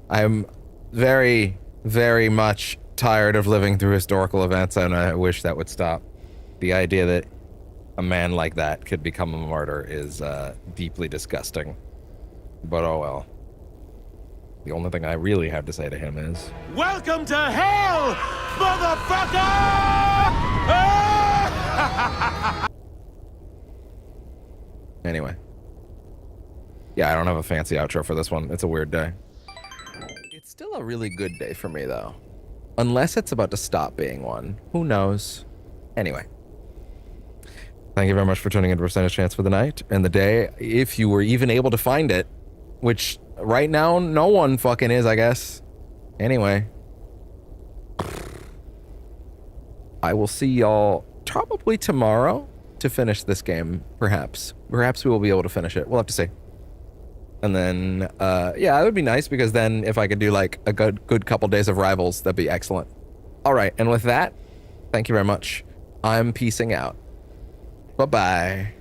I'm very, very much tired of living through historical events, and I wish that would stop. The idea that a man like that could become a martyr is deeply disgusting. But oh well. The only thing I really have to say to him is... Welcome to hell, motherfucker! Anyway. Yeah, I don't have a fancy outro for this one. It's a weird day. It's still a really good day for me, though. Unless it's about to stop being one. Who knows? Anyway. Thank you very much for tuning in to Percentage Chance for the night and the day, if you were even able to find it. Which, right now, no one fucking is, I guess. Anyway. I will see y'all probably tomorrow to finish this game, perhaps. Perhaps we will be able to finish it. We'll have to see. And then, yeah, it would be nice because then if I could do like a good couple days of Rivals, that'd be excellent. All right, and with that, thank you very much. I'm peacing out. Bye-bye.